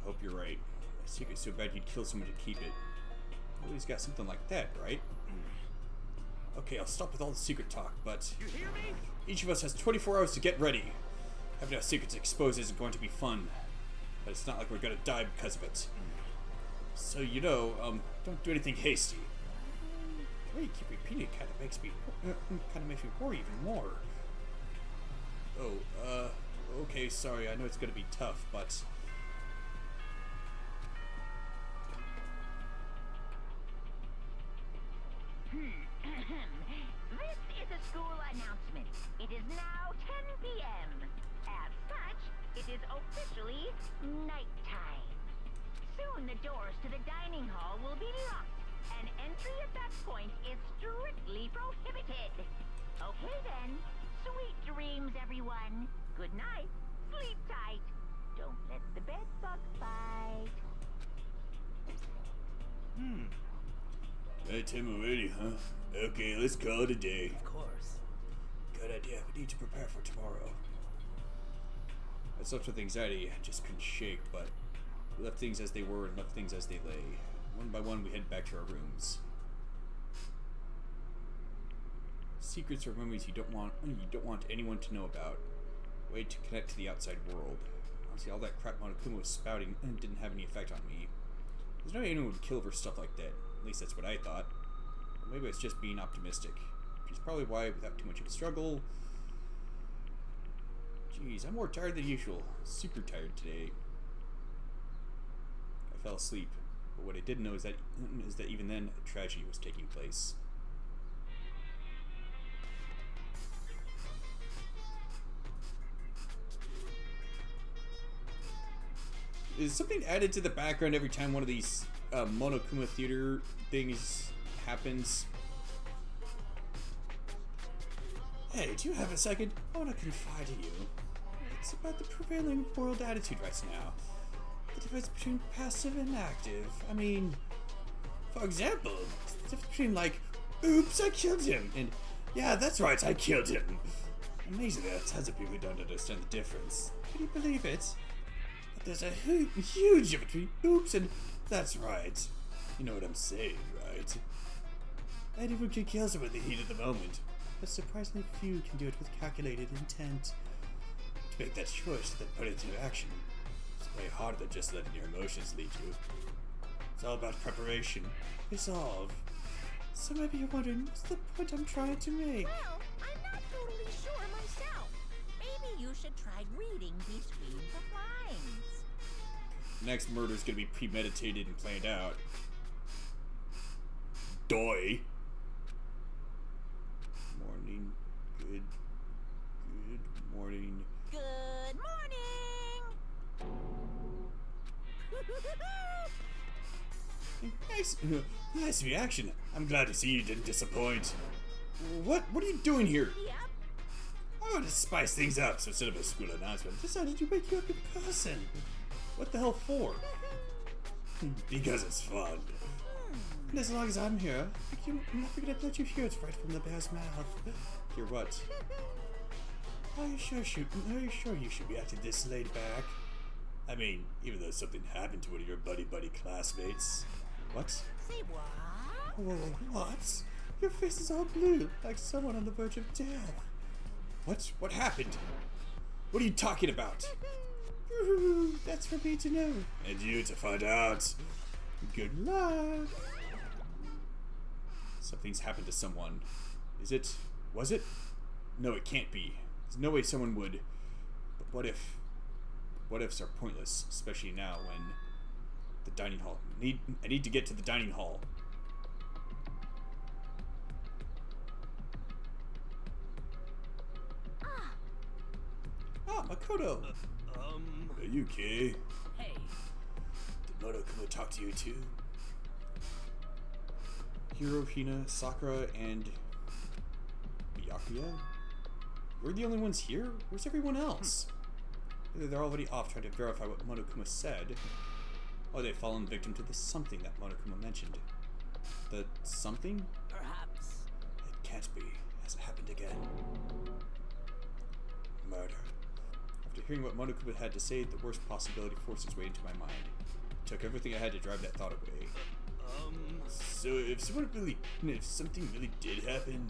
I hope you're right. A secret's so bad you'd kill someone to keep it. Nobody's got something like that, right? Okay, I'll stop with all the secret talk, but You hear me? each of us has 24 hours to get ready. Having our secrets exposed isn't going to be fun, but it's not like we're gonna die because of it. So, you know, don't do anything hasty. The way you keep repeating it kind of makes me worry even more. Oh, okay, sorry, I know it's gonna be tough, but... This is a school announcement. It is now 10 p.m. As such, it is officially nighttime. Soon the doors to the dining hall will be locked, and entry at that point is strictly prohibited. Okay then, sweet dreams, everyone. Good night. Sleep tight. Don't let the bed bug bite. Nighttime already, huh? Okay, let's call it a day. Of course. Good idea, we need to prepare for tomorrow. I slept with anxiety, I just couldn't shake, but we left things as they were and left things as they lay. One by one, we head back to our rooms. Secrets are memories you don't want anyone to know about. A way to connect to the outside world. Honestly, all that crap Monokuma was spouting didn't have any effect on me. There's no way anyone would kill over stuff like that. At least that's what I thought. Or maybe it's just being optimistic. Which is probably why, without too much of a struggle... Jeez, I'm more tired than usual. Super tired today. I fell asleep. But what I didn't know is that even then, a tragedy was taking place. Is something added to the background every time one of these Monokuma theater things happens? Hey, do you have a second? I want to confide in you. It's about the prevailing world attitude right now. The difference between passive and active. I mean, for example, the difference between like, oops, I killed him, and yeah, that's right, I killed him. Amazing that tons of people who don't understand the difference. Can you believe it? But there's a huge difference between oops and that's right. You know what I'm saying, right? Anyone can kill someone in the heat of the moment, but surprisingly few can do it with calculated intent. To make that choice, then put it into action. It's way harder than just letting your emotions lead you. It's all about preparation. Resolve. So maybe you're wondering, what's the point I'm trying to make? Well, I'm not totally sure myself. Maybe you should try reading between the lines. Next murder's gonna be premeditated and planned out. Doi. Morning. Good morning. Good morning! Nice reaction. I'm glad to see you didn't disappoint. What are you doing here? Yep. I wanted to spice things up, so instead of a school announcement, I decided to wake you up in person. What the hell for? Because it's fun. And as long as I'm here, I'm not gonna let you hear it right from the bear's mouth. Hear what? Are you sure you should be acting this laid back? I mean, even though something happened to one of your buddy classmates. What? Say what? What? Your face is all blue, like someone on the verge of death. What? What happened? What are you talking about? That's for me to know. And you to find out. Good luck. Something's happened to someone. Is it? Was it? No, it can't be. There's no way someone would. But what if? What ifs are pointless, especially now when the dining hall. I need to get to the dining hall. Ah, Makoto. Are you okay? Hey. Did Moto come to talk to you too? Hiro, Hina, Sakura, and Byakuya? We're the only ones here? Where's everyone else? Either they're already off trying to verify what Monokuma said, or they've fallen victim to the something that Monokuma mentioned. The something? Perhaps. It can't be. Has it happened again? Murder. After hearing what Monokuma had to say, the worst possibility forced its way into my mind. It took everything I had to drive that thought away. So if something really did happen,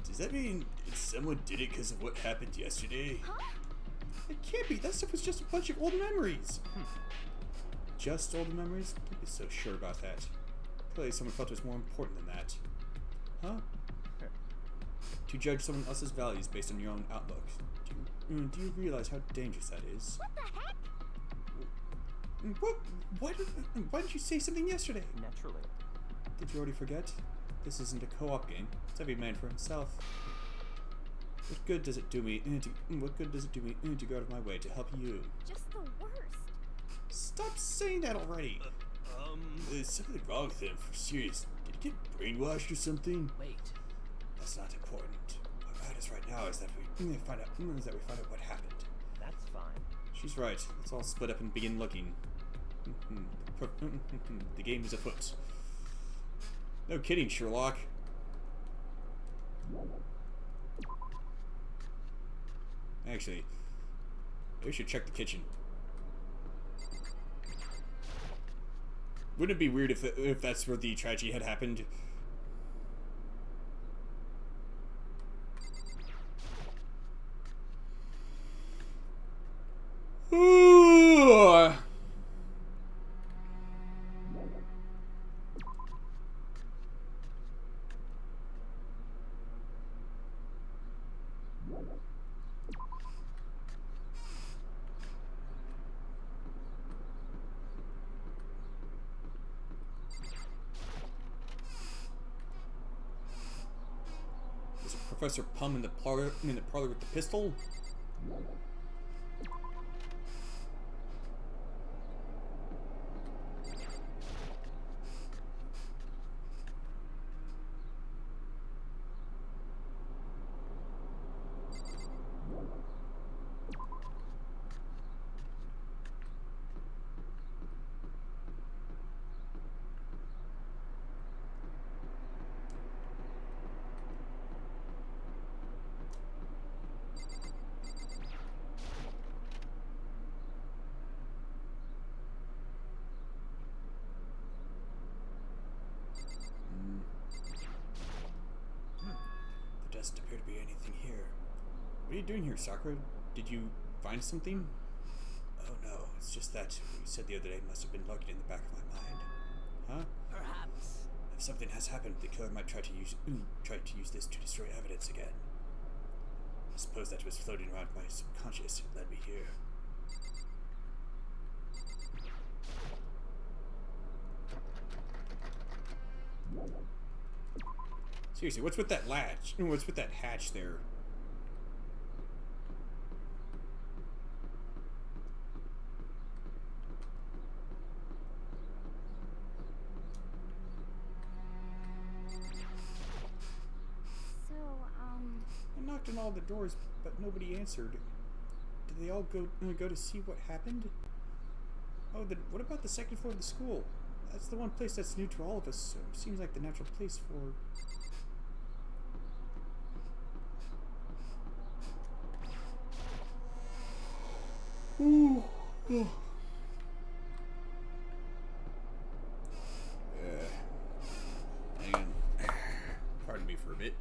does that mean someone did it because of what happened yesterday? Huh? It can't be. That stuff was just a bunch of old memories. Just old memories? Don't be so sure about that. Clearly someone felt it was more important than that. Huh? To judge someone else's values based on your own outlook. Do you realize how dangerous that is? What the heck? What? Why didn't you say something yesterday? Naturally. Did you already forget? This isn't a co-op game. It's every man for himself. What good does it do me to go out of my way to help you? Just the worst. Stop saying that already. There's something wrong with him. For serious. Did he get brainwashed or something? Wait. That's not important. What matters right now is that we find out what happened. That's fine. She's right. Let's all split up and begin looking. The game is afoot. No kidding, Sherlock. Actually, maybe we should check the kitchen. Wouldn't it be weird if that's where the tragedy had happened? Is it Professor Pum in the parlor with the pistol? There doesn't appear to be anything here. What are you doing here, Sakura? Did you find something? Oh no, it's just that what you said the other day must have been lurking in the back of my mind. Huh? Perhaps. If something has happened, the killer might try to use this to destroy evidence again. I suppose that was floating around my subconscious and led me here. Seriously, what's with that latch? What's with that hatch there? I knocked on all the doors, but nobody answered. Did they all go to see what happened? Oh, then what about the second floor of the school? That's the one place that's new to all of us, so it seems like the natural place for... Ooh. Oh. away for a bit.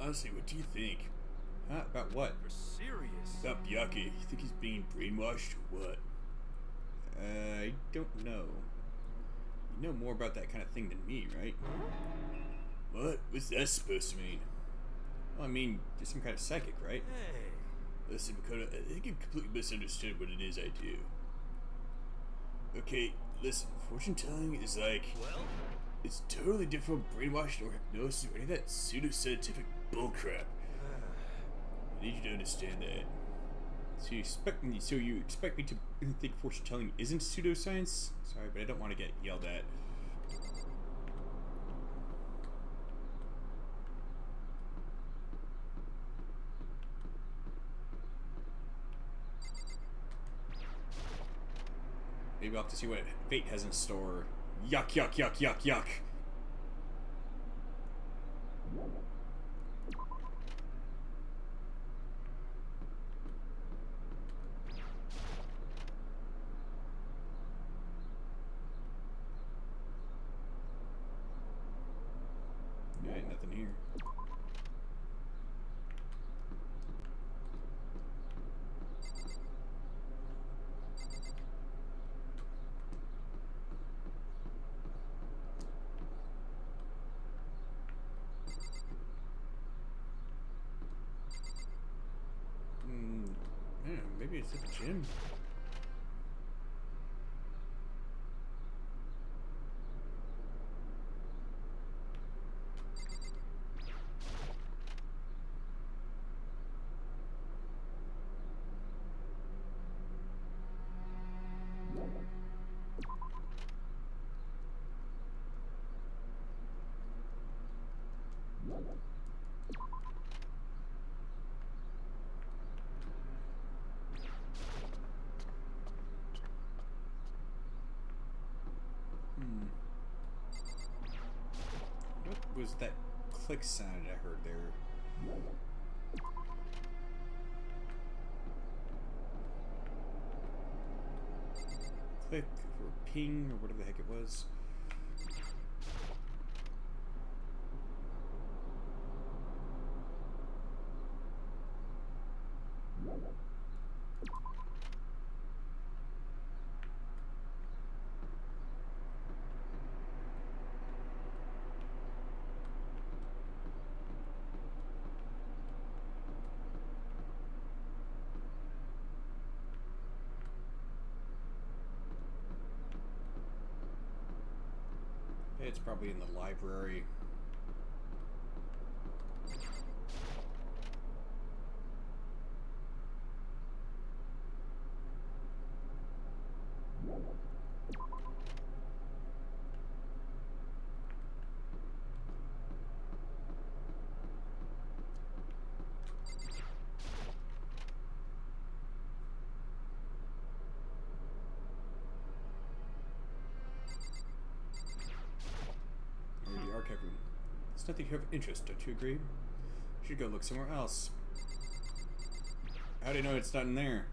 Honestly, what do you think? Huh? About what? You're serious? About Byakuya. You think he's being brainwashed or what? I don't know. You know more about that kind of thing than me, right? What? What's that supposed to mean? Well, I mean, you're some kind of psychic, right? Hey. Listen, Makoto, I think you've completely misunderstood what it is I do. Okay, listen, fortune telling is like... Well? It's totally different from brainwashing or hypnosis or any of that pseudoscientific bullcrap. I need you to understand that. So you expect me to think fortune telling isn't pseudoscience? Sorry, but I don't want to get yelled at. Maybe I'll have to see what fate has in store. Yuck, yuck, yuck, yuck, yuck. Yeah, ain't nothing here. Man, maybe it's at the gym. What was that click sound I heard there? Click or ping or whatever the heck it was. It's probably in the library. Archive room. It's nothing here of interest, don't you agree? Should go look somewhere else. How do you know it's not in there?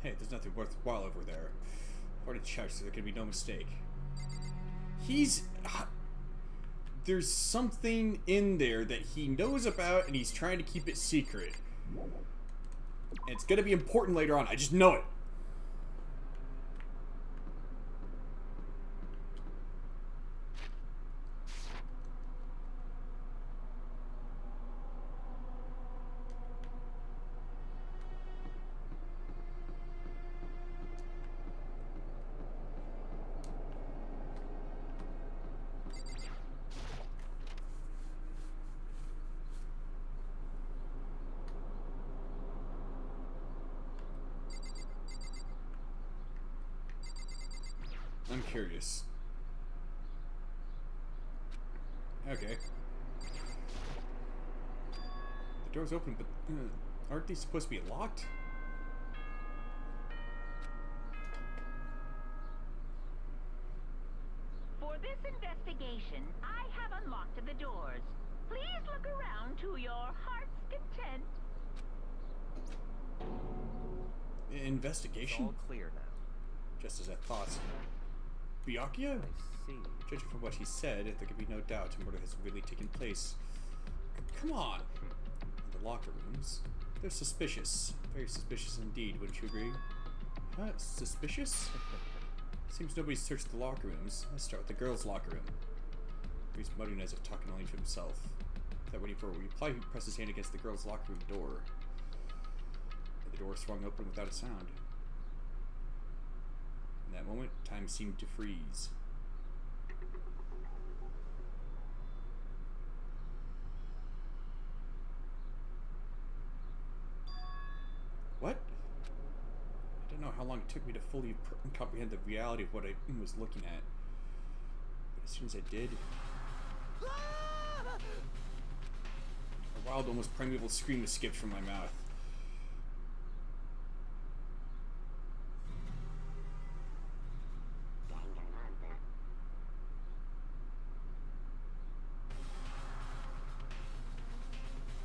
Hey, there's nothing worthwhile over there. I've already checked, so there can be no mistake. There's something in there that he knows about, and he's trying to keep it secret. And it's gonna be important later on. I just know it. I'm curious. Okay. The door's open, but aren't these supposed to be locked? For this investigation, I have unlocked the doors. Please look around to your heart's content. Investigation? It's all clear now. Just as I thought. Byakuya? I see. Judging from what he said, there can be no doubt a murder has really taken place. Come on! The locker rooms. They're suspicious. Very suspicious indeed, wouldn't you agree? Suspicious? Seems nobody's searched the locker rooms. Let's start with the girls' locker room. He's muttering as if talking only to himself. Without waiting for a reply, he pressed his hand against the girls' locker room door. The door swung open without a sound. In that moment, time seemed to freeze. What? I don't know how long it took me to fully comprehend the reality of what I was looking at. But as soon as I did, a wild, almost primeval scream escaped from my mouth.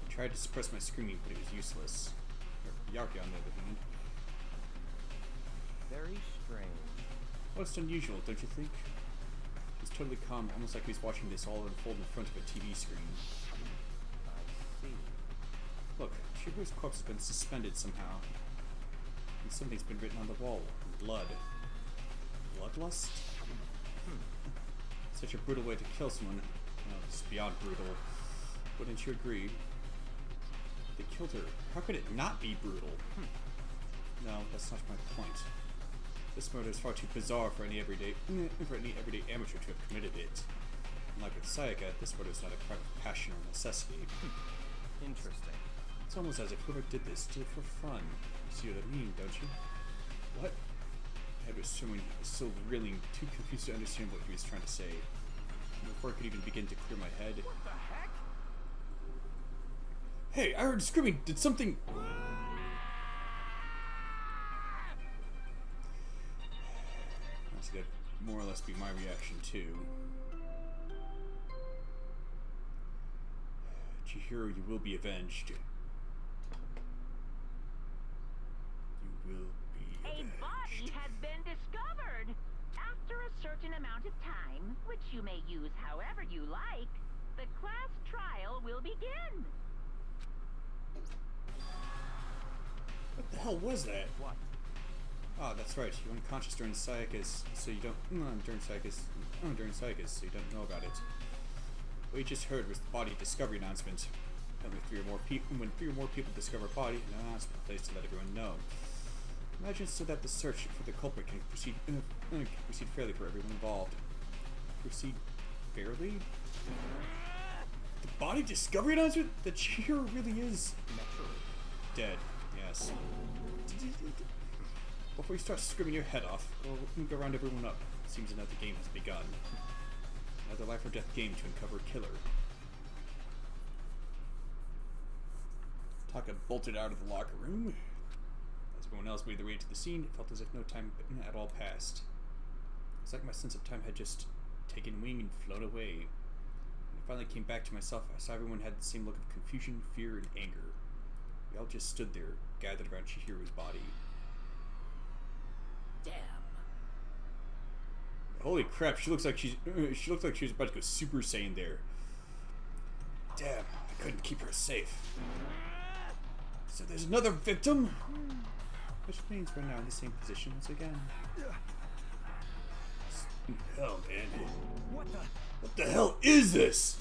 I tried to suppress my screaming, but it was useless. Yaki, on the other hand. Very strange. Most unusual, don't you think? He's totally calm, almost like he's watching this all unfold in front of a TV screen. I see. Look, Chihiro's corpse has been suspended somehow. And something's been written on the wall. Blood. Bloodlust? Such a brutal way to kill someone. No, it's beyond brutal. Wouldn't you agree? They killed her. How could it not be brutal? No, that's not my point. This murder is far too bizarre for any everyday amateur to have committed it. Unlike with Sayaka, this murder is not a crime of passion or necessity. Interesting. It's almost as if whoever did this did it for fun. You see what I mean, don't you? What? I was still reeling, too confused to understand what he was trying to say. And before I could even begin to clear my head. What the heck? Hey, I heard screaming! Did something... That's gonna more or less be my reaction too. Chihiro, you will be avenged. You will be A avenged. body has been discovered. After a certain amount of time, which you may use however you like, the class trial will begin. What the hell was that? What? Oh, that's right. You were unconscious during Sayaka's, so you don't. During Sayaka's, so you don't know about it. What you just heard was the body discovery announcement. When 3 or more people discover a body, an announcement placed to let everyone know. Imagine so that the search for the culprit can proceed fairly for everyone involved. Proceed fairly? The body discovery announcement? The Chihiro really is dead. Yes. Before you start screaming your head off, go round everyone up. Seems another game has begun. Another life or death game to uncover a killer. Taka bolted out of the locker room. As everyone else made their way to the scene, it felt as if no time at all passed. It's like my sense of time had just taken wing and flown away. When I finally came back to myself, I saw everyone had the same look of confusion, fear, and anger. We all just stood there, gathered around Chihiro's body. Damn. Holy crap! She looks like she looked like she was about to go Super Saiyan there. Damn! I couldn't keep her safe. So there's another victim, which means we're now in the same position once again. Hell, man! What the? What the hell is this?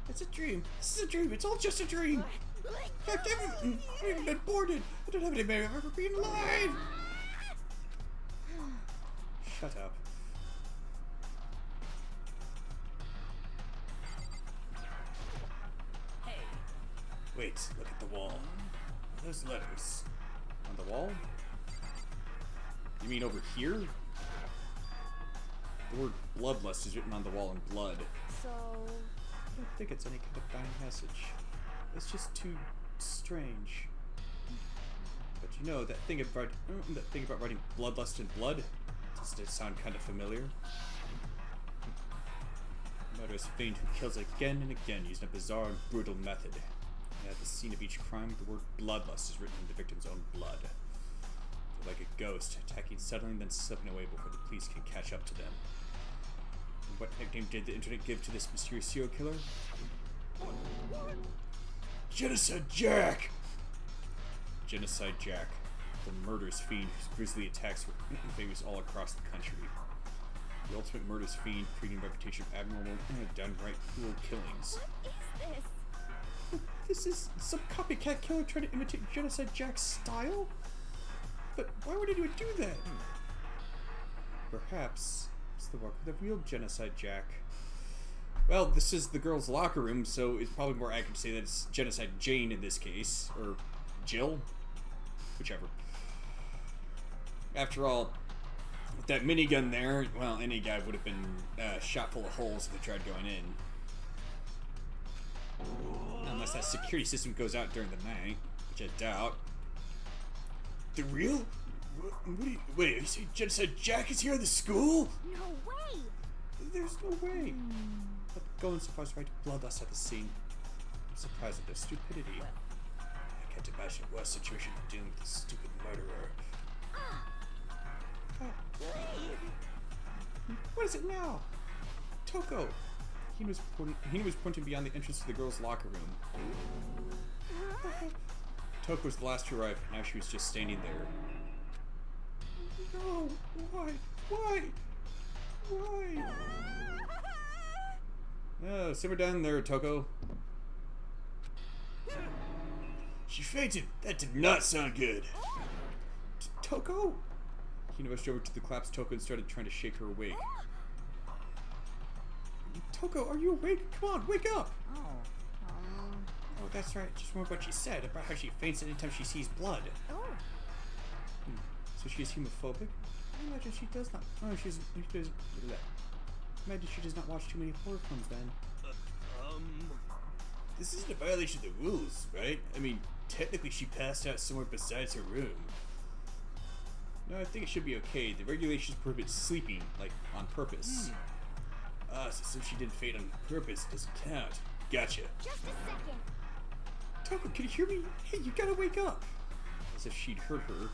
It's a dream. This is a dream. It's all just a dream. In fact, I haven't even been boarded. I don't have any memory of ever being alive. Shut up. Hey. Wait, look at the wall. Those letters. On the wall? You mean over here? The word bloodlust is written on the wall in blood. So, I don't think it's any kind of dying message. It's just too strange. But you know, that thing about writing bloodlust in blood? Doesn't it sound kind of familiar? A murderous fiend who kills again and again using a bizarre and brutal method. And at the scene of each crime, the word bloodlust is written in the victim's own blood. They're like a ghost, attacking suddenly then slipping away before the police can catch up to them. And what nickname did the internet give to this mysterious serial killer? Genocide Jack! Genocide Jack. the murderous fiend whose grisly attacks were famous all across the country. The ultimate murderous fiend, creating a reputation of abnormal and downright cruel killings. What is this? This is some copycat killer trying to imitate Genocide Jack's style? But why would anyone do that? Perhaps it's the work of the real Genocide Jack. Well, this is the girls' locker room, so it's probably more accurate to say that it's Genocide Jane in this case. Or Jill? Whichever. After all, with that minigun there, well, any guy would have been shot full of holes if they tried going in. Unless that security system goes out during the night, which I doubt. The real? Wait, you say Genocide Jack is here at the school? No way! There's no way. But going so far as right to bloodlust at the scene. I'm surprised at their stupidity. I can't imagine a worse situation than dealing with this stupid murderer. What is it now? Toko! He was pointing beyond the entrance to the girls' locker room. Toko was the last to arrive, and now she was just standing there. No! Why? Why? Why? Oh, simmer down there, Toko. She fainted! That did not sound good! Toko? He rushed over to the collapsed Toko and started trying to shake her awake. Toko, are you awake? Come on, wake up! Oh, that's right. Just remember what she said about how she faints anytime she sees blood. So she's homophobic? I imagine she does not. Oh, she does. Imagine she does not watch too many horror films then. This isn't a violation of the rules, right? I mean, technically she passed out somewhere besides her room. No, I think it should be okay. The regulations prohibit sleeping, like, on purpose. So since she didn't faint on purpose, it doesn't count. Gotcha. Just a second. Toko, can you hear me? Hey, you gotta wake up! As if she'd heard her,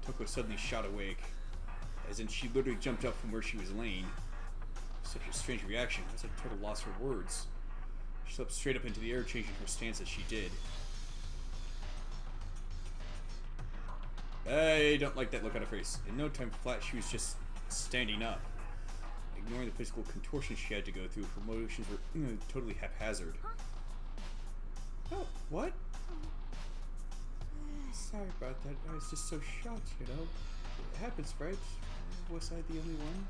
Toko suddenly shot awake. As in, she literally jumped up from where she was laying. Such a strange reaction, as if Toko lost her words. She leapt straight up into the air, changing her stance as she did. I don't like that look on her face. In no time flat, she was just standing up. Ignoring the physical contortions she had to go through, her motions were totally haphazard. Oh, what? Sorry about that. I was just so shocked, you know. It happens, right? Was I the only one?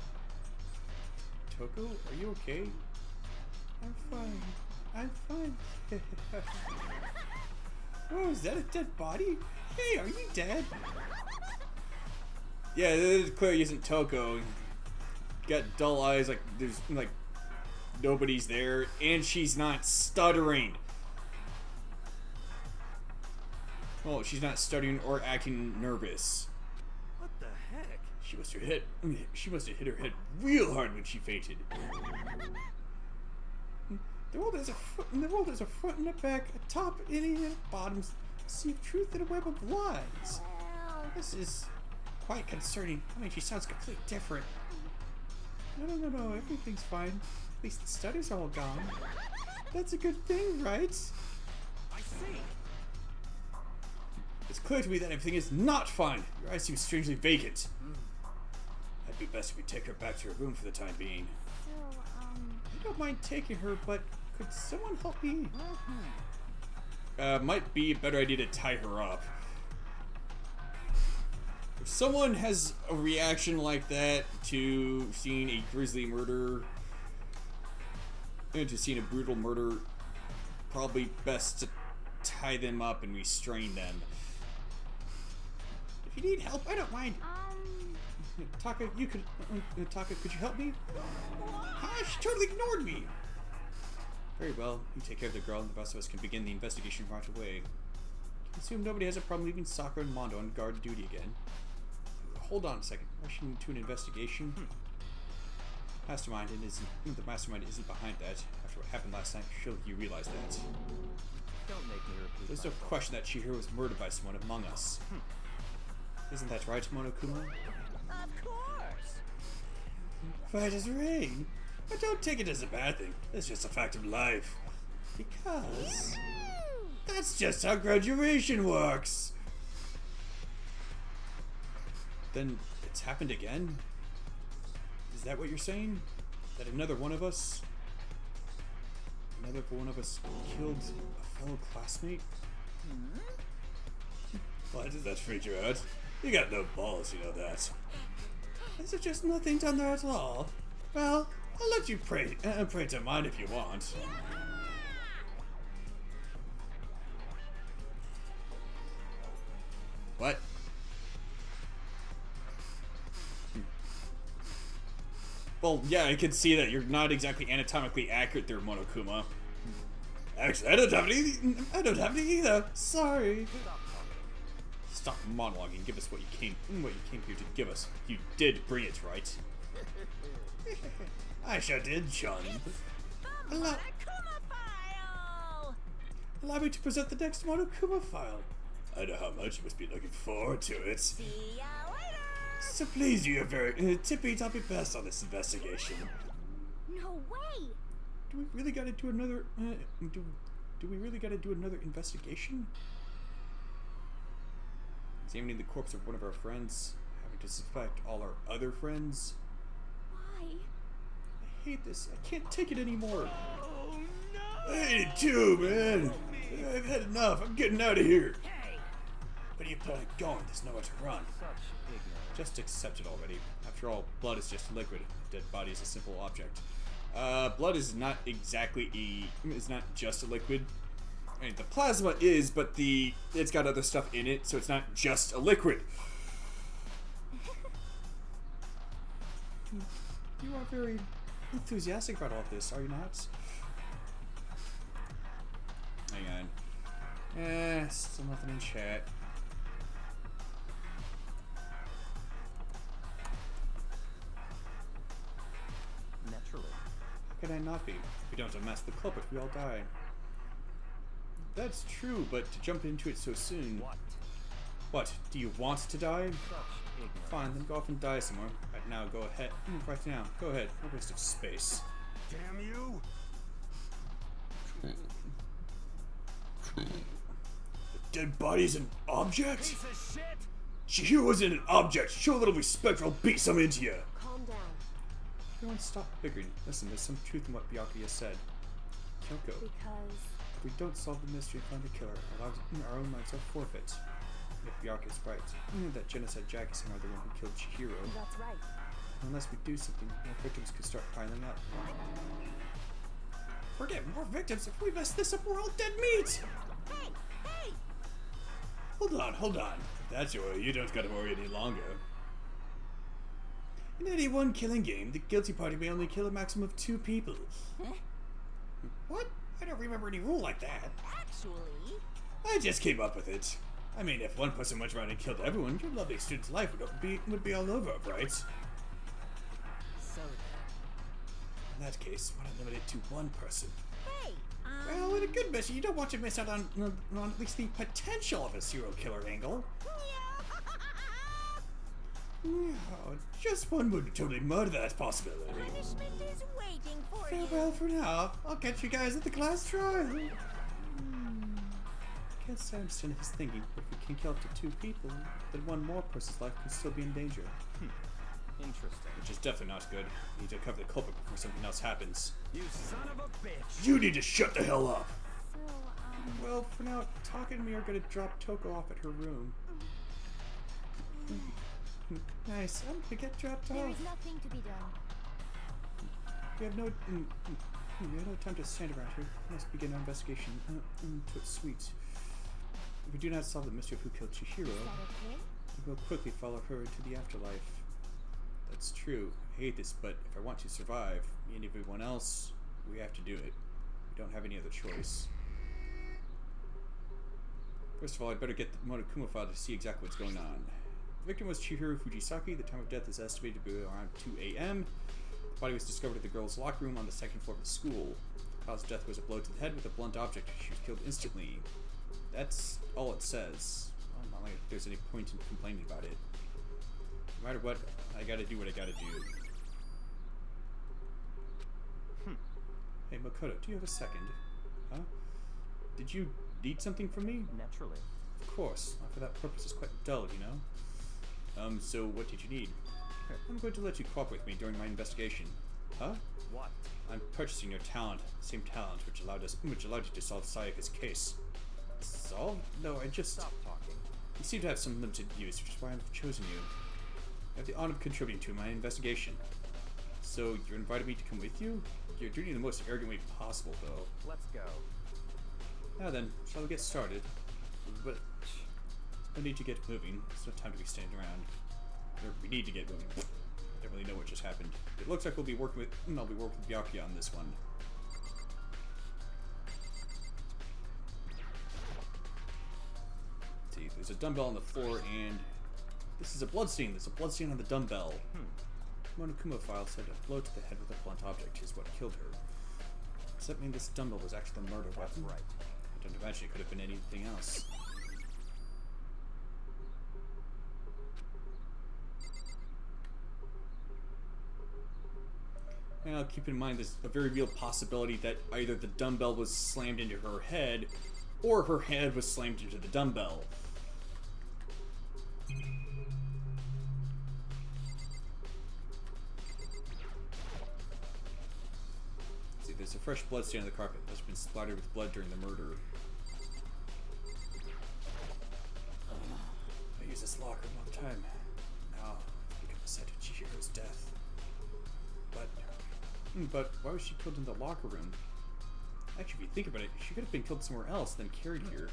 Toko, are you okay? I'm fine. I'm fine. Oh, is that a dead body? Hey, are you dead? Yeah, it clearly isn't Toko. Got dull eyes, like there's like nobody's there, and she's not stuttering. Well, she's not stuttering or acting nervous. What the heck? She must have hit her head real hard when she fainted. The world has a front and a back, a top, and a bottom. Sea of truth and a web of lies. This is quite concerning. I mean, she sounds completely different. No, everything's fine. At least the studies are all gone. That's a good thing, right? I see. It's clear to me that everything is not fine. Your eyes seem strangely vacant. It'd be best if we take her back to her room for the time being. So, I don't mind taking her, but could someone help me? Might be a better idea to tie her up. If someone has a reaction like that to seeing a grisly murder, and to seeing a brutal murder, probably best to tie them up and restrain them. If you need help, I don't mind. Taka, Taka, could you help me? She totally ignored me. Very well, you take care of the girl, and the rest of us can begin the investigation right away. I assume nobody has a problem leaving Sakura and Mondo on guard duty again. Hold on a second. Rushing into an investigation? The mastermind isn't behind that. After what happened last night, surely you realize that. Don't make me repeat There's no myself. question that Chihiro was murdered by someone among us. Isn't that right, Monokuma? Of course. Right as rain. But don't take it as a bad thing. It's just a fact of life. Because that's just how graduation works. Then it's happened again? Is that what you're saying? That another one of us killed a fellow classmate? Why does that freak you out? You got no balls, you know that. Is it just nothing done there at all? Well, I'll let you pray to mine if you want. What? Well, yeah, I can see that you're not exactly anatomically accurate there, Monokuma. Actually, I don't have any either. Sorry. Stop monologuing. Give us what you came here to give us. You did bring it, right? I sure did, Chun. Allow me to present the next Monokuma file. I know how much you must be looking forward to it. See ya later! So please do your very tippy-toppy best on this investigation. No way! Do we really gotta do another, do we really gotta do another investigation? Examining the corpse of one of our friends, having to suspect all our other friends. Why? I hate this. I can't take it anymore. Oh, no! I hate it too, man. I've had enough. I'm getting out of here. Where do you plan on going? There's nowhere to run. Such ignorance. Just accept it already. After all, blood is just liquid. A dead body is a simple object. Blood is not exactly is not just a liquid. I mean, the plasma is, but it's got other stuff in it, so it's not just a liquid. You are very enthusiastic about all this, are you not? Hang on. Still nothing in chat. Naturally. How can I not be? If we don't unmask the culprit, we all die. That's true, but to jump into it so soon... What? What? Do you want to die? Such ignorance. Fine, then go off and die somewhere. Right now, go ahead. Right now, go ahead. No waste of space. Damn you! The dead body's an object? Piece of shit! Chihiro isn't an object. Show a little respect or I'll beat some into you. Calm down. Everyone stop bickering. Listen, there's some truth in what Byakuya has said. Kyoko, Because... if we don't solve the mystery and find the killer, our own lives are forfeit. If Byakuya's right, that genocide Jackson are the one who killed Chihiro. That's right. Unless we do something, more victims could start piling up. Forget more victims. If we mess this up, we're all dead meat. Hey! Hey! Hold on. If that's your way, you don't gotta worry any longer. In any one killing game, the guilty party may only kill a maximum of 2 people. Huh? What? I don't remember any rule like that. Actually... I just came up with it. I mean, if one person went around and killed everyone, your lovely student's life would be all over, right? So In that case, why not limit it to 1 person? Hey! Well, with a good mission, you don't want to miss out on at least the potential of a serial killer angle. Oh, just one would totally murder that possibility. Punishment is waiting for Farewell for now. I'll catch you guys at the class trial. Can't say I understand his thinking, but if we can kill up to 2 people, then 1 more person's life could still be in danger. Interesting. Which is definitely not good. We need to cover the culprit before something else happens. You son of a bitch! You need to shut the hell up! So, Well, for now, Taka and me are gonna drop Toko off at her room. Nice, I'm gonna get dropped there off. is nothing to be done. We have no time to stand around here. We must begin our investigation to its suite. If we do not solve the mystery of who killed Chihiro, Is that okay? we will quickly follow her into the afterlife. That's true. I hate this, but if I want to survive, me and everyone else, we have to do it. We don't have any other choice. First of all, I'd better get the Monokuma file to see exactly what's going on. The victim was Chihiro Fujisaki. The time of death is estimated to be around 2 a.m. The body was discovered at the girls' locker room on the 2nd floor of the school. The cause of death was a blow to the head with a blunt object. She was killed instantly. That's all it says. Well, not like there's any point in complaining about it. No matter what, I gotta do what I gotta do. Hey, Makoto, do you have a second? Huh? Did you need something from me? Naturally. Of course. For that purpose, it's quite dull, you know? So what did you need? I'm going to let you cooperate with me during my investigation. Huh? What? I'm purchasing your talent, same talent which allowed you to solve Sayaka's case. Solve? No, I just... Stop talking. You seem to have some limited views, which is why I've chosen you. I have the honor of contributing to my investigation. So, you invited me to come with you? You're doing it in the most arrogant way possible, though. Let's go. Now then, shall we get started? But... I need to get moving. There's no time to be standing around. Or, we need to get moving. I don't really know what just happened. It looks like I'll be working with Byakuya on this one. See, there's a dumbbell on the floor, and this is a bloodstain. There's a bloodstain on the dumbbell. Monokuma file said a blow to the head with a blunt object is what killed her. Does that mean this dumbbell was actually the murder weapon? Right. I don't imagine it could have been anything else. Now, keep in mind there's a very real possibility that either the dumbbell was slammed into her head, or her head was slammed into the dumbbell. See, there's a fresh blood stain on the carpet. It must have been splattered with blood during the murder. I used this locker room all the time. Now, it's become the site of Chihiro's death. But why was she killed in the locker room? Actually, if you think about it, she could have been killed somewhere else than carried here.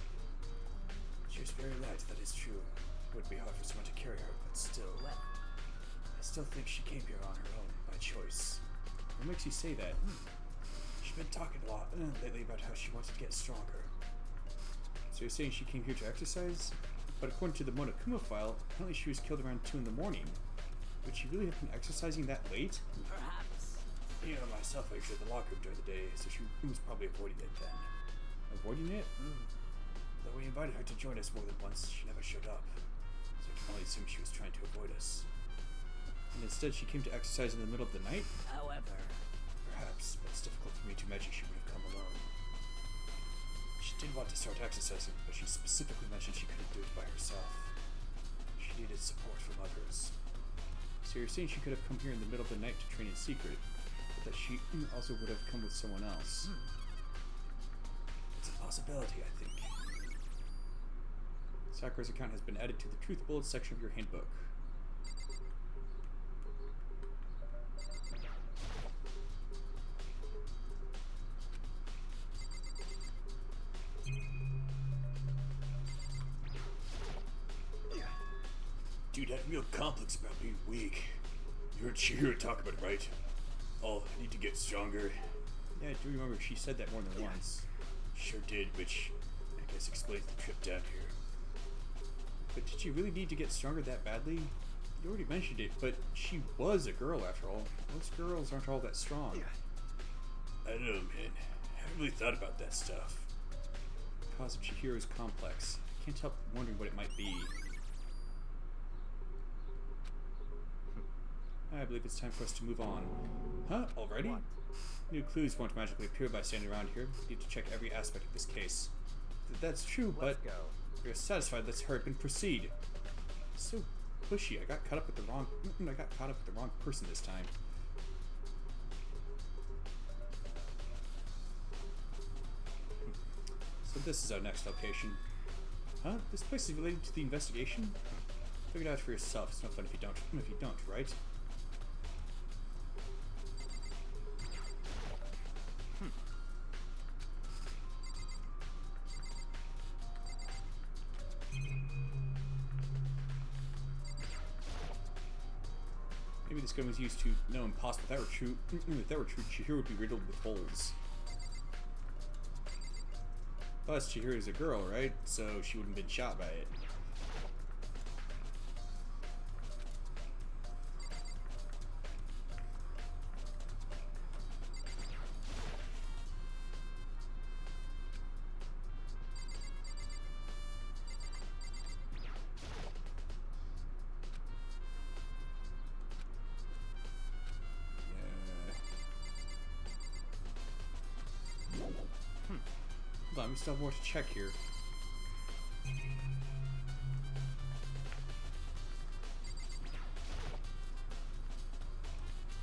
She was very light, that is true. It would be hard for someone to carry her, but still. I still think she came here on her own, by choice. What makes you say that? She's been talking a lot lately about how she wants to get stronger. So you're saying she came here to exercise? But according to the Monokuma file, apparently she was killed around 2 in the morning. Would she really have been exercising that late? Perhaps. You know, myself, I usually at the locker room during the day, so she was probably avoiding it then. Avoiding it? Though we invited her to join us more than once, she never showed up. So I can only assume she was trying to avoid us. And instead she came to exercise in the middle of the night? However... Perhaps, but it's difficult for me to imagine she would have come alone. She did want to start exercising, but she specifically mentioned she couldn't do it by herself. She needed support from others. So you're saying she could have come here in the middle of the night to train in secret, but that she also would have come with someone else. It's a possibility, I think. Sakura's account has been added to the Truth Bullets section of your handbook. Dude had real complex about being weak. You heard Chihiro talk about it, right? Oh, I need to get stronger. Yeah, I do remember she said that more than once. Sure did, which I guess explains the trip down here. But did she really need to get stronger that badly? You already mentioned it, but she was a girl after all. Most girls aren't all that strong. I don't know, man. I haven't really thought about that stuff. The cause of Chihiro's complex. I can't help wondering what it might be. I believe it's time for us to move on. Huh? Already? What? New clues won't magically appear by standing around here. We need to check every aspect of this case. That's true, but Let's go. if you're satisfied, let's hurry up and proceed. So pushy. I got caught up with the wrong person this time. So this is our next location. Huh? This place is related to the investigation? Figure it out for yourself. It's no fun if you don't, right? Maybe this gun was used to... No, impossible. If that were true, Chihiro would be riddled with holes. Plus, Chihiro is a girl, right? So she wouldn't have been shot by it. Hold on, we still have more to check here.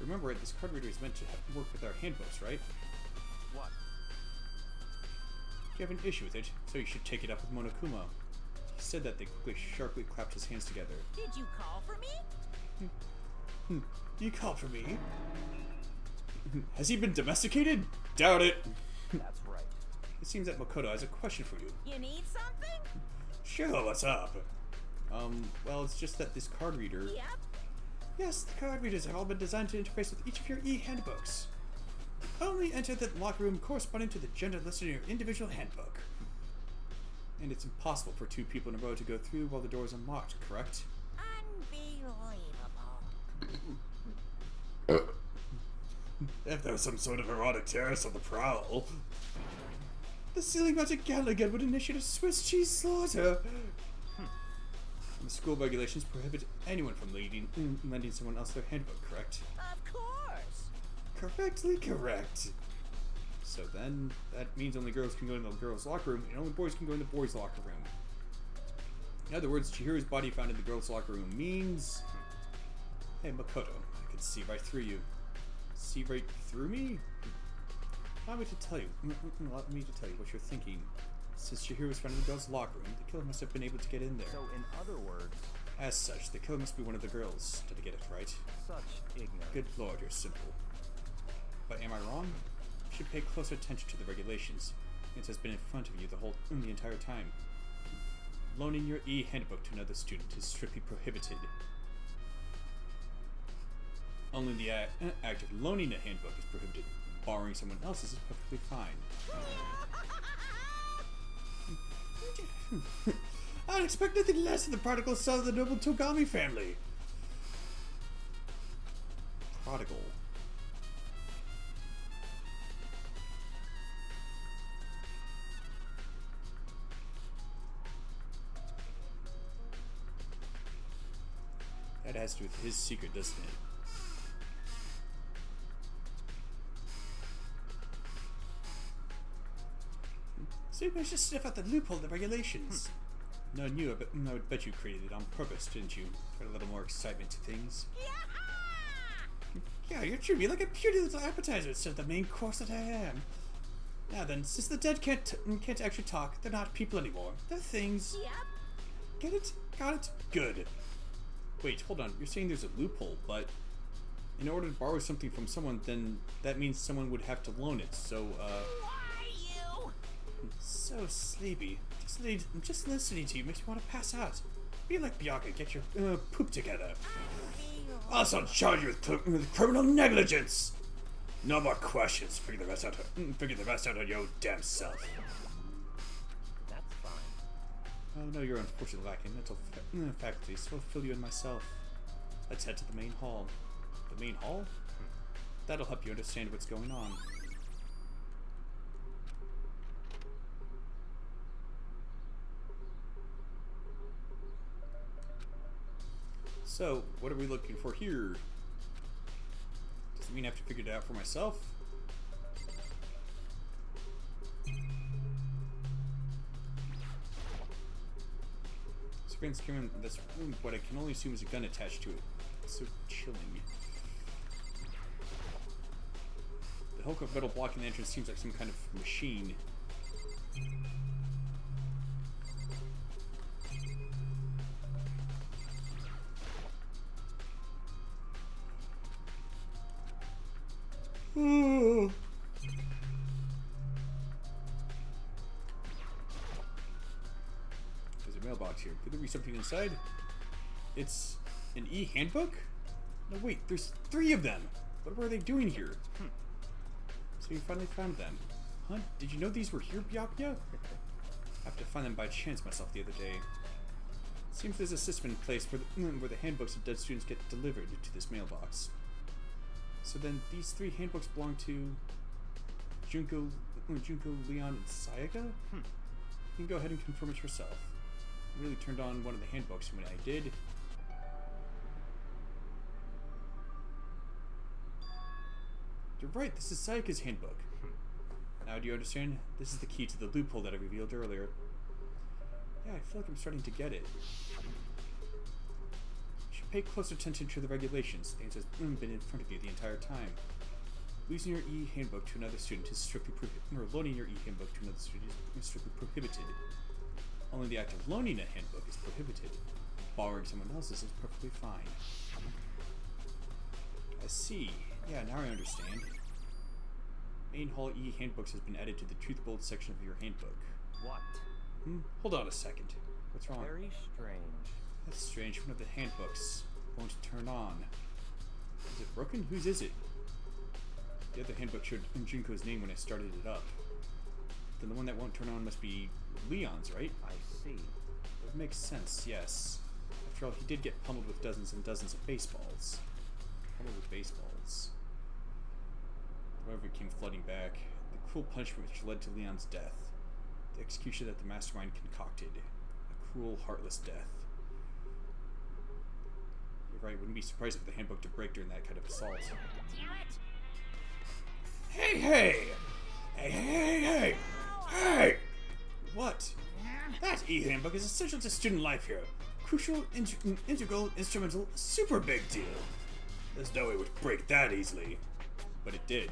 remember it, this card reader is meant to work with our handbooks, right? What? You have an issue with it, so you should take it up with Monokuma. He said that, they quickly, sharply clapped his hands together. Did you call for me? You called for me? Has he been domesticated? Doubt it. That's right. It seems that Makoto has a question for you. You need something? Sure, what's up? Well, it's just that this card reader... Yep. Yes, the card readers have all been designed to interface with each of your e-handbooks. Only enter the locker room corresponding to the gender listed in your individual handbook. And it's impossible for two people in a row to go through while the door is unlocked, correct? Unbelievable. If there was some sort of erotic terrorist on the prowl. The silly magic Gallagher would initiate a Swiss cheese slaughter. The school regulations prohibit anyone from lending someone else their handbook, correct? Of course. Correctly correct. So then, that means only girls can go in the girls' locker room, and only boys can go in the boys' locker room. In other words, Chihiro's body found in the girls' locker room means... Hey, Makoto, I can see right through you. See right through me? Allow me to tell you what you're thinking. Since Chihiro was found in the girls' locker room, the killer must have been able to get in there. So, in other words... As such, the killer must be one of the girls. Did I get it right? Such ignorance. Good lord, you're simple. But am I wrong? You should pay closer attention to the regulations. It has been in front of you the entire time. Loaning your e-handbook to another student is strictly prohibited. Only the act of loaning a handbook is prohibited. Borrowing someone else's is perfectly fine. I'd expect nothing less than the prodigal son of the noble Togami family. Prodigal. That has to do with his secret, doesn't it? So you managed to sniff out the loophole in the regulations. Knowing you, I would bet you created it on purpose, didn't you? To add a little more excitement to things. Yeah, you're treating me like a puny little appetizer instead of the main course that I am. Now then, since the dead can't actually talk, they're not people anymore. They're things. Yep. Get it? Got it? Good. Wait, hold on. You're saying there's a loophole, but in order to borrow something from someone, then that means someone would have to loan it. So, Why you? so sleepy. Just listening to you makes me want to pass out. Be like Bianca, get your poop together. I'll also charge you with criminal negligence. No more questions. Figure the rest out on your own damn self. That's fine. Oh no, you're unfortunately lacking mental faculties, so I'll fill you in myself. Let's head to the main hall. The main hall? That'll help you understand what's going on. So, what are we looking for here? Does it mean I have to figure it out for myself? Screen's camera in this room, but I can only assume there's a gun attached to it. It's so chilling. The hulk of metal blocking the entrance seems like some kind of machine. There's a mailbox here. Could there be something inside? It's an e-handbook? No, wait, there's 3 of them! What were they doing here? So you finally found them. Huh? Did you know these were here, Byakuya? I have to find them by chance myself the other day. Seems there's a system in place where the handbooks of dead students get delivered to this mailbox. So then these 3 handbooks belong to Junko, Leon, and Sayaka? You can go ahead and confirm it yourself. I really turned on one of the handbooks when I did. You're right, this is Sayaka's handbook. Now do you understand? This is the key to the loophole that I revealed earlier. Yeah, I feel like I'm starting to get it. Pay close attention to the regulations. The answer's been in front of you the entire time. Losing your e-handbook to another student is strictly prohibited, or loaning your e-handbook to another student is strictly prohibited. Only the act of loaning a handbook is prohibited. Borrowing someone else's is perfectly fine. I see. Yeah, now I understand. Main Hall e-handbooks has been added to the Truth Bold section of your handbook. What? Hold on a second. What's wrong? Very strange. That's strange. One of the handbooks won't turn on. Is it broken? Whose is it? The other handbook showed Junko's name when I started it up. Then the one that won't turn on must be Leon's, right? I see. It makes sense, yes. After all, he did get pummeled with dozens and dozens of baseballs. Pummeled with baseballs. However, it came flooding back. The cruel punishment which led to Leon's death. The execution that the mastermind concocted. A cruel, heartless death. You're right, wouldn't be surprised if the handbook to break during that kind of assault. Damn it! Hey, hey! Hey, hey, hey! Hey! What? That e-handbook is essential to student life here. Crucial, integral, instrumental, super big deal. There's no way it would break that easily. But it did.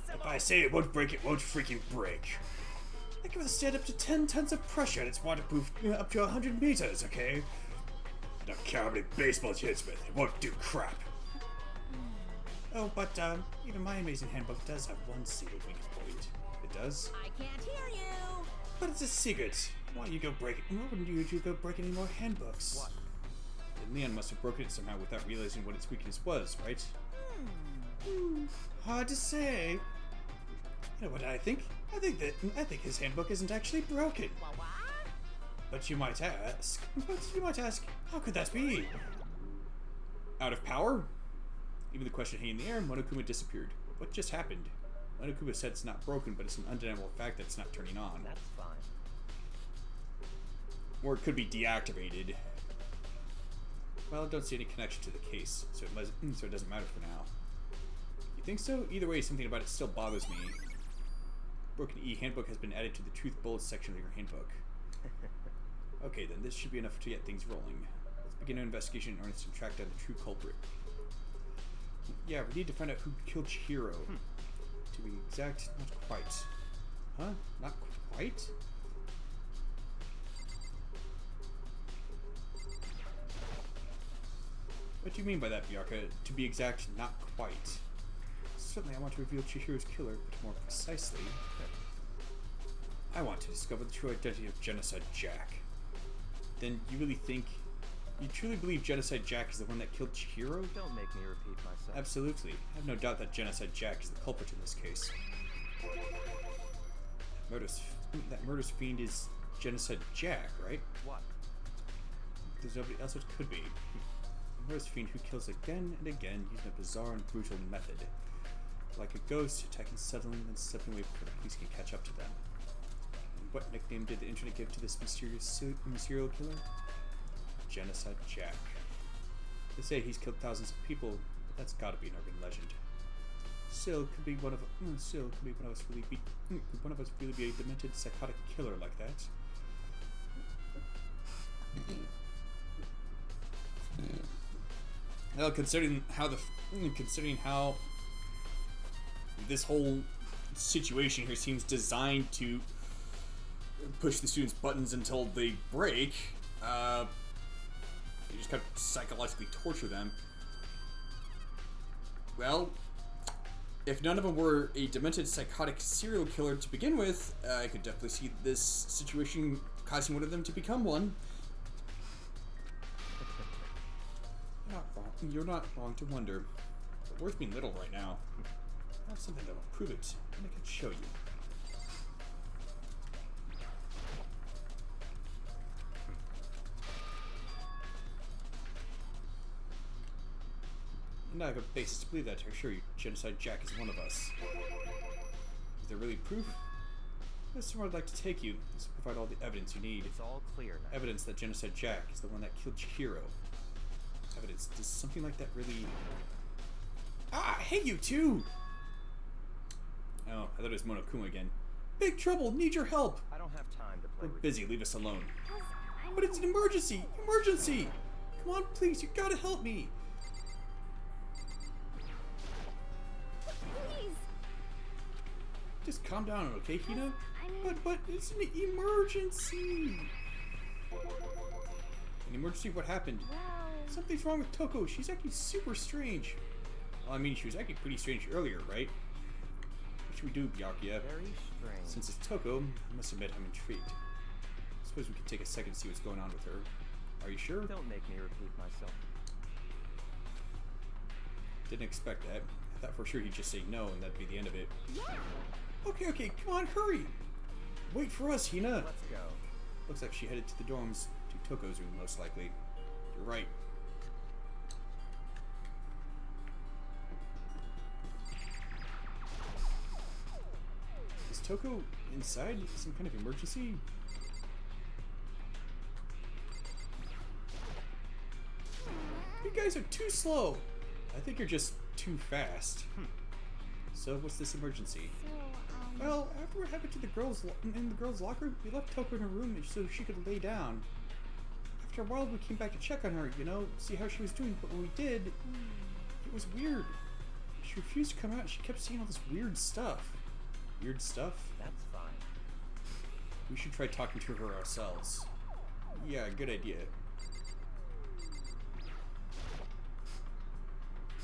If I say it won't break, it won't freaking break. I can withstand up to 10 tons of pressure and it's waterproof up to 100 meters, okay? I don't care how many baseballs you hit with, it won't do crap. Oh, but even my amazing handbook does have one single weak point. It does? I can't hear you! But it's a secret. Why don't you go break it? Why wouldn't you go break any more handbooks? What? Then Leon must have broken it somehow without realizing what its weakness was, right? Hard to say. You know what I think? I think his handbook isn't actually broken. What? But you might ask, how could that be? Out of power? Even the question hanging in the air, Monokuma disappeared. What just happened? Monokuma said it's not broken, but it's an undeniable fact that it's not turning on. That's fine. Or it could be deactivated. Well, I don't see any connection to the case, so it doesn't matter for now. You think so? Either way, something about it still bothers me. Broken e-handbook has been added to the Truth Bold section of your handbook. Okay, then this should be enough to get things rolling. Let's begin an investigation in earnest and track down the true culprit. Yeah, we need to find out who killed Chihiro. To be exact, not quite. Huh? Not quite? What do you mean by that, Bjarka? To be exact, not quite. Certainly I want to reveal Chihiro's killer, but more precisely, I want to discover the true identity of Genocide Jack. Then you truly believe Genocide Jack is the one that killed Chihiro? Don't make me repeat myself. Absolutely. I have no doubt that Genocide Jack is the culprit in this case. That murderous fiend is Genocide Jack, right? What? There's nobody else it could be. A murderous fiend who kills again and again using a bizarre and brutal method. Like a ghost, attacking suddenly and then slipping away before the police can catch up to them. And what nickname did the internet give to this mysterious serial killer? Genocide Jack. They say he's killed thousands of people, but that's gotta be an urban legend. Still, could one of us really be a demented, psychotic killer like that? Well, considering how this whole situation here seems designed to push the students' buttons until they break, you just kind of psychologically torture them. Well, if none of them were a demented, psychotic serial killer to begin with, I could definitely see this situation causing one of them to become one. You're not wrong to wonder. But worth being little right now. I have something that will prove it, and I can show you. And I have a basis to believe that, I assure you, Genocide Jack is one of us. Is there really proof? That's somewhere I'd like to take you. This will provide all the evidence you need. It's all clear now. Evidence that Genocide Jack is the one that killed Chihiro. Evidence. Does something like that really... Ah! Hey, you two! Oh, I thought it was Monokuma again. Big trouble! Need your help! I don't have time to play We're with busy. Leave us alone. But it's an emergency! Emergency! Come on, please, you gotta help me! Please! Just calm down, okay, Hina? I mean... But it's an emergency! An emergency? What happened? Well... Something's wrong with Toko. She's acting super strange. Well, I mean, she was acting pretty strange earlier, right? What should we do, Byakuya? Very strange. Since it's Toko, I must admit I'm intrigued. Suppose we could take a second to see what's going on with her. Are you sure? Don't make me repeat myself. Didn't expect that. I thought for sure he'd just say no and that'd be the end of it. Yeah! Okay, come on, hurry! Wait for us, Hina! Let's go. Looks like she headed to the dorms, to Toko's room, most likely. You're right. Is Toko inside? Some kind of emergency? You guys are too slow! I think you're just too fast. So, what's this emergency? So, Well, after what happened to the girls in the girls' locker, we left Toko in her room so she could lay down. After a while, we came back to check on her, you know, see how she was doing. But when we did, it was weird. She refused to come out. She kept saying all this weird stuff. Weird stuff? That's fine. We should try talking to her ourselves. Yeah, good idea.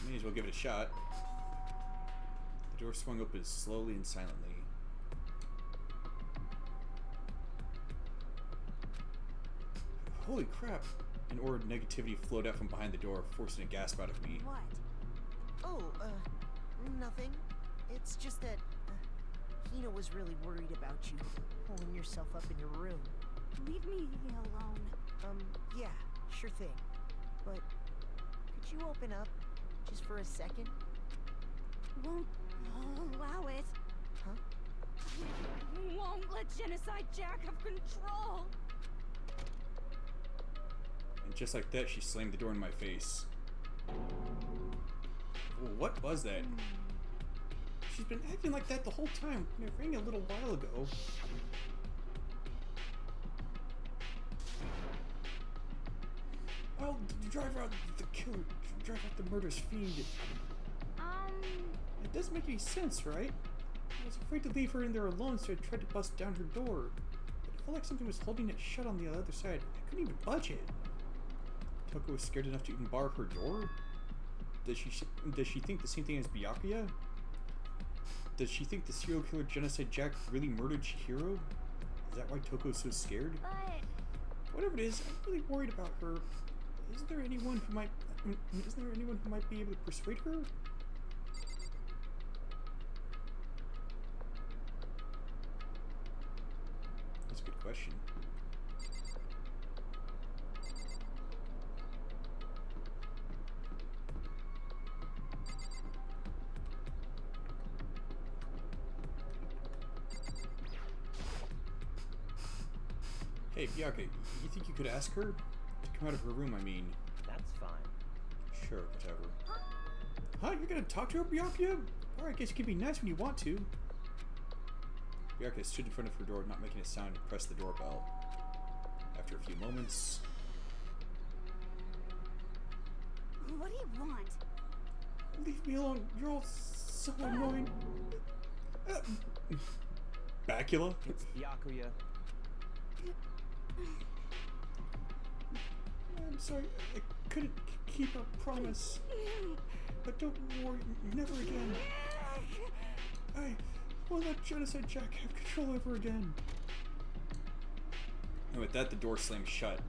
May as well give it a shot. The door swung open slowly and silently. Holy crap! An aura of negativity flowed out from behind the door, forcing a gasp out of me. What? Oh, nothing. It's just that, Hina was really worried about you, pulling yourself up in your room. leave me alone. Yeah, sure thing. But, could you open up, just for a second? Won't allow it. Huh? I won't let Genocide Jack have control. And just like that, she slammed the door in my face. Well, what was that? She's been acting like that the whole time. It rang a little while ago. I'll drive out the killer, drive out the murderous fiend. It doesn't make any sense, right? I was afraid to leave her in there alone, so I tried to bust down her door. But it felt like something was holding it shut on the other side. I couldn't even budge it. Toko was scared enough to even bar her door? Does she think the same thing as Byakuya? Does she think the serial killer Genocide Jack really murdered Chihiro? Is that why Toko's so scared? But Whatever it is, I'm really worried about her. Isn't there anyone who might be able to persuade her? That's a good question. Hey, Byakuya, you think you could ask her? To come out of her room, I mean. That's fine. Sure, whatever. Huh? You're gonna talk to her, Byakuya? Alright, I guess you can be nice when you want to. Byakuya stood in front of her door, not making a sound, and pressed the doorbell. After a few moments... what do you want? Leave me alone, you're all so annoying. Bacula? It's Byakuya. I'm sorry, I couldn't keep our promise. But don't worry, never again. I won't let Genocide Jack have control over again. And with that, the door slammed shut.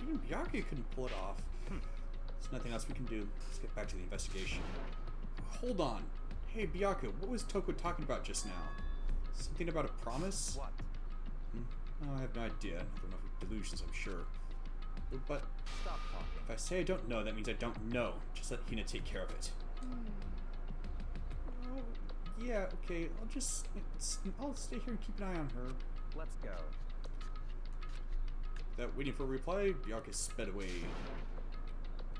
Even Byakuya couldn't pull it off. There's nothing else we can do. Let's get back to the investigation. Hold on. Hey, Byakuya, what was Toko talking about just now? Something about a promise? What? Oh, I have no idea. I don't know if delusions, I'm sure. But Stop talking. if I say I don't know, that means I don't know. Just let Hina take care of it. Oh, yeah, okay. I'll stay here and keep an eye on her. Let's go. Without waiting for a reply, Byakuya sped away.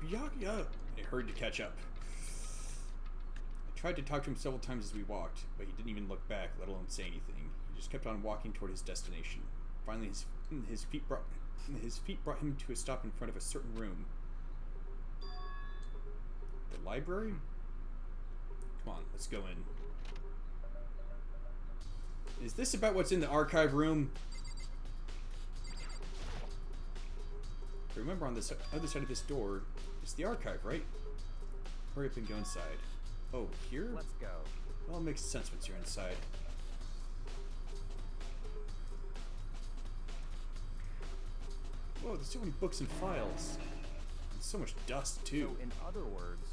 Byakuya! I hurried to catch up. I tried to talk to him several times as we walked, but he didn't even look back, let alone say anything. He just kept on walking toward his destination. Finally, his feet brought His feet brought him to a stop in front of a certain room. The library? Come on, let's go in. Is this about what's in the archive room? If I remember, on the other side of this door is the archive, right? Hurry up and go inside. Oh, here? Let's go. Well, it makes sense once you're inside. Whoa, there's so many books and files. And so much dust, too. So, in other words,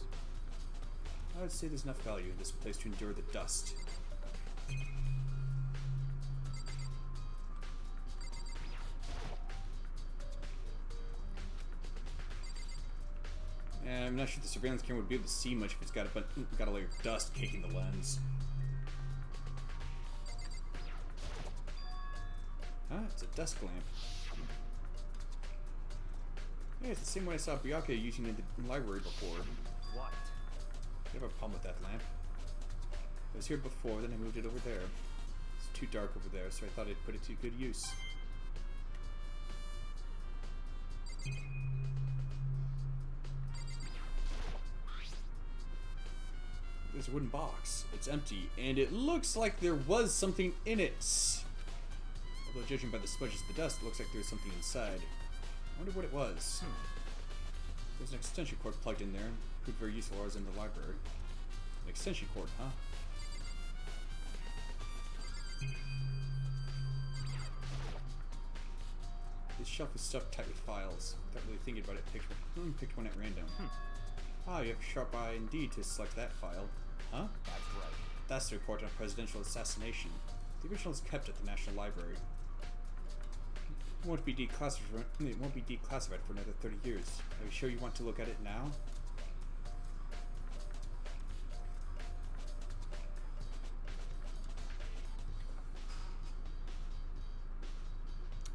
I would say there's enough value in this place to endure the dust. And I'm not sure the surveillance camera would be able to see much if it's got a layer of dust caking the lens. Huh? It's a desk lamp. Yeah, it's the same one I saw Bianca using in the library before. what? I have a problem with that lamp. It was here before, then I moved it over there. It's too dark over there, so I thought I'd put it to good use. There's a wooden box. It's empty, and it looks like there was something in it. Although judging by the smudges of the dust, it looks like there's something inside. I wonder what it was. There's an extension cord plugged in there. Proved very useful while I was in the library. An extension cord, huh? This shelf is stuffed tight with files. Without really thinking about it, picked one at random. Ah, you have a sharp eye indeed to select that file. Huh? That's right. That's the report on presidential assassination. The original is kept at the National Library. It won't be declassified for another 30 years. Are you sure you want to look at it now?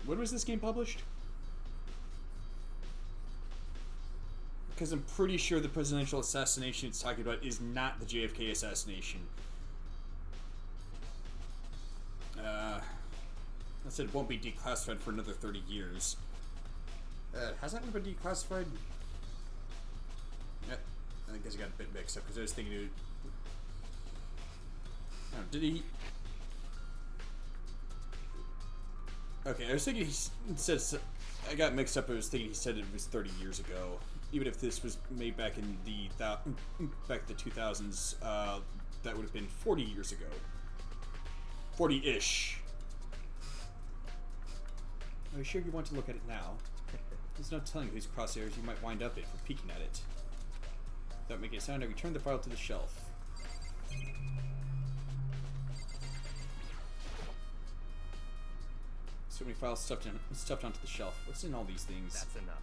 When was this game published? Because I'm pretty sure the presidential assassination it's talking about is not the JFK assassination. I said it won't be declassified for another 30 years. Has that one been declassified? Yeah, I guess I got a bit mixed up because I was thinking it would... did he... Okay, I was thinking he said... I got mixed up. I was thinking he said it was 30 years ago. Even if this was made back in the 2000s, that would have been 40 years ago. 40-ish. Are you sure you want to look at it now? There's no telling whose crosshairs you might wind up in for peeking at it. Without making a sound, I return the file to the shelf. So many files stuffed onto the shelf. What's in all these things? That's enough.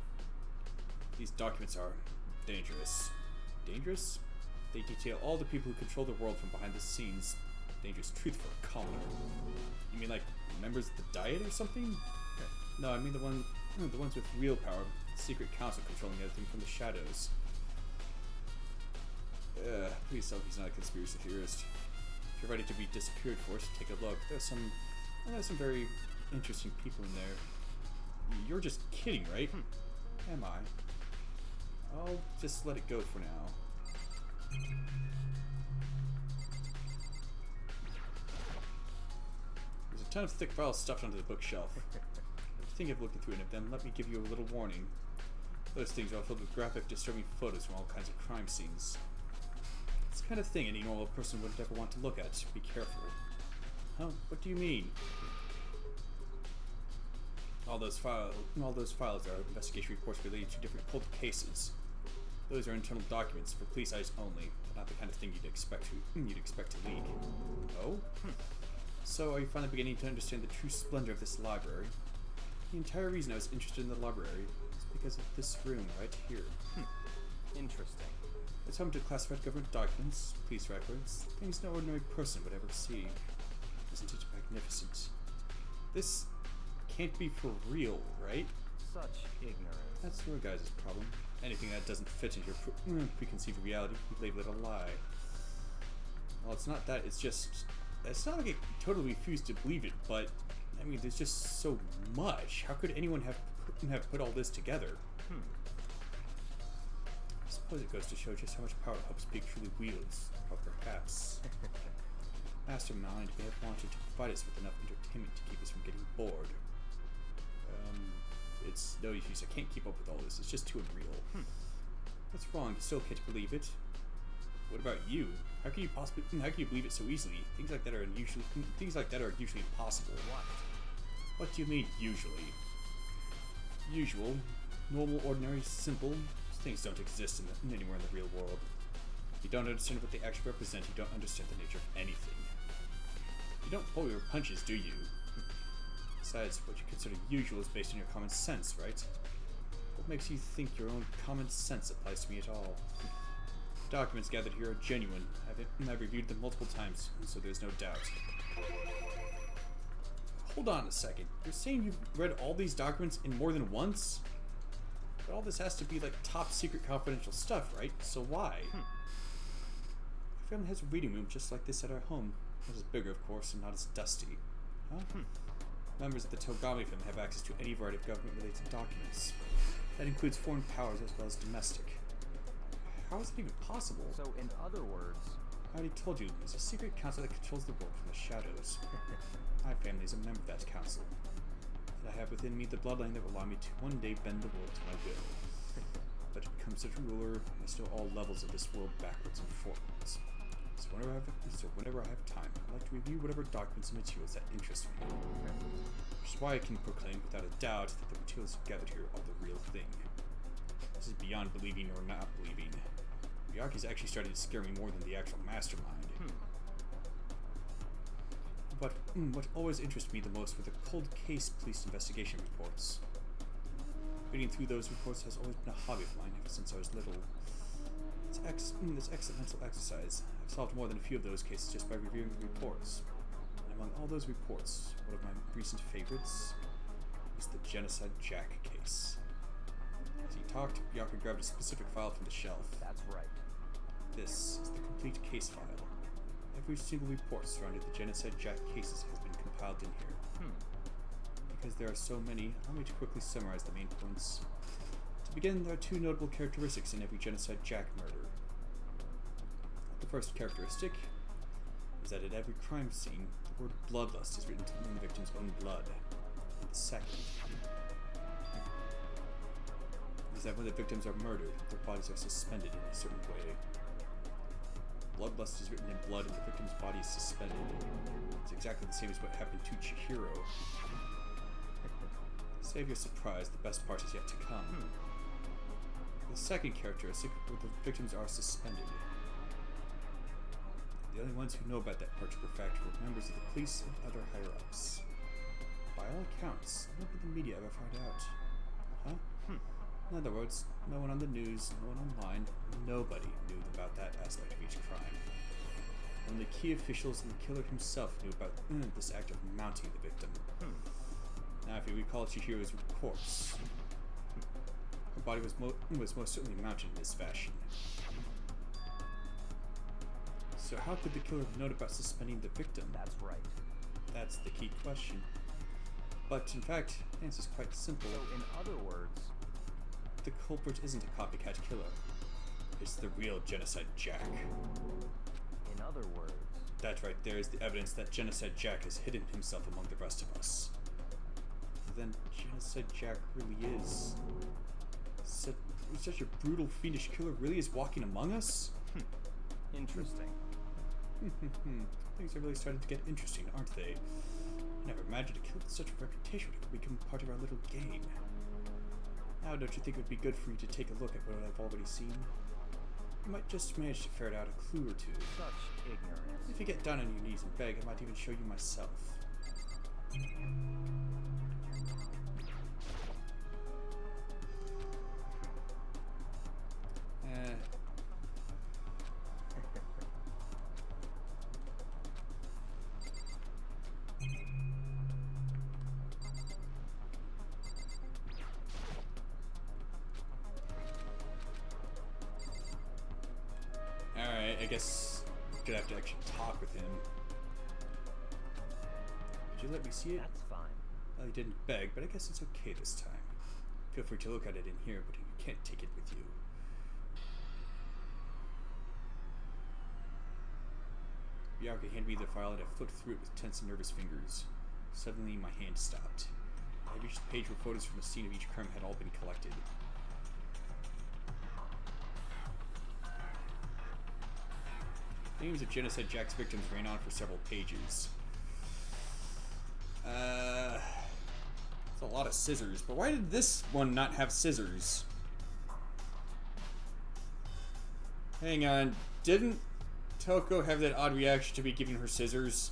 These documents are dangerous. Dangerous? They detail all the people who control the world from behind the scenes. Dangerous truth for a commoner. You mean like members of the Diet or something? No, I mean the ones with real power. Secret council controlling everything from the shadows. Please tell me he's not a conspiracy theorist. If you're ready to be disappeared for us, take a look. There's some very interesting people in there. You're just kidding, right? Am I? I'll just let it go for now. There's a ton of thick files stuffed onto the bookshelf. If you think of looking through any of them, let me give you a little warning. Those things are filled with graphic, disturbing photos from all kinds of crime scenes. It's the kind of thing any normal person wouldn't ever want to look at. Be careful. Huh? What do you mean? All those files are investigation reports related to different cold cases. Those are internal documents for police eyes only, but not the kind of thing you'd expect to leak. Oh? So are you finally beginning to understand the true splendor of this library? The entire reason I was interested in the library is because of this room right here. Interesting. It's home to classified government documents, police records, things no ordinary person would ever see. Isn't it magnificent? This can't be for real, right? Such ignorance. That's your guys' problem. Anything that doesn't fit into your preconceived reality, you label it a lie. Well, it's not that, it's not like I totally refuse to believe it, but, I mean, there's just so much. How could anyone have have put all this together. I suppose it goes to show just how much power Hubspeak truly wields, or perhaps Mastermind may have wanted to provide us with enough entertainment to keep us from getting bored. It's no use. I can't keep up with all this. It's just too unreal. What's wrong? You still can't believe it? What about you? How can you believe it so easily? Things like that are usually impossible. What do you mean, usually? Usual, normal, ordinary, simple. Things don't exist anywhere in the real world. You don't understand what they actually represent. You don't understand the nature of anything. You don't pull your punches, do you? Besides, what you consider usual is based on your common sense, right? What makes you think your own common sense applies to me at all? The documents gathered here are genuine. I've reviewed them multiple times, so there's no doubt. Hold on a second. You're saying you've read all these documents in more than once? But all this has to be like top secret confidential stuff, right? So why? My family has a reading room just like this at our home. Not as bigger, of course, and not as dusty. Huh? Members of the Togami family have access to any variety of government-related documents. That includes foreign powers as well as domestic. How is it even possible? So, in other words... I already told you, there's a secret council that controls the world from the shadows. My family is a member of that council. And I have within me the bloodline that will allow me to one day bend the world to my will. But to become such a ruler, I must know all levels of this world backwards and forwards. So whenever I have time, I like to review whatever documents and materials that interest me. Which is why I can proclaim without a doubt that the materials gathered here are the real thing. This is beyond believing or not believing. Miyake's actually starting to scare me more than the actual mastermind. But what always interested me the most were the cold case police investigation reports. Reading through those reports has always been a hobby of mine ever since I was little. It's excellent mental exercise. I've solved more than a few of those cases just by reviewing the reports. And among all those reports, one of my recent favorites is the Genocide Jack case. As he talked, Byakuya grabbed a specific file from the shelf. That's right. This is the complete case file. Every single report surrounding the Genocide Jack cases has been compiled in here. Because there are so many, allow me to quickly summarize the main points. To begin, there are two notable characteristics in every Genocide Jack murder. The first characteristic is that at every crime scene, the word bloodlust is written in the victim's own blood. And the second is that when the victims are murdered, their bodies are suspended in a certain way. Bloodlust is written in blood and the victim's body is suspended. It's exactly the same as what happened to Chihiro. Save your surprise, the best part is yet to come. The second characteristic, where the victims are suspended. The only ones who know about that particular fact were members of the police and other higher-ups. By all accounts, none of the media ever found out. Huh? In other words, no one on the news, no one online, nobody knew about that aspect of each crime. Only key officials and the killer himself knew about this act of mounting the victim. Now, if you recall Chihiro's corpse, her body was most certainly mounted in this fashion. So how could the killer have known about suspending the victim? That's right. That's the key question. But in fact, the answer is quite simple. So, in other words, the culprit isn't a copycat killer. It's the real Genocide Jack. in other words... That right there is the evidence that Genocide Jack has hidden himself among the rest of us. Then Genocide Jack really is... Such a brutal, fiendish killer really is walking among us? Interesting. Things are really starting to get interesting, aren't they? I never imagined a killer with such a reputation would become part of our little game. Now, don't you think it would be good for you to take a look at what I've already seen? You might just manage to ferret out a clue or two. Such ignorance. If you get down on your knees and beg, I might even show you myself. Alright, I guess I'm gonna have to actually talk with him. Did you let me see it? That's fine. Well, he didn't beg, but I guess it's okay this time. Feel free to look at it in here, but you can't take it with you. Bianca handed me the file and I flipped through it with tense and nervous fingers. Suddenly, my hand stopped. I reached the page where photos from the scene of each crime had all been collected. Names of Genocide Jack's victims ran on for several pages. It's a lot of scissors, but why did this one not have scissors? Hang on, didn't Toko have that odd reaction to me giving her scissors?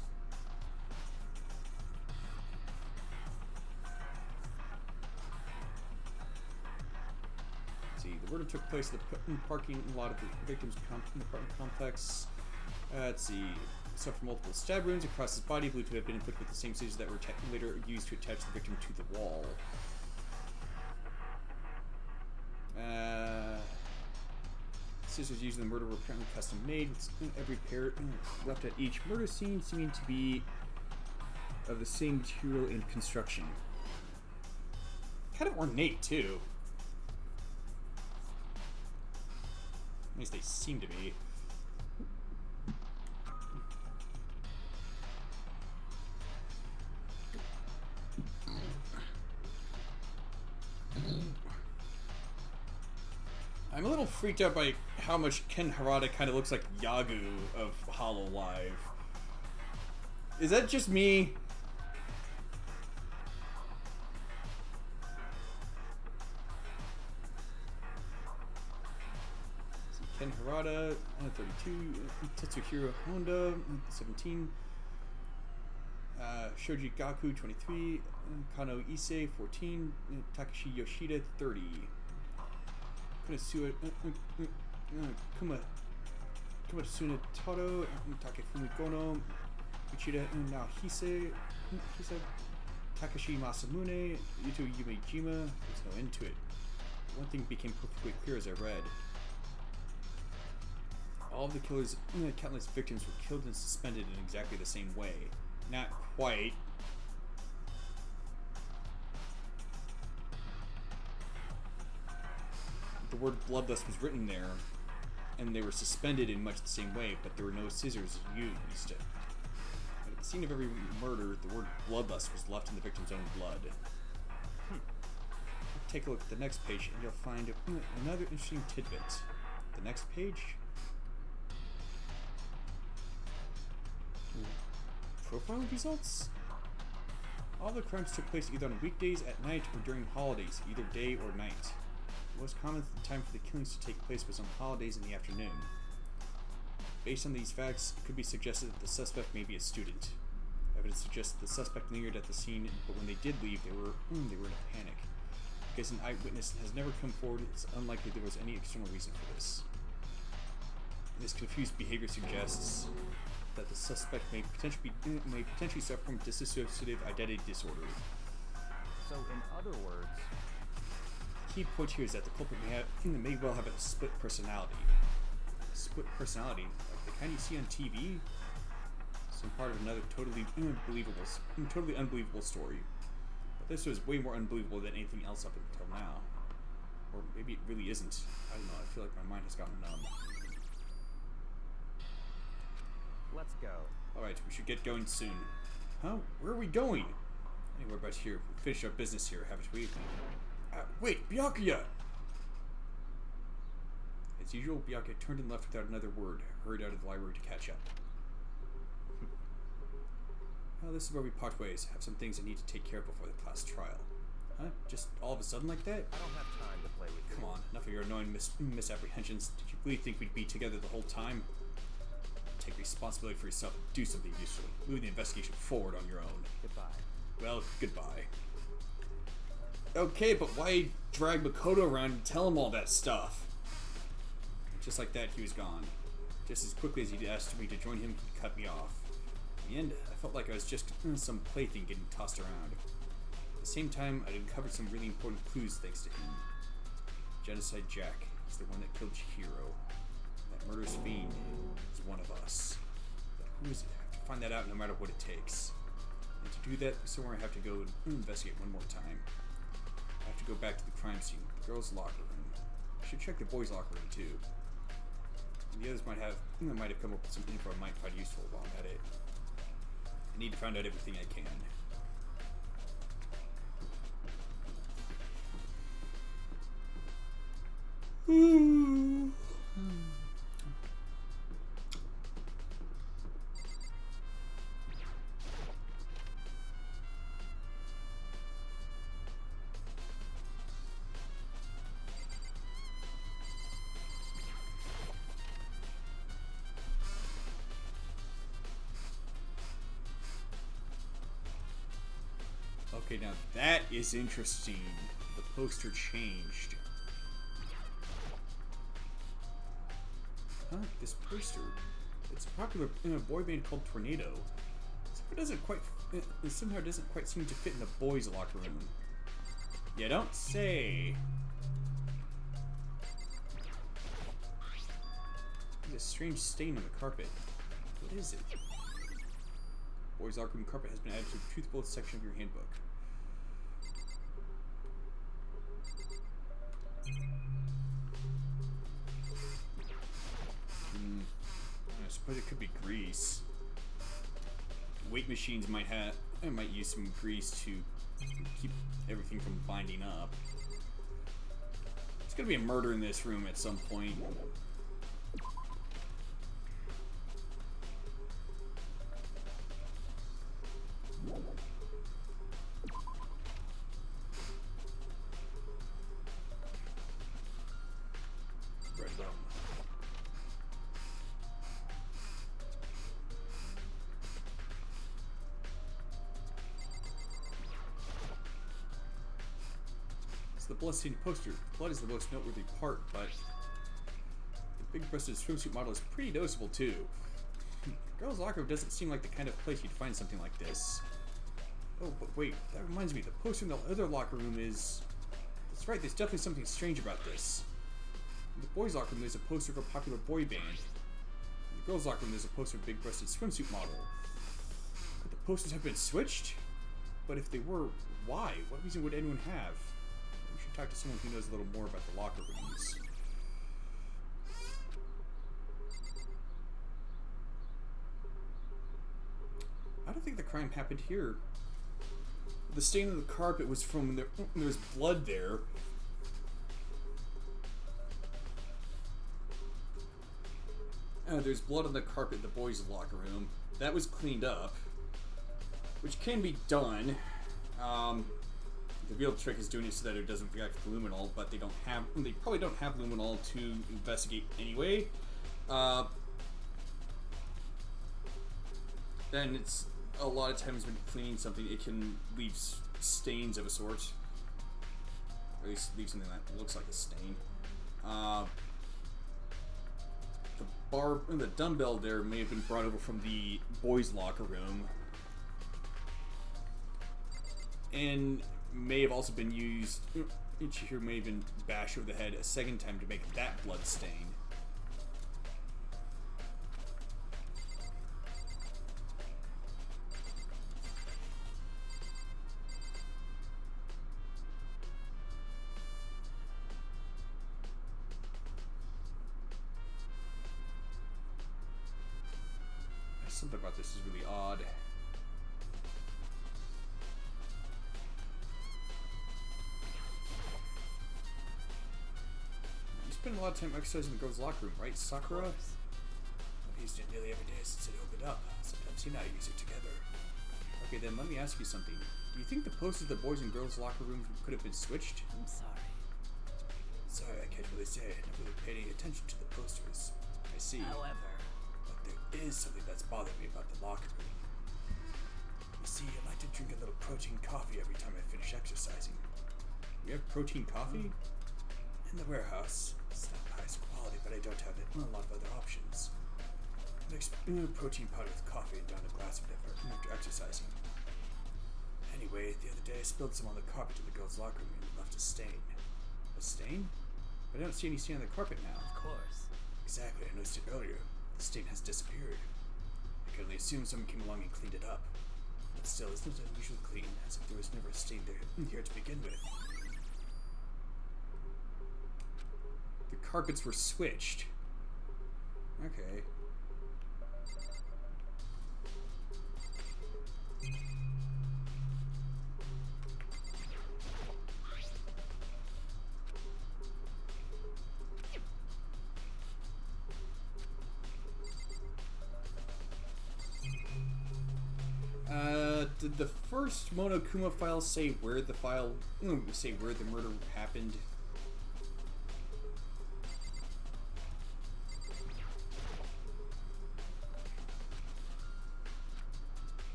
Let's see, the murder took place at the parking lot of the victim's apartment complex. Let's see. Suffered multiple stab wounds across his body, believed to have been inflicted with the same scissors that were later used to attach the victim to the wall. Scissors used in the murder were apparently custom made, with every pair left at each murder scene seeming to be of the same material and construction. Kind of ornate, too. At least they seem to be. I'm a little freaked out by how much Ken Harada kind of looks like Yagu of Hololive. Is that just me? Ken Harada, 32, Tetsuhiro Honda, 17, Shoji Gaku, 23, Kano Issei, 14, Takashi Yoshida, 30. Kumatsuna Taro, Takefumi Gono, Uchida Naohise, Takashi Masamune, Yuto Yumejima. There's no end to it. One thing became perfectly clear as I read. All of the killer's countless victims were killed and suspended in exactly the same way. Not quite. The word bloodlust was written there, and they were suspended in much the same way, but there were no scissors used. At the scene of every murder, the word bloodlust was left in the victim's own blood. Take a look at the next page, and you'll find another interesting tidbit. The next page? Profiling results? All the crimes took place either on weekdays, at night, or during holidays, either day or night. The most common time for the killings to take place was on holidays in the afternoon. Based on these facts, it could be suggested that the suspect may be a student. Evidence suggests that the suspect lingered at the scene, but when they did leave, they were in a panic. Because an eyewitness has never come forward, it's unlikely there was any external reason for this. This confused behavior suggests that the suspect may potentially suffer from dissociative identity disorder. So, in other words, the key point here is that the culprit may well have a split personality. Split personality, like the kind you see on TV. Some part of another totally unbelievable story. But this was way more unbelievable than anything else up until now. Or maybe it really isn't. I don't know, I feel like my mind has gotten numb. let's go. Alright, we should get going soon. Huh? Where are we going? Anywhere but here. We finished our business here, haven't we? Wait, Byakuya! As usual, Byakuya turned and left without another word, hurried out of the library to catch up. Well, this is where we part ways. Have some things I need to take care of before the class trial. Huh? Just all of a sudden like that? I don't have time to play with you. Come on, enough of your annoying misapprehensions. Did you really think we'd be together the whole time? Take responsibility for yourself and do something useful. Move the investigation forward on your own. Goodbye. Well, goodbye. Okay, but why drag Makoto around and tell him all that stuff? Just like that, he was gone. Just as quickly as he asked me to join him, he cut me off. In the end, I felt like I was just some plaything getting tossed around. At the same time, I'd uncovered some really important clues thanks to him. Genocide Jack is the one that killed Chihiro. That murderous fiend is one of us. But who is it? I have to find that out no matter what it takes. And to do that, somewhere I have to go and investigate one more time. I have to should go back to the crime scene. The girls' locker room. I should check the boys' locker room too. And the others might have come up with some info I might find useful while I'm at it. I need to find out everything I can. Okay, now that is interesting. The poster changed. Huh? This poster. It's a popular boy band called Tornado. It somehow doesn't quite seem to fit in the boys' locker room. You don't say. There's a strange stain on the carpet. What is it? Boys' locker room carpet has been added to the Truth Bullets section of your handbook. I suppose it could be grease. Weight machines might use some grease to keep everything from binding up. There's gonna be a murder in this room at some point. Red rum. The blood-stained poster. Blood is the most noteworthy part, but the big-breasted swimsuit model is pretty noticeable too. Girls' locker room doesn't seem like the kind of place you'd find something like this. Oh, but wait, that reminds me, the poster in the other locker room is... That's right, there's definitely something strange about this. In the boys' locker room, there's a poster of a popular boy band. In the girls' locker room, there's a poster of a big-breasted swimsuit model. Could the posters have been switched? But if they were, why? What reason would anyone have? We should talk to someone who knows a little more about the locker rooms. I don't think the crime happened here. The stain on the carpet was from there was blood there. There's blood on the carpet in the boys' locker room. That was cleaned up, which can be done. The real trick is doing it so that it doesn't react with luminol, but they probably don't have luminol to investigate anyway. And it's a lot of times when cleaning something, it can leave stains of a sort. Or at least leave something that looks like a stain. The dumbbell there may have been brought over from the boys' locker room. And may have also been used, Ichihiro may have been bashed over the head a second time to make that blood stain. Something about this is really odd. You spend a lot of time exercising in the girls' locker room, right, Sakura? I've used it nearly every day since it opened up. Sometimes you and I use it together. Okay, then let me ask you something. Do you think the posters of the boys' and girls' locker rooms could have been switched? I'm sorry. Sorry, I can't really say. I never really paid any attention to the posters. I see. However, there is something that's bothering me about the locker room. You see, I like to drink a little protein coffee every time I finish exercising. You have protein coffee? In the warehouse. It's not the highest quality, but I don't have a lot of other options. I mix protein powder with coffee and down a glass of it after exercising. Anyway, the other day I spilled some on the carpet in the girls' locker room and left a stain. A stain? But I don't see any stain on the carpet now. of course. Exactly, I noticed it earlier. The stain has disappeared. I can only assume someone came along and cleaned it up. But still, it's not unusually clean, as if there was never a stain here to begin with. carpets were switched. Okay. Did the first Monokuma file say where the murder happened?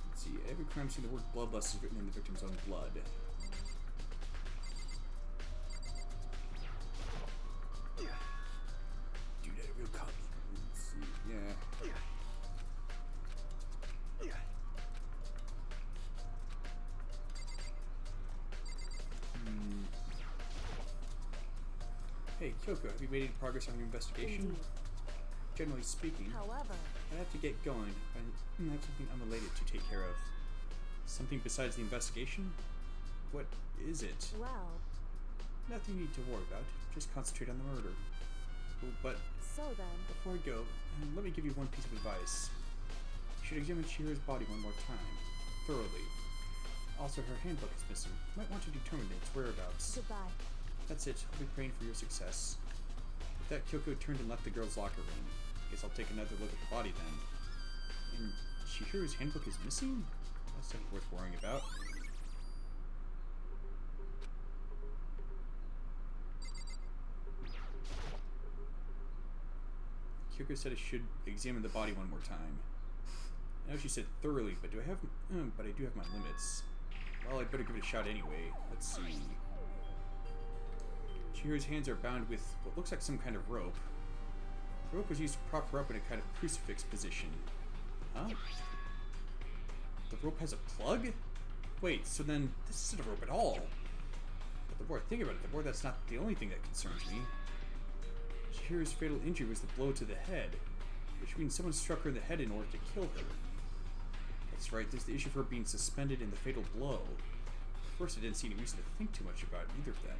Let's see. Every crime scene, the word bloodlust is written in the victim's own blood. Dude, had a real copy. Let's see. Yeah. Hey, Kyoko, have you made any progress on your investigation? Indeed. Generally speaking, However, I have to get going. I have something unrelated to take care of. Something besides the investigation? What is it? well, Nothing you need to worry about. Just concentrate on the murder. Oh, but so then, before I go, let me give you one piece of advice. You should examine Chihiro's body one more time. Thoroughly. Also, her handbook is missing. Might want to determine its whereabouts. goodbye. That's it. I'll be praying for your success. With that, Kyoko turned and left the girls' locker room. Guess I'll take another look at the body then. And Chihiro's handbook is missing? That's not worth worrying about. Kyoko said I should examine the body one more time. I know she said thoroughly, but I do have my limits. Well, I'd better give it a shot anyway. Let's see. Chihiro's hands are bound with what looks like some kind of rope. The rope was used to prop her up in a kind of crucifix position. Huh? The rope has a plug? Wait, so then this isn't a rope at all. But the more I think about it, the more that's not the only thing that concerns me. Chihiro's fatal injury was the blow to the head, which means someone struck her in the head in order to kill her. That's right, there's the issue of her being suspended in the fatal blow. At first I didn't see any reason to think too much about either of them.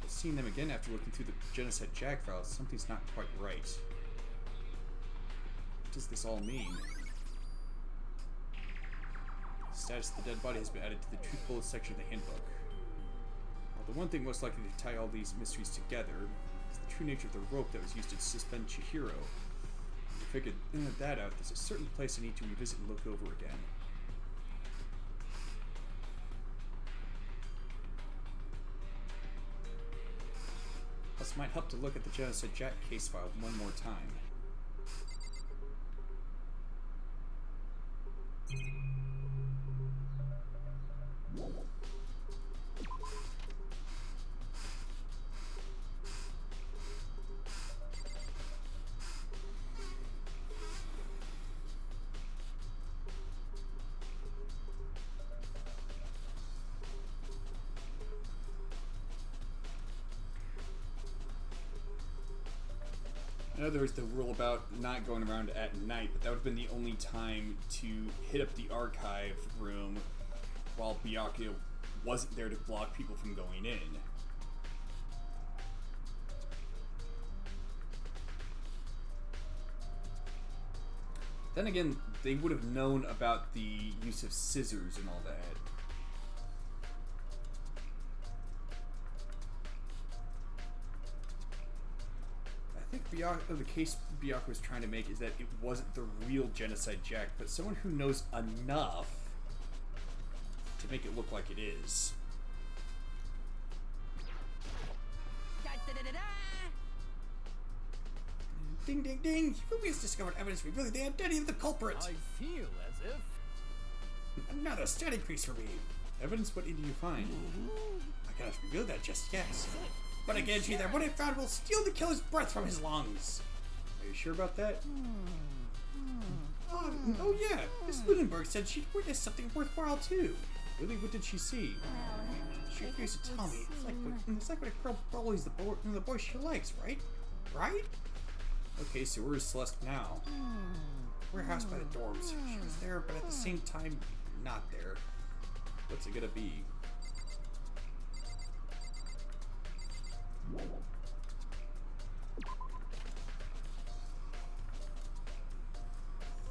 But seeing them again after looking through the Genocide Jack files, something's not quite right. What does this all mean? The status of the dead body has been added to the truth bullet section of the handbook. Well, the one thing most likely to tie all these mysteries together is the true nature of the rope that was used to suspend Chihiro. To figure that out, there's a certain place I need to revisit and look over again. Plus, it might help to look at the Genocide Jack case file one more time. I know there was the rule about not going around at night, but that would have been the only time to hit up the archive room while Byakuya wasn't there to block people from going in. Then again, they would have known about the use of scissors and all that. The case Byakuya was trying to make is that it wasn't the real Genocide Jack, but someone who knows enough to make it look like it is. Ding ding ding! Ruby has discovered evidence revealing the identity of the culprit! I feel as if... Another static piece for me! Evidence? What did you find? I cannot reveal that just yet. But I guarantee you that what I found will steal the killer's breath from his lungs. Are you sure about that? Oh yeah, Miss Ludenberg said she'd witnessed something worthwhile too. Really, what did she see? She refused to tell me. It's like when a girl bullies the boy she likes, right? Right? Okay, so where's Celeste now? Warehouse by the dorms. She was there, but at the same time, not there. What's it gonna be?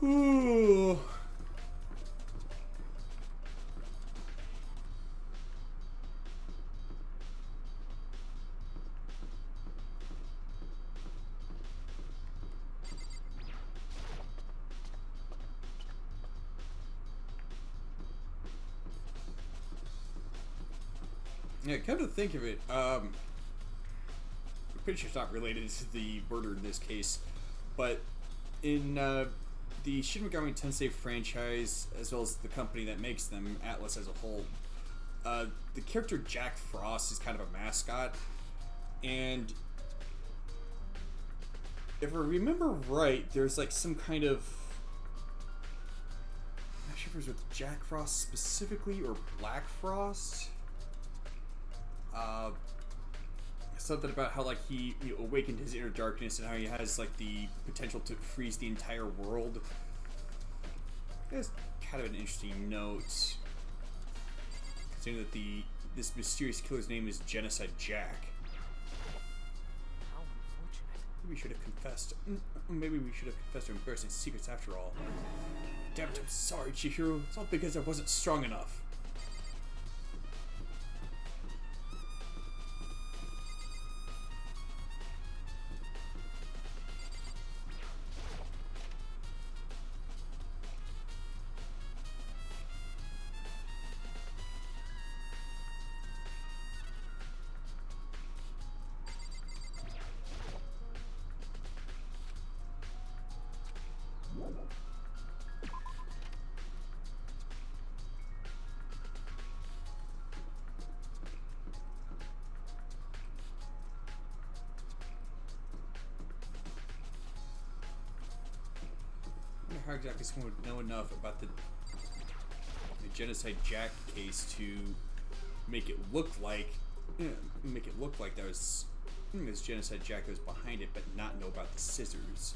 Ooh. Yeah, come to think of it, I'm pretty sure it's not related to the murder in this case, but in the Shin Megami Tensei franchise, as well as the company that makes them, Atlas as a whole, the character Jack Frost is kind of a mascot, and if I remember right, there's like some kind of, I'm not sure if it was with Jack Frost specifically or Black Frost. Something about how like he awakened his inner darkness and how he has like the potential to freeze the entire world. It's kind of an interesting note, considering that this mysterious killer's name is Genocide Jack. How unfortunate. Maybe we should have confessed. Maybe we should have confessed to embarrassing secrets after all. Damn it, I'm sorry, Chihiro. It's all because I wasn't strong enough. How exactly someone would know enough about the Genocide Jack case to make it look like that was this Genocide Jack that was behind it, but not know about the scissors.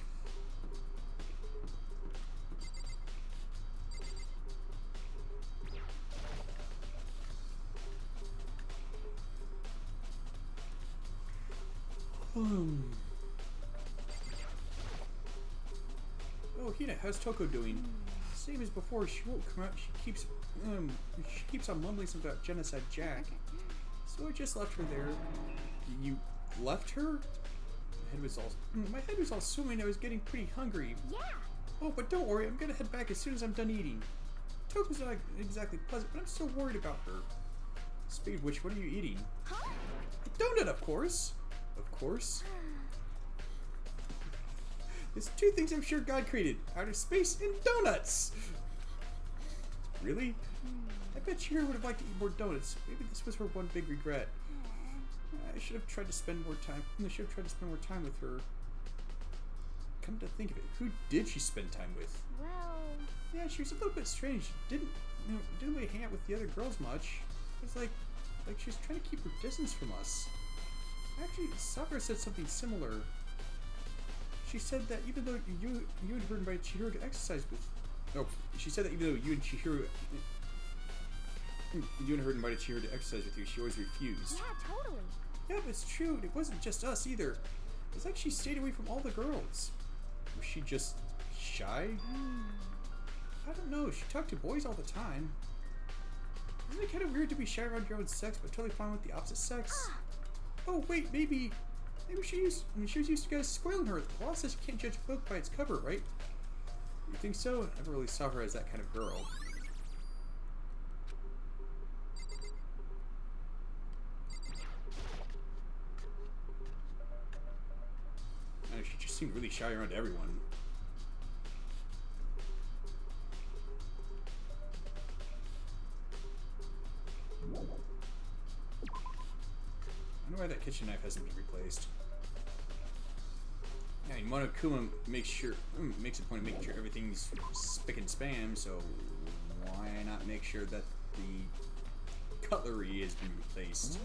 Oh, Hina, how's Toko doing? Same as before. She won't come out. She keeps on mumbling something about Genocide Jack. So I just left her there. You left her? My head was all swimming. I was getting pretty hungry. Yeah. Oh, but don't worry. I'm gonna head back as soon as I'm done eating. Toko's not exactly pleasant, but I'm still worried about her. Speaking of which, what are you eating? Huh? A donut, of course. Of course. There's two things I'm sure God created: outer space and donuts. Really? I bet Chihiro would have liked to eat more donuts. Maybe this was her one big regret. I should have tried to spend more time. With her. Come to think of it, who did she spend time with? Well, Yeah, she was a little bit strange. Didn't really hang out with the other girls much. It was like she was trying to keep her distance from us. Actually, Sakura said something similar. She said that even though you and her invited Chihiro to exercise with... Oh, she said that even though you and her invited Chihiro to exercise with you, she always refused. yeah, totally. Yeah, but it's true. It wasn't just us either. It's like she stayed away from all the girls. Was she just shy? I don't know. She talked to boys all the time. Isn't it kind of weird to be shy around your own sex, but totally fine with the opposite sex? Oh, wait, maybe she was used to guys spoiling her. The law says you can't judge a book by its cover, right? You think so? I never really saw her as that kind of girl. She just seemed really shy around everyone. I wonder why that kitchen knife hasn't been replaced. Yeah, and Monokuma makes a point of making sure everything's spick and spam, so why not make sure that the cutlery has been replaced?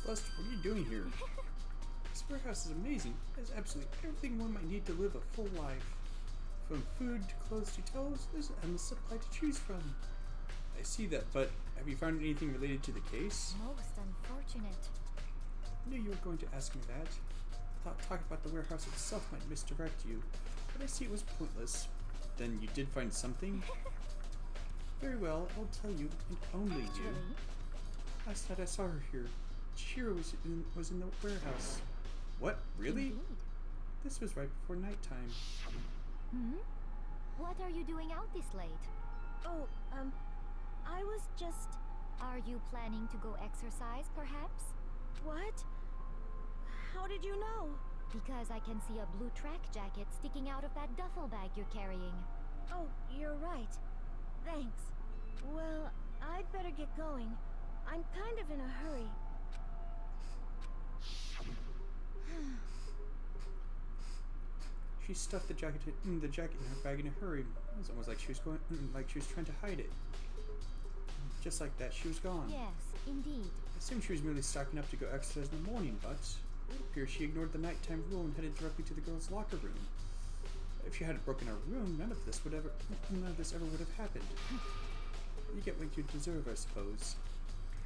Celeste, what are you doing here? This warehouse is amazing. It has absolutely everything one might need to live a full life. From food to clothes to toys, there's an endless supply to choose from. I see that, but have you found anything related to the case? Most unfortunate. I knew you were going to ask me that. I thought talking about the warehouse itself might misdirect you, but I see it was pointless. Then you did find something? Very well, I'll tell you, and only you. Actually, Last night I saw her here. Chihiro was in the warehouse. What? Really? indeed. This was right before nighttime. What are you doing out this late? Oh, I was just... Are you planning to go exercise, perhaps? What? How did you know? Because I can see a blue track jacket sticking out of that duffel bag you're carrying. Oh, you're right. Thanks. Well, I'd better get going. I'm kind of in a hurry. She stuffed the jacket in her bag in a hurry. It was almost like she was trying to hide it. Just like that, she was gone. Yes, indeed. I assumed she was merely stocking up to go exercise in the morning, but it appears she ignored the nighttime rule and headed directly to the girls' locker room. If she hadn't broken our room, none of this ever would have happened. You get what you deserve, I suppose.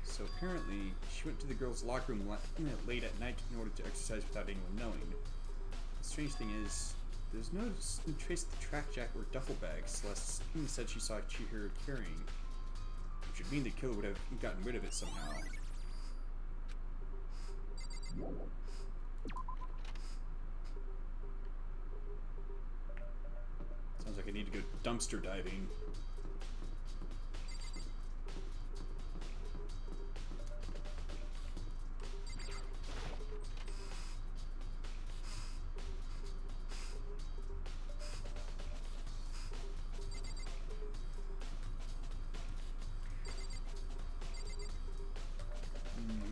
So apparently, she went to the girls' locker room late at night in order to exercise without anyone knowing. The strange thing is, there's no trace of the track jacket or duffel bag Celeste said she saw Chihiro carrying, which would mean the killer would have gotten rid of it somehow. Sounds like I need to go dumpster diving.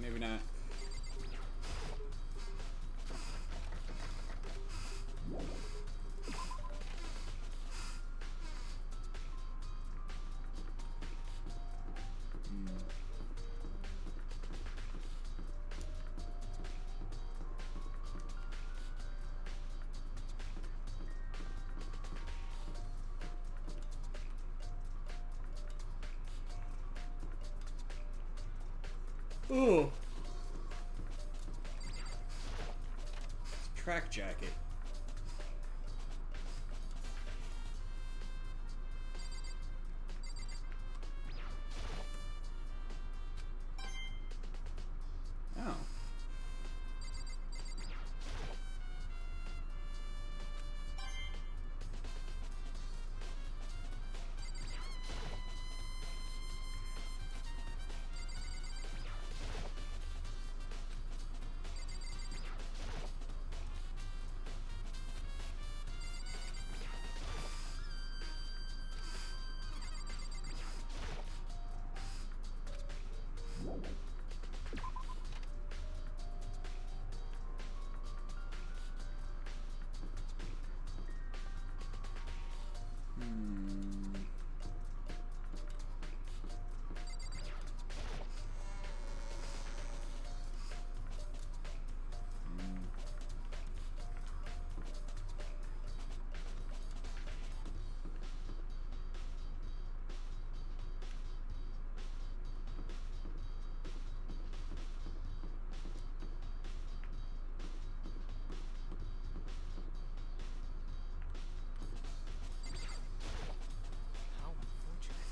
Maybe not. Oh. It's a track jacket. Oh. How unfortunate.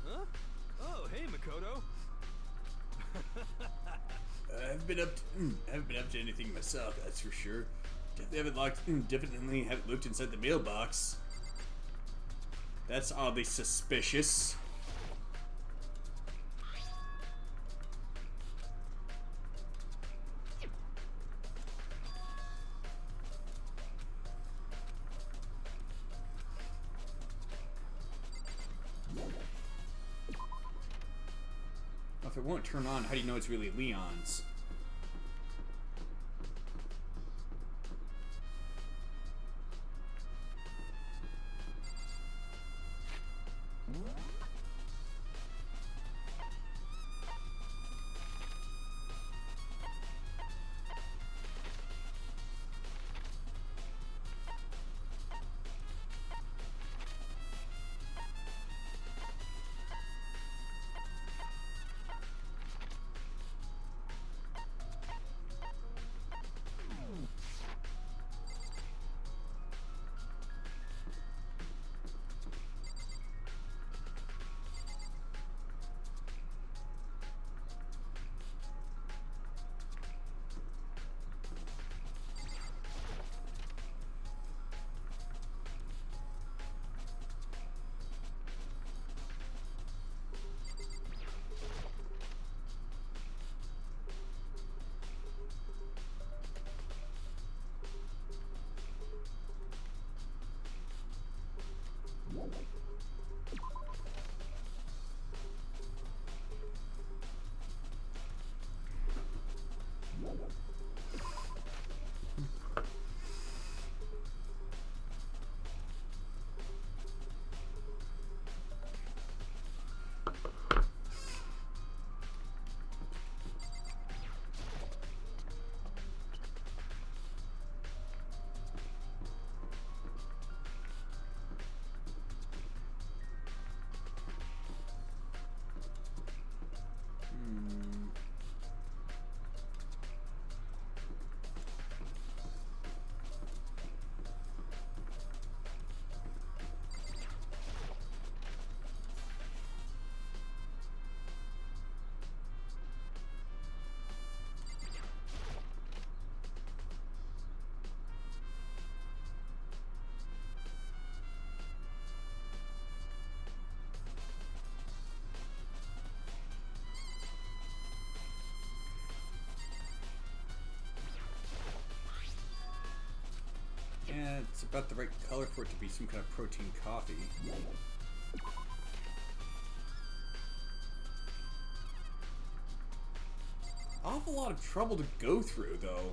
Huh? Oh, hey, Makoto. I haven't been up to anything myself, that's for sure. Definitely haven't looked inside the mailbox. That's oddly suspicious. If it won't turn on, how do you know it's really Leon's? Yeah, it's about the right color for it to be some kind of protein coffee. Awful lot of trouble to go through, though.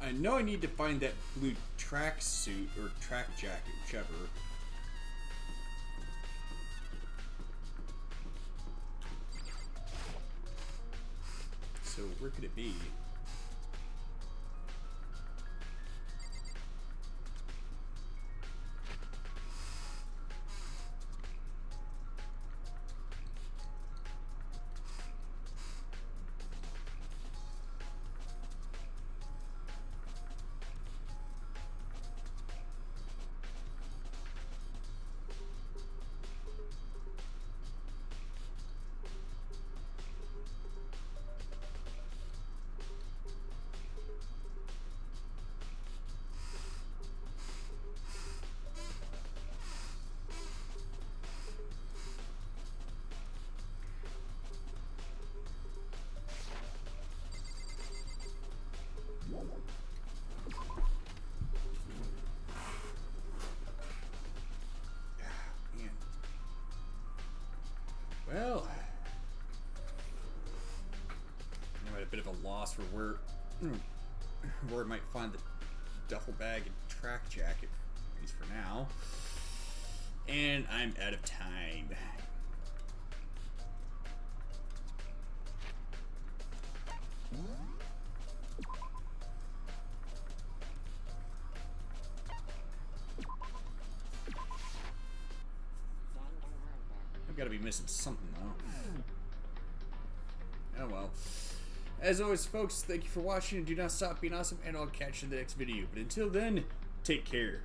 I know I need to find that blue track suit or track jacket, whichever. So where could it be? lost for where I might find the duffel bag and track jacket, at least for now. And I'm out of time. I've got to be missing something, though. Oh well. As always, folks, thank you for watching, and do not stop being awesome, and I'll catch you in the next video. But until then, take care.